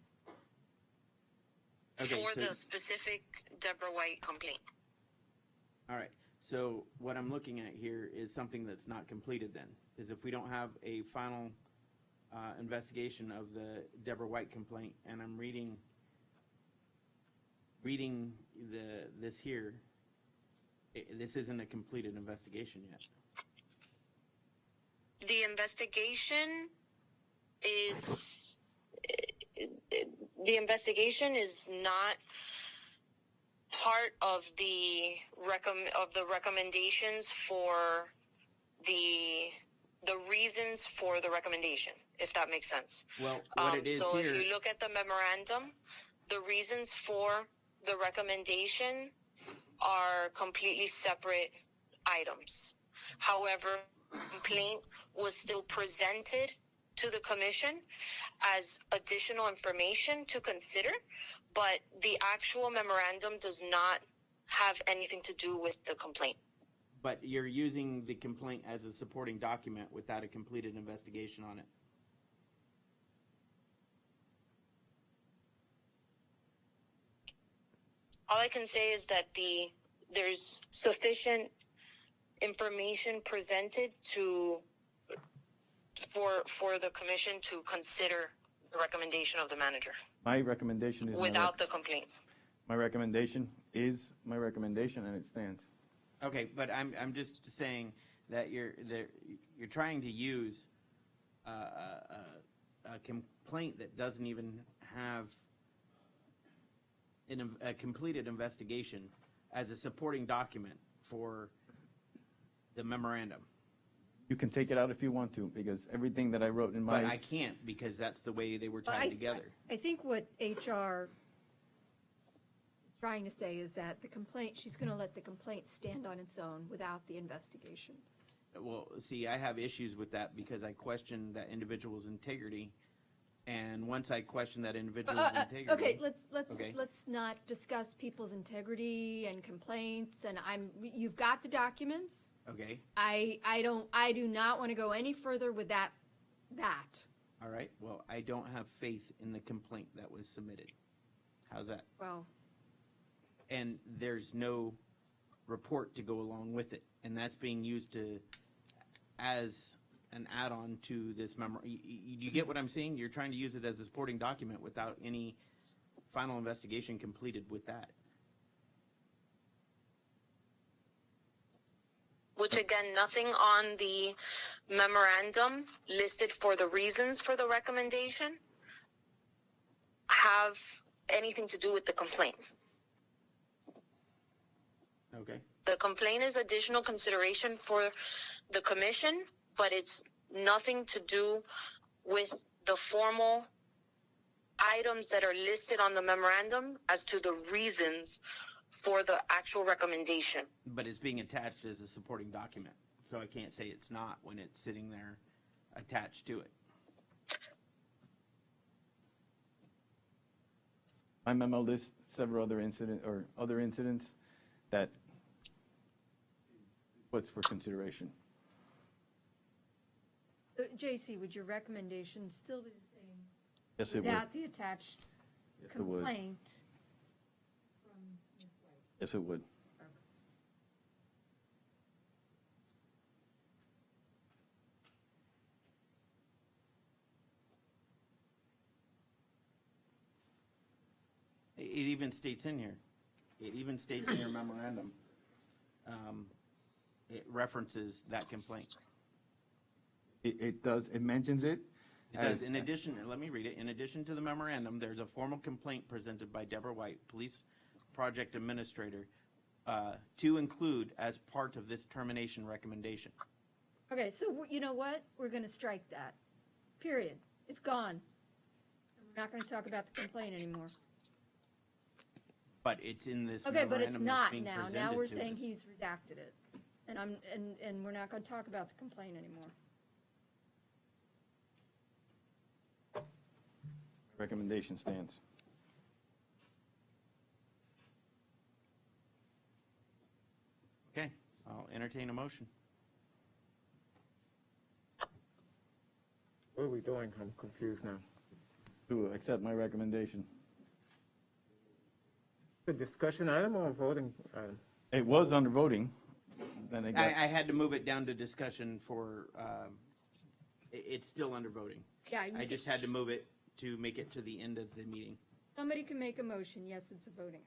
Speaker 2: Okay,
Speaker 14: for
Speaker 2: so-
Speaker 14: the specific Deborah White complaint.
Speaker 2: All right, so what I'm looking at here is something that's not completed then, is if we don't have a final investigation of the Deborah White complaint, and I'm reading this here, this isn't a completed investigation yet.
Speaker 14: The investigation is not part of the recommendations for the reasons for the recommendation, if that makes sense.
Speaker 2: Well, what it is
Speaker 14: so
Speaker 2: here,
Speaker 14: if you look at the memorandum, the reasons for the recommendation are completely separate items. However, complaint was still presented to the commission as additional information to consider, but the actual memorandum does not have anything to do with the complaint.
Speaker 2: but you're using the complaint as a supporting document without a completed investigation on it.
Speaker 14: All I can say is that there's sufficient information presented for the commission to consider the recommendation of the manager
Speaker 17: My recommendation is.
Speaker 14: without the complaint.
Speaker 17: My recommendation is my recommendation, and it stands.
Speaker 2: Okay, but I'm just saying that you're trying to use a complaint that doesn't even have a completed investigation as a supporting document for the memorandum.
Speaker 17: You can take it out if you want to, because everything that I wrote in my.
Speaker 2: But I can't, because that's the way they were
Speaker 5: Well,
Speaker 2: tied together.
Speaker 5: I think what HR is trying to say is that the complaint, she's going to let the complaint stand on its own without the investigation.
Speaker 2: Well, see, I have issues with that because I question that individual's integrity. And once I question that individual's integrity.
Speaker 5: Okay,
Speaker 2: Okay.
Speaker 5: let's not discuss people's integrity and complaints, and you've got the documents.
Speaker 2: Okay,
Speaker 5: I do not want to go any further with that.
Speaker 2: all right. Well, I don't have faith in the complaint that was submitted. How's that?
Speaker 5: Well,
Speaker 2: And there's no report to go along with it. And that's being used as an add-on to this memo. You get what I'm saying? You're trying to use it as a supporting document without any final investigation completed with that.
Speaker 20: which again, nothing on the memorandum listed for the reasons for the recommendation have anything to do with the complaint.
Speaker 2: Okay.
Speaker 20: The complaint is additional consideration for the commission, but it's nothing to do with the formal items that are listed on the memorandum as to the reasons for the actual recommendation.
Speaker 2: But it's being attached as a supporting document, so I can't say it's not when it's sitting there attached to it.
Speaker 17: My memo lists several other incidents that what's for consideration.
Speaker 5: JC, would your recommendation still be the same?
Speaker 17: Yes, it would.
Speaker 5: Without the attached
Speaker 17: Yes, it would.
Speaker 5: complaint?
Speaker 17: Yes, it would.
Speaker 2: It even states in here. It even states in your memorandum. It references that complaint.
Speaker 17: It does, it mentions it.
Speaker 2: It does. In addition, let me read it. In addition to the memorandum, there's a formal complaint presented by Deborah White, Police Project Administrator, to include as part of this termination recommendation.
Speaker 5: Okay, so you know what? We're going to strike that. Period. It's gone. We're not going to talk about the complaint anymore.
Speaker 2: But it's in this
Speaker 5: Okay, but
Speaker 2: memorandum
Speaker 5: it's
Speaker 2: that's
Speaker 5: not
Speaker 2: being
Speaker 5: now.
Speaker 2: presented
Speaker 5: Now we're
Speaker 2: to
Speaker 5: saying
Speaker 2: us.
Speaker 5: he's redacted it. And we're not going to talk about the complaint anymore.
Speaker 17: Recommendation stands.
Speaker 2: Okay, I'll entertain a motion.
Speaker 4: What are we doing? I'm confused now.
Speaker 17: To accept my recommendation.
Speaker 4: The discussion item or voting item?
Speaker 17: It was under voting, then it got.
Speaker 2: I had to move it down to discussion for, it's still under voting.
Speaker 5: Yeah, you
Speaker 2: I just had to move it to make it to the end of the meeting.
Speaker 5: Somebody can make a motion. Yes, it's a voting.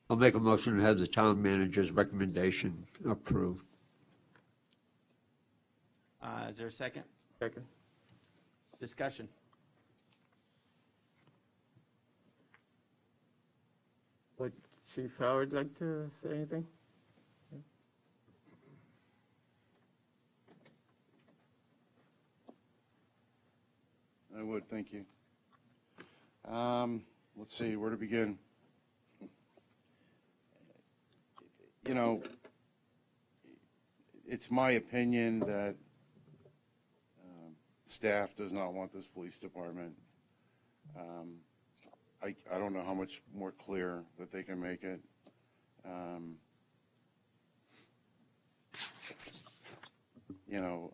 Speaker 3: I'll make a motion to have the town manager's recommendation approved.
Speaker 2: Is there a second?
Speaker 4: Second.
Speaker 2: Discussion.
Speaker 4: Would Chief Howard like to say anything?
Speaker 19: I would, thank you. Let's see, where to begin? You know, it's my opinion that staff does not want this police department. I don't know how much more clear that they can make it. You know,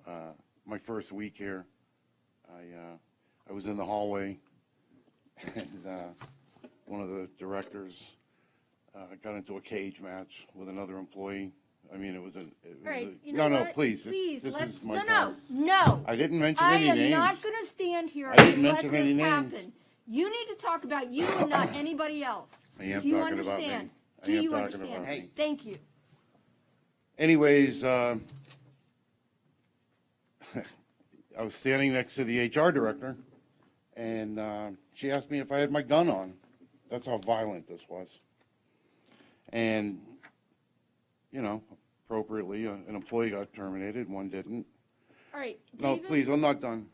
Speaker 19: my first week here, I was in the hallway, and one of the directors got into a cage match with another employee. I mean, it was a.
Speaker 5: All right, you know
Speaker 19: no,
Speaker 5: what?
Speaker 19: please.
Speaker 5: Please,
Speaker 19: this
Speaker 5: let's.
Speaker 19: is my
Speaker 5: No,
Speaker 19: time.
Speaker 5: no.
Speaker 19: I didn't mention any names.
Speaker 5: I am not going to stand here
Speaker 19: I didn't
Speaker 5: and let
Speaker 19: mention any
Speaker 5: this
Speaker 19: names.
Speaker 5: happen. You need to talk about you and not anybody else.
Speaker 19: I am
Speaker 5: Do you
Speaker 19: talking about me.
Speaker 5: understand?
Speaker 19: I
Speaker 5: Do
Speaker 19: am
Speaker 5: you
Speaker 19: talking
Speaker 5: understand?
Speaker 19: about me.
Speaker 5: Thank you.
Speaker 19: Anyways, I was standing next to the HR director, and she asked me if I had my gun on. That's how violent this was. And, you know, appropriately, an employee got terminated, one didn't.
Speaker 5: All right,
Speaker 19: No,
Speaker 5: David.
Speaker 19: please, I'm not done.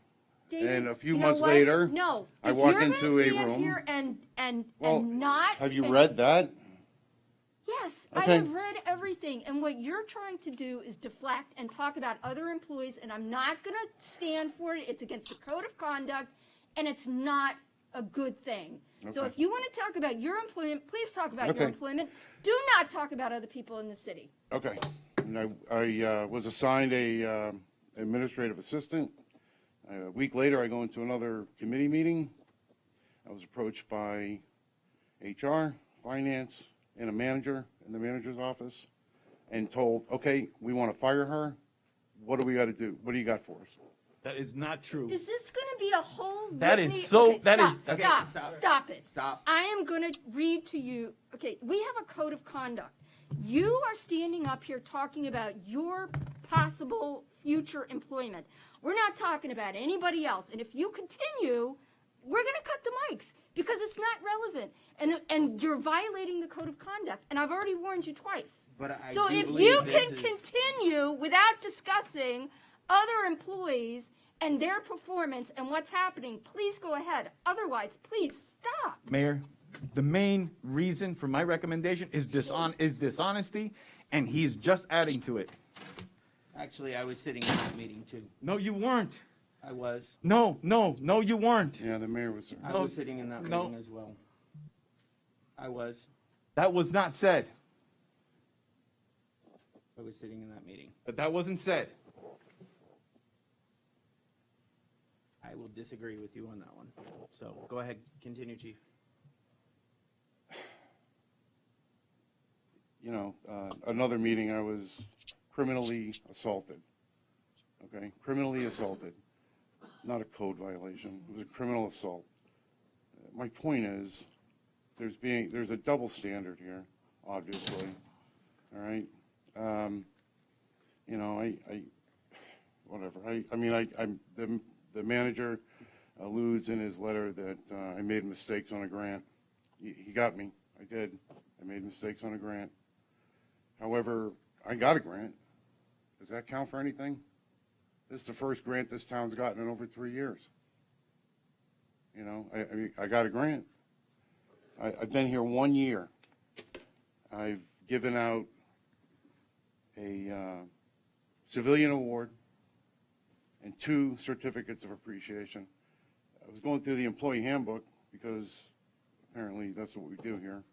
Speaker 5: David,
Speaker 19: And a few
Speaker 5: you know
Speaker 19: months
Speaker 5: what?
Speaker 19: later,
Speaker 5: no,
Speaker 19: I
Speaker 5: if
Speaker 19: walk
Speaker 5: you're gonna
Speaker 19: into a
Speaker 5: stand
Speaker 19: room.
Speaker 5: here and
Speaker 19: Well,
Speaker 5: not.
Speaker 19: have you
Speaker 5: and-
Speaker 19: read that?
Speaker 5: Yes, I
Speaker 19: Okay.
Speaker 5: have read everything, and what you're trying to do is deflect and talk about other employees, and I'm not going to stand for it. It's against the code of conduct, and it's not a good thing. So
Speaker 19: Okay.
Speaker 5: if you want to talk about your employment, please talk about your
Speaker 19: Okay.
Speaker 5: employment. Do not talk about other people in the city.
Speaker 19: Okay. And I was assigned a administrative assistant. A week later, I go into another committee meeting. I was approached by HR, finance, and a manager in the manager's office, and told, okay, we want to fire her. What do we got to do? What do you got for us?
Speaker 17: That is not true.
Speaker 5: Is this going to be a whole
Speaker 17: That is
Speaker 5: litany-
Speaker 17: so-
Speaker 5: okay,
Speaker 17: that is-
Speaker 5: stop,
Speaker 17: okay,
Speaker 5: stop,
Speaker 17: stop.
Speaker 5: stop it.
Speaker 2: Stop.
Speaker 5: I am going to read to you. Okay, we have a code of conduct. You are standing up here talking about your possible future employment. We're not talking about anybody else. And if you continue, we're going to cut the mics because it's not relevant. And you're violating the code of conduct. And I've already warned you twice.
Speaker 2: But I
Speaker 5: So
Speaker 2: do
Speaker 5: if
Speaker 2: believe
Speaker 5: you
Speaker 2: this
Speaker 5: can
Speaker 2: is-
Speaker 5: continue without discussing other employees and their performance and what's happening, please go ahead. Otherwise, please stop.
Speaker 17: Mayor, the main reason for my recommendation is dishonesty, and he's just adding to it.
Speaker 2: Actually, I was sitting in that meeting too.
Speaker 17: No, you weren't.
Speaker 2: I was.
Speaker 17: No, you weren't.
Speaker 19: Yeah, the mayor was.
Speaker 2: I was sitting in that
Speaker 17: No.
Speaker 2: meeting as well. I was.
Speaker 17: That was not said.
Speaker 2: I was sitting in that meeting.
Speaker 17: But that wasn't said.
Speaker 2: I will disagree with you on that one. So go ahead, continue, Chief.
Speaker 19: You know, another meeting, I was criminally assaulted. Okay, criminally assaulted. Not a code violation. It was a criminal assault. My point is, there's a double standard here, obviously. All right. You know, whatever. The manager alludes in his letter that I made mistakes on a grant. He got me. I did. I made mistakes on a grant. However, I got a grant. Does that count for anything? This is the first grant this town's gotten in over 3 years. You know, I got a grant. I've been here 1 year. I've given out a civilian award and 2 certificates of appreciation. I was going through the employee handbook because apparently that's what we do here.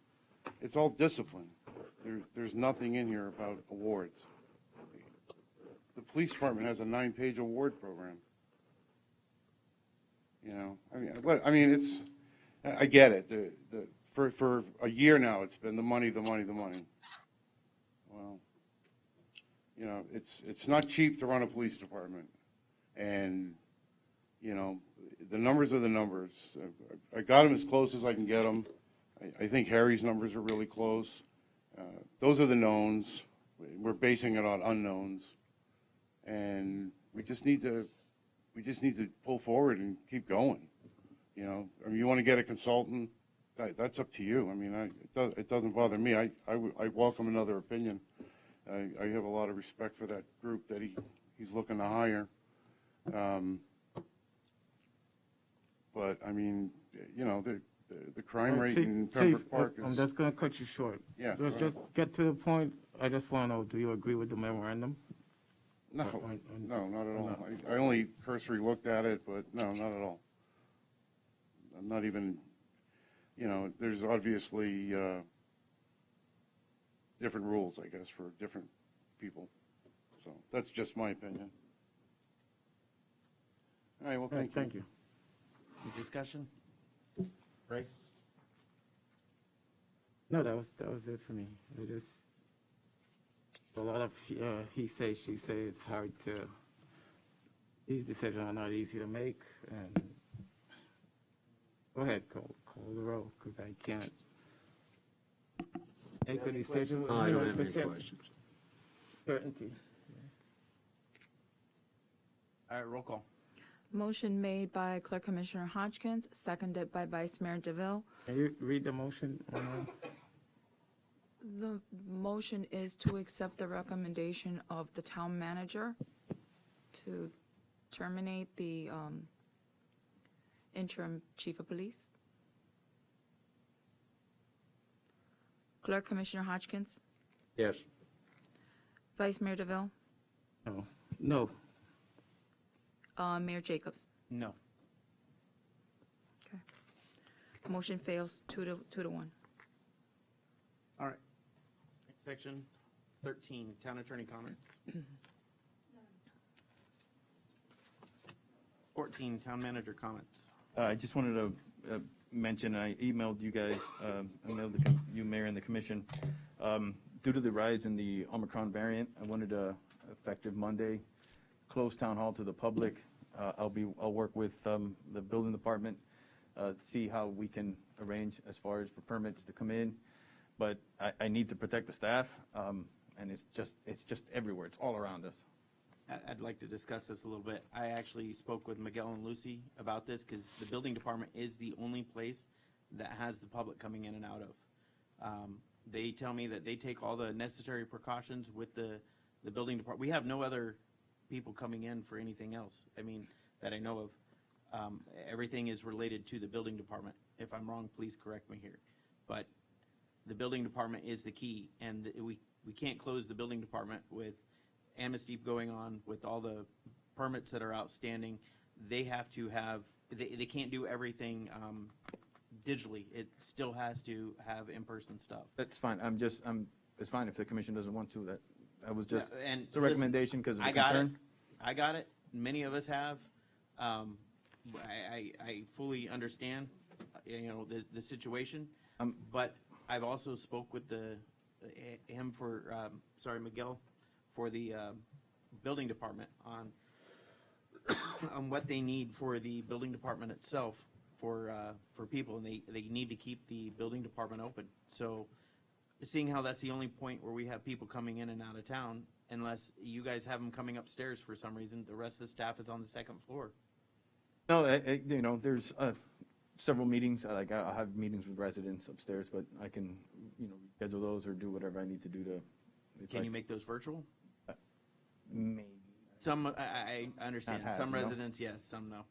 Speaker 19: It's all discipline. There's nothing in here about awards. The police department has a 9-page award program. You know, I mean, it's, I get it. For a year now, it's been the money. Well, you know, it's not cheap to run a police department, and you know, the numbers are the numbers. I got them as close as I can get them. I think Harry's numbers are really close. Those are the knowns. We're basing it on unknowns, and we just need to pull forward and keep going. You know, I mean, you want to get a consultant, that's up to you. I mean, it doesn't bother me. I welcome another opinion. I have a lot of respect for that group that he's looking to hire. But I mean, you know, the crime rate in Pembroke Park is.
Speaker 4: I'm just going to cut you short.
Speaker 19: Yeah,
Speaker 4: Let's
Speaker 19: go ahead.
Speaker 4: just get to the point. I just want to know, do you agree with the memorandum?
Speaker 19: No, no, not at all. I only cursory looked at it, but no, not at all. I'm not even, you know, there's obviously different rules, I guess, for different people. So that's just my opinion. All right, well, thank you.
Speaker 2: Any discussion? Ray?
Speaker 4: No, that was it for me. It just a lot of he say, she say. It's hard to. These decisions are not easy to make. And go ahead, call the roll, because I can't make a decision with
Speaker 3: I don't have any
Speaker 4: 100%
Speaker 3: questions.
Speaker 4: certainty.
Speaker 2: All right, roll call.
Speaker 8: Motion made by Clerk Commissioner Hodgkins, seconded by Vice Mayor DeVille.
Speaker 4: Can you read the motion?
Speaker 8: The motion is to accept the recommendation of the town manager to terminate the interim chief of police. Clerk Commissioner Hodgkins,
Speaker 3: Yes.
Speaker 8: Vice Mayor DeVille,
Speaker 4: No.
Speaker 8: Mayor Jacobs.
Speaker 2: No.
Speaker 8: Okay. Motion fails 2 to 1.
Speaker 2: All right. Next section, 13, town attorney comments. 14, town manager comments.
Speaker 17: I just wanted to mention, I emailed you guys, I emailed you, Mayor, and the commission. Due to the rise in the Omicron variant, I wanted to, effective Monday, close town hall to the public I'll work with the building department, see how we can arrange as far as for permits to come in. But I need to protect the staff, and it's just everywhere. It's all around us.
Speaker 2: I'd like to discuss this a little bit. I actually spoke with Miguel and Lucy about this because the building department is the only place that has the public coming in and out of. They tell me that they take all the necessary precautions with the building department. We have no other people coming in for anything else, I mean, that I know of. Everything is related to the building department. If I'm wrong, please correct me here. But the building department is the key, and we can't close the building department with amnesty going on, with all the permits that are outstanding. They have to have, they can't do everything digitally. It still has to have in-person stuff.
Speaker 17: That's fine. It's fine if the commission doesn't want to. That was just,
Speaker 2: And
Speaker 17: it's a recommendation because of the
Speaker 2: I got
Speaker 17: concern.
Speaker 2: I got it. Many of us have. I fully understand, the situation. But I've also spoke with Miguel, for the building department on what they need for the building department itself for people, and they need to keep the building department open. So seeing how that's the only point where we have people coming in and out of town, unless you guys have them coming upstairs for some reason, the rest of the staff is on the second floor.
Speaker 17: No, there's several meetings. I'll have meetings with residents upstairs, but I can, schedule those or do whatever I need to do to.
Speaker 2: Can you make those virtual?
Speaker 17: Maybe.
Speaker 2: Some, I understand.
Speaker 17: Not
Speaker 2: Some
Speaker 17: half,
Speaker 2: residents, yes, some no.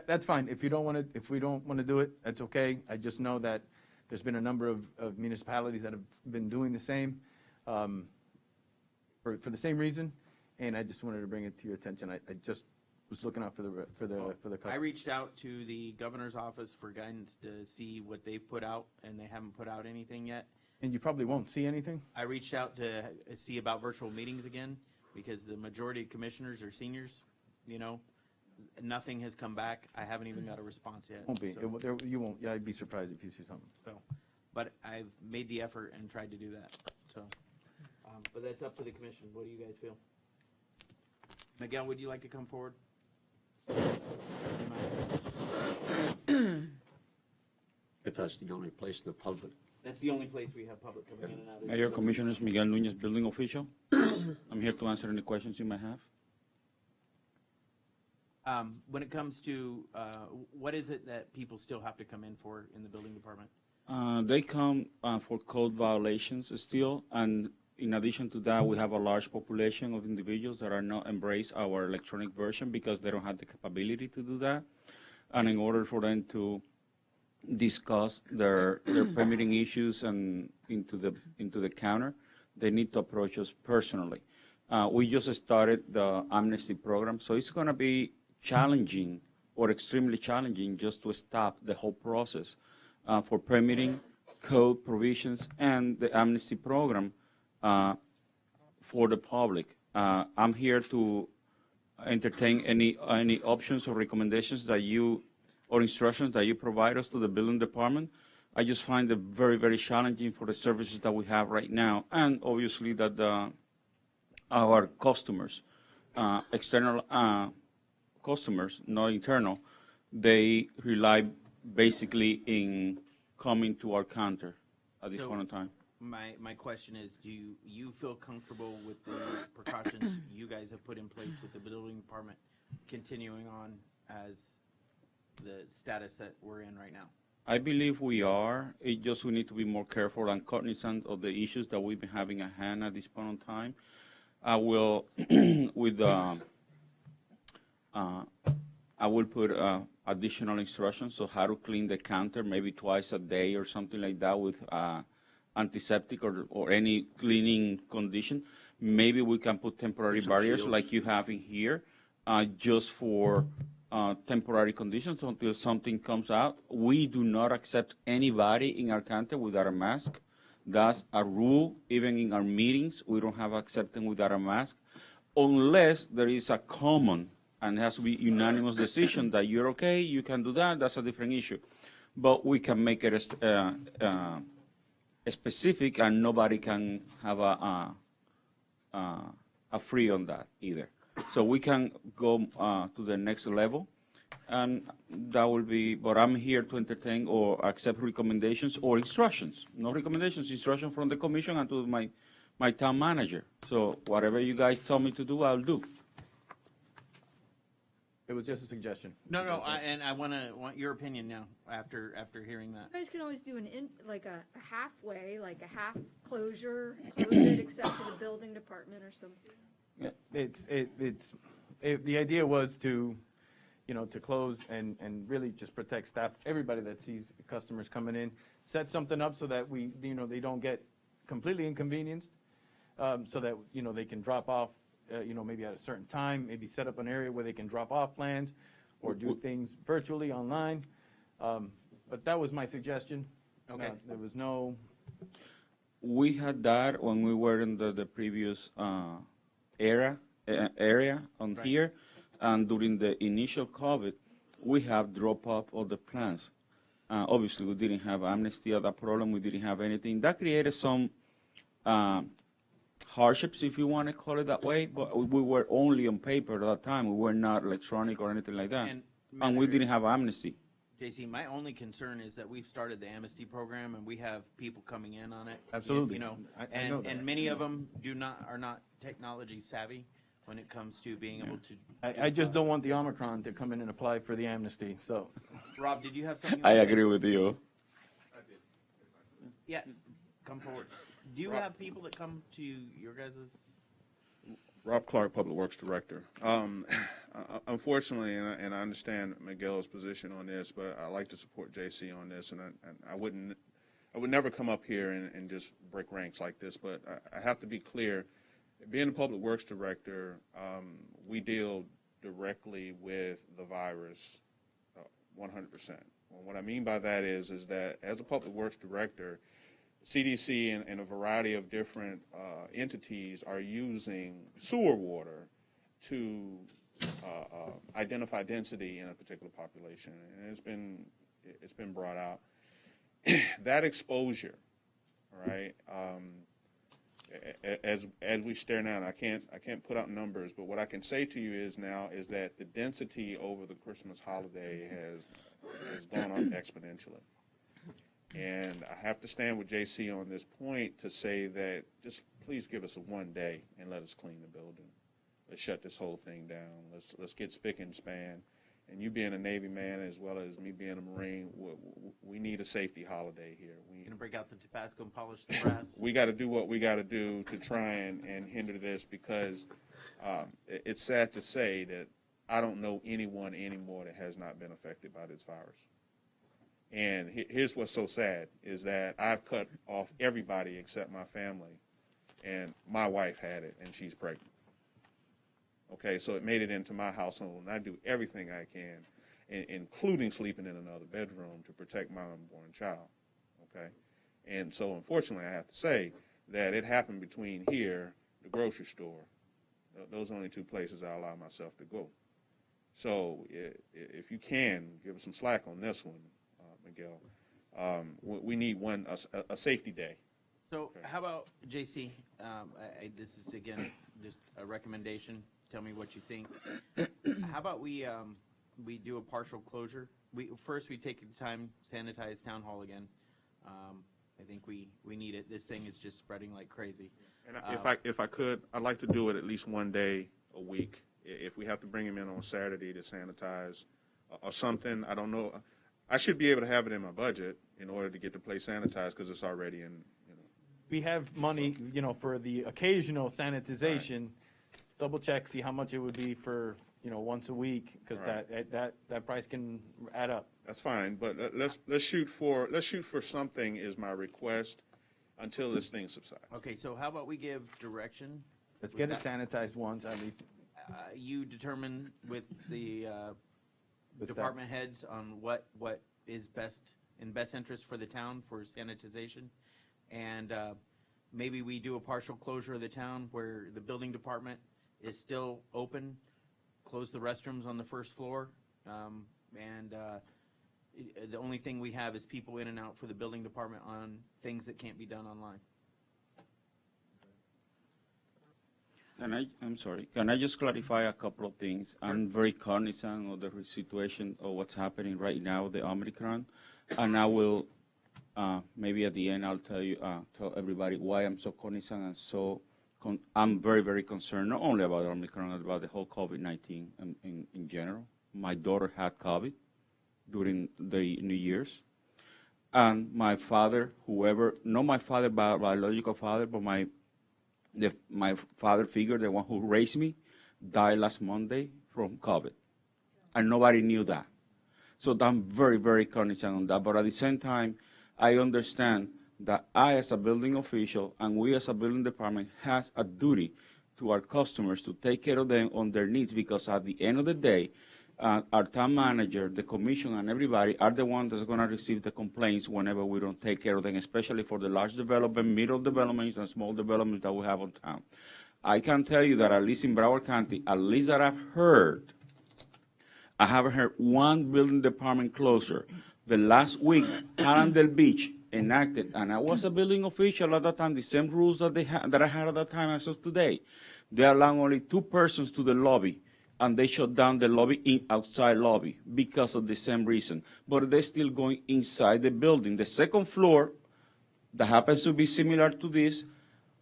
Speaker 17: That's fine. If we don't want to do it, that's okay. I just know that there's been a number of municipalities that have been doing the same, for the same reason, and I just wanted to bring it to your attention. I just was looking out for the
Speaker 2: I reached out to the governor's office for guidance to see what they've put out, and they haven't put out anything yet.
Speaker 17: And you probably won't see anything?
Speaker 2: I reached out to see about virtual meetings again, because the majority of commissioners are seniors, nothing has come back. I haven't even got a response yet.
Speaker 17: Won't be.
Speaker 2: So,
Speaker 17: You won't. Yeah, I'd be surprised if you see something.
Speaker 2: but I've made the effort and tried to do that, so. But that's up to the commission. What do you guys feel? Miguel, would you like to come forward?
Speaker 3: If that's the only place the public.
Speaker 2: That's the only place we have public coming in and out.
Speaker 21: Mayor, Commissioners, Miguel Núñez, building official. I'm here to answer any questions you may have.
Speaker 2: When it comes to, what is it that people still have to come in for in the building department?
Speaker 21: They come for code violations still, and in addition to that, we have a large population of individuals that are not embrace our electronic version because they don't have the capability to do that. And in order for them to discuss their permitting issues and into the counter, they need to approach us personally. We just started the amnesty program, so it's going to be challenging or extremely challenging just to stop the whole process for permitting, code provisions, and the amnesty program for the public. I'm here to entertain any options or recommendations that you or instructions that you provide us to the building department. I just find it very, very challenging for the services that we have right now, and obviously that our customers, external customers, not internal, they rely basically in coming to our counter at this point in time.
Speaker 2: My question is, do you feel comfortable with the precautions you guys have put in place with the building department continuing on as the status that we're in right now?
Speaker 21: I believe we are. We need to be more careful and cognizant of the issues that we've been having at hand at this point in time. I will, I will put additional instructions on how to clean the counter, maybe twice a day or something like that, with antiseptic or any cleaning condition. Maybe we can put temporary barriers like you have in here, just for temporary conditions until something comes out. We do not accept anybody in our counter without a mask. That's a rule. Even in our meetings, we don't have acceptance without a mask, unless there is a common and it has to be unanimous decision that you're okay, you can do that. That's a different issue. But we can make it specific, and nobody can have a free on that either. so we can go to the next level. And that will be, but I'm here to entertain or accept recommendations or instructions. No recommendations, instruction from the commission and to my town manager. So whatever you guys tell me to do, I'll do.
Speaker 17: It was just a suggestion.
Speaker 2: No, and I want your opinion now, after hearing that.
Speaker 5: You guys can always do like a halfway, like a half close it except for the building department or something.
Speaker 17: Yeah, the idea was to, to close and really just protect staff, everybody that sees customers coming in, set something up so that they don't get completely inconvenienced, so that, they can drop off, maybe at a certain time, maybe set up an area where they can drop off plans or do things virtually online. But that was my suggestion.
Speaker 2: Okay.
Speaker 17: There was no.
Speaker 21: We had that when we were in the previous area on
Speaker 2: Right.
Speaker 21: here, and during the initial COVID, we have drop off of the plans. Obviously, we didn't have amnesty at that problem. We didn't have anything. That created some hardships, if you want to call it that way. But we were only on paper at that time. We were not electronic or anything like that, and we didn't have amnesty.
Speaker 2: JC, my only concern is that we've started the amnesty program and we have people coming in on it.
Speaker 17: Absolutely. I know that.
Speaker 2: And many of them are not technology savvy when it comes to being able to.
Speaker 17: I just don't want the Omicron to come in and apply for the amnesty, so.
Speaker 2: Rob, did you have something?
Speaker 21: I agree with you.
Speaker 2: Yeah, come forward. Do you have people that come to your guys'?
Speaker 13: Rob Clark, Public Works Director. Unfortunately, and I understand Miguel's position on this, but I like to support JC on this, and I would never come up here and just break ranks like this, but I have to be clear. Being a Public Works Director, we deal directly with the virus 100%. Well, what I mean by that is that as a Public Works Director, CDC and a variety of different entities are using sewer water to identify density in a particular population, and it's been brought out. That exposure, right? As we stare now, and I can't put out numbers, but what I can say to you is that the density over the Christmas holiday has gone up exponentially. And I have to stand with JC on this point to say that just please give us one day and let us clean the building. Let's shut this whole thing down. Let's get spick and span. And you being a Navy man as well as me being a Marine, we need a safety holiday here.
Speaker 2: You're gonna break out the Tabasco and polish the brass?
Speaker 13: We got to do what we got to do to try and hinder this, because it's sad to say that I don't know anyone anymore that has not been affected by this virus. And here's what's so sad is that I've cut off everybody except my family, and my wife had it, and she's pregnant. Okay, so it made it into my household, and I do everything I can, including sleeping in another bedroom, to protect my unborn child. Okay, and so unfortunately I have to say that it happened between here, the grocery store. Those are only two places I allow myself to go. So if you can, give us some slack on this one, Miguel. We need a safety day.
Speaker 2: So how about, JC, this is, again, just a recommendation. Tell me what you think. How about we do a partial closure? First, we take the time, sanitize Town Hall again. I think we need it. This thing is just spreading like crazy.
Speaker 13: And if I could, I'd like to do it at least one day a week. If we have to bring him in on Saturday to sanitize or something, I don't know. I should be able to have it in my budget in order to get the place sanitized, because it's already in.
Speaker 17: We have money, for the occasional sanitization. Right. Double check, see how much it would be for, once a week, because right. that price can add up.
Speaker 13: That's fine, but let's shoot for something is my request until this thing subsides.
Speaker 2: Okay, so how about we give direction?
Speaker 17: Let's get it sanitized once at least.
Speaker 2: You determine with the department heads on what is in best interest for the town for sanitization, and maybe we do a partial closure of the town where the building department is still open, close the restrooms on the first floor, and the only thing we have is people in and out for the building department on things that can't be done online.
Speaker 21: I'm sorry, can I just clarify a couple of things? I'm very cognizant of the situation of what's happening right now, the Omicron, and I will, maybe at the end, I'll tell everybody why I'm so cognizant and so, I'm very, very concerned, not only about Omicron, but about the whole COVID-19 in general. My daughter had COVID during the New Year's. And my father, not my father, biological father, but my father figure, the one who raised me, died last Monday from COVID. And nobody knew that. So I'm very, very cognizant on that. But at the same time, I understand that I, as a building official, and we as a building department, has a duty to our customers to take care of them on their needs, because at the end of the day, our town manager, the commission, and everybody are the ones that's going to receive the complaints whenever we don't take care of them, especially for the large development, middle developments, and small developments that we have on town. I can tell you that at least in Broward County, at least that I've heard, I haven't heard one building department closure. The last week, Hallandale Beach enacted, and I was a building official at that time, the same rules that I had at that time as of today. They allow only 2 persons to the lobby, and they shut down the lobby outside lobby because of the same reason. But they're still going inside the building. The second floor, that happens to be similar to this,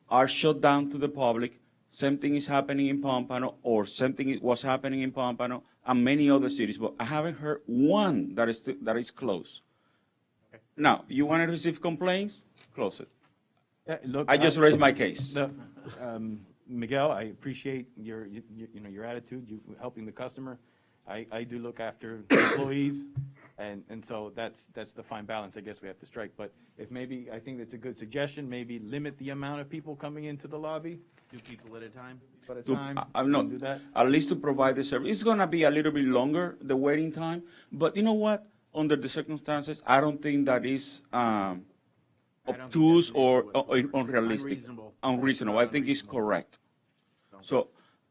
Speaker 21: are shut down to the public. Same thing is happening in Pompano, or same thing was happening in Pompano and many other cities. But I haven't heard one that is closed. Okay. Now, you want to receive complaints? Close it.
Speaker 17: Look,
Speaker 21: I just raised my case.
Speaker 17: Look, Miguel, I appreciate your attitude, you helping the customer. I do look after employees, and so that's the fine balance I guess we have to strike. But if maybe, I think that's a good suggestion, maybe limit the amount of people coming into the lobby.
Speaker 2: 2 people at a time?
Speaker 17: At a time,
Speaker 21: I'm not,
Speaker 17: do that.
Speaker 21: at least to provide the service. It's going to be a little bit longer, the waiting time, but you know what? Under the circumstances, I don't think that is obtuse or unrealistic. Unreasonable. I think it's correct. So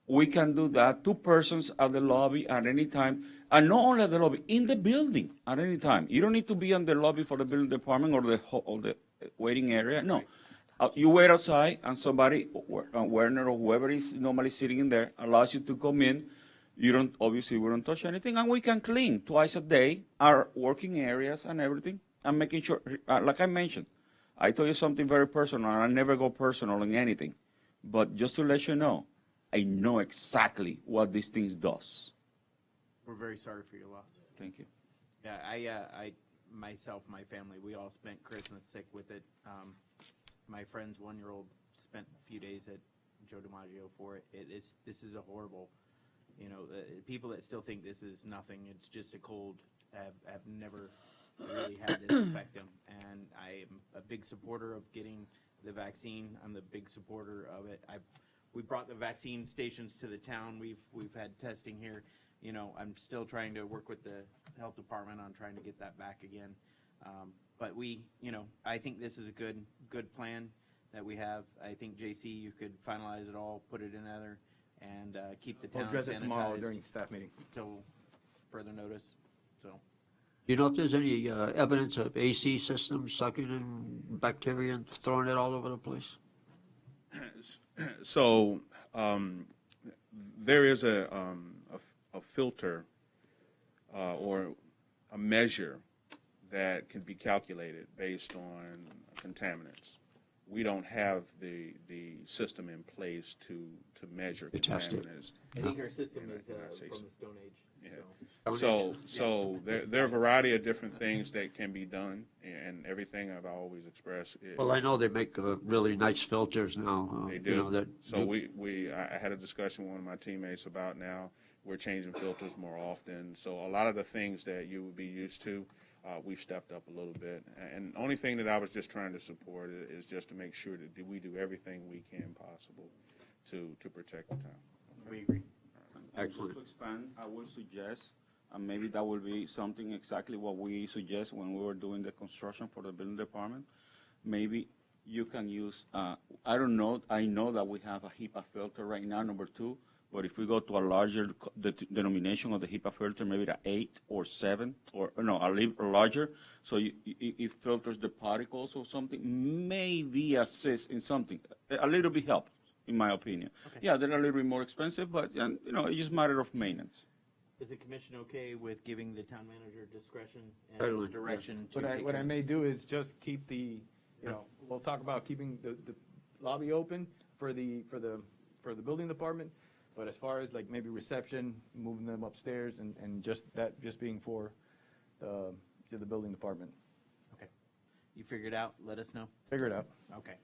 Speaker 21: we can do that. 2 persons at the lobby at any time, and not only at the lobby, in the building at any time. You don't need to be on the lobby for the building department or the waiting area. No. You wait outside, and somebody, Werner or whoever is normally sitting in there, allows you to come in. We don't touch anything, and we can clean twice a day our working areas and everything, and making sure, like I mentioned, I told you something very personal, and I never go personal in anything. But just to let you know, I know exactly what these things does.
Speaker 2: We're very sorry for your loss.
Speaker 21: Thank you.
Speaker 2: Yeah, I myself, my family, we all spent Christmas sick with it. My friend's 1-year-old spent a few days at Joe DiMaggio for it. This is a horrible, people that still think this is nothing, it's just a cold, have never really had this affect them. And I am a big supporter of getting the vaccine. I'm the big supporter of it. We brought the vaccine stations to the town. We've had testing here. I'm still trying to work with the health department on trying to get that back again. But I think this is a good plan that we have. I think, JC, you could finalize it all, put it in other, and keep the town sanitized.
Speaker 17: We'll address it tomorrow during the staff meeting.
Speaker 2: Till further notice, so.
Speaker 3: Do you know if there's any evidence of AC systems sucking in bacteria and throwing it all over the place?
Speaker 13: So there is a filter or a measure that can be calculated based on contaminants. We don't have the system in place to measure contaminants.
Speaker 2: I think our system is from the Stone Age.
Speaker 13: Yeah. So there are a variety of different things that can be done, and everything I've always expressed.
Speaker 3: Well, I know they make really nice filters now.
Speaker 13: They do.
Speaker 3: That
Speaker 13: I had a discussion with one of my teammates about now we're changing filters more often. So a lot of the things that you would be used to, we've stepped up a little bit. And the only thing that I was just trying to support is just to make sure that we do everything we can possible to protect the town.
Speaker 2: We agree.
Speaker 21: Excellent. To expand, I would suggest, and maybe that will be something exactly what we suggest when we were doing the construction for the building department. Maybe you can use, I don't know, I know that we have a HEPA filter right now, number 2, but if we go to a larger denomination of the HEPA filter, maybe the 8 or 7, or no, a little larger, so it filters the particles or something, maybe assist in something, a little bit help. in my opinion.
Speaker 2: Okay.
Speaker 21: Yeah, they're a little bit more expensive, but, and, you know, it's just a matter of maintenance.
Speaker 2: Is the commission okay with giving the town manager discretion
Speaker 3: Certainly,
Speaker 2: and direction to
Speaker 17: What I,
Speaker 2: take
Speaker 17: what I
Speaker 2: care of
Speaker 17: may do is just keep the, you know, we'll talk about keeping the lobby open for the building department, but as far as like maybe reception, moving them upstairs and just that, just being for to the building department.
Speaker 2: Okay. You figure it out, let us know.
Speaker 17: Figure it out.
Speaker 2: Okay.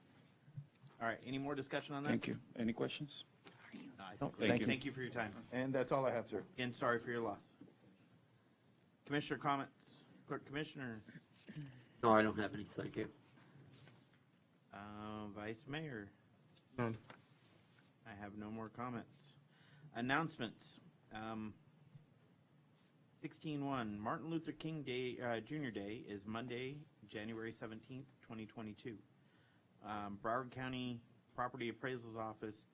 Speaker 2: All right, any more discussion on that?
Speaker 21: Thank you. Any questions?
Speaker 2: No, I
Speaker 17: No,
Speaker 2: think we're
Speaker 17: thank
Speaker 2: good.
Speaker 17: you.
Speaker 2: Thank you for your time.
Speaker 17: And that's all I have, sir.
Speaker 2: Again, sorry for your loss. Commissioner comments? Clerk Commissioner,
Speaker 3: No, I don't have any, thank you.
Speaker 2: Vice Mayor,
Speaker 4: None.
Speaker 2: I have no more comments. Announcements. 16-1, Martin Luther King Day, Jr. Day is Monday, January 17th, 2022. Broward County Property Appraisal's Office,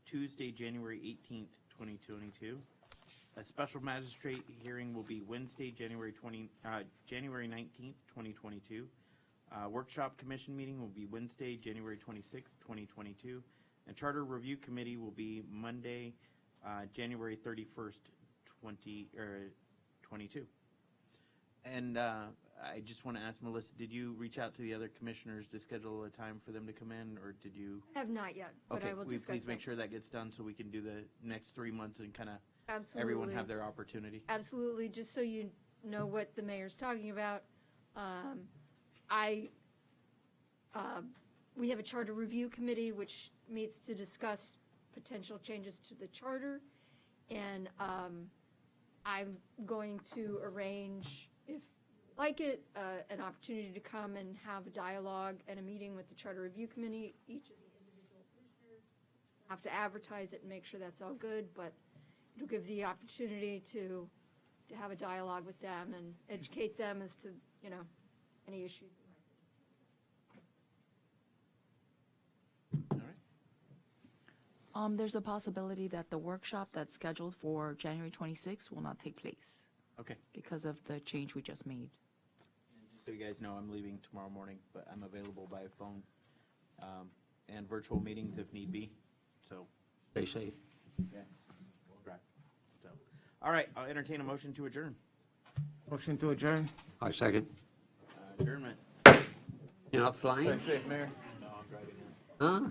Speaker 2: Tuesday, January 18th, 2022. A special magistrate hearing will be Wednesday, January 19th, 2022. Workshop commission meeting will be Wednesday, January 26th, 2022. And Charter Review Committee will be Monday, January 31st, 2022. And I just want to ask Melissa, did you reach out to the other commissioners to schedule a time for them to come in, or did you?
Speaker 5: I have not yet, but
Speaker 2: Okay,
Speaker 5: I will
Speaker 2: will you
Speaker 5: discuss
Speaker 2: please make
Speaker 5: that.
Speaker 2: sure that gets done so we can do the next 3 months and kind of everyone
Speaker 5: Absolutely.
Speaker 2: have their opportunity?
Speaker 5: Absolutely, just so you know what the mayor's talking about. We have a charter review committee which meets to discuss potential changes to the charter. And I'm going to arrange, if you like it, an opportunity to come and have a dialogue and a meeting with the charter review committee. Each of the individual commissioners have to advertise it and make sure that's all good, but it'll give the opportunity to have a dialogue with them and educate them as to, you know, any issues.
Speaker 8: There's a possibility that the workshop that's scheduled for January 26th will not take place
Speaker 2: Okay.
Speaker 8: because of the change we just made.
Speaker 2: Just so you guys know, I'm leaving tomorrow morning, but I'm available by phone and virtual meetings if need be. So,
Speaker 3: Stay safe.
Speaker 2: yeah, we'll drive. So, all right, I'll entertain a motion to adjourn.
Speaker 4: Motion to adjourn.
Speaker 3: I second.
Speaker 2: Adjournment.
Speaker 3: You're not flying?
Speaker 4: Stay safe, Mayor.
Speaker 2: No, I'm driving in.
Speaker 3: Huh?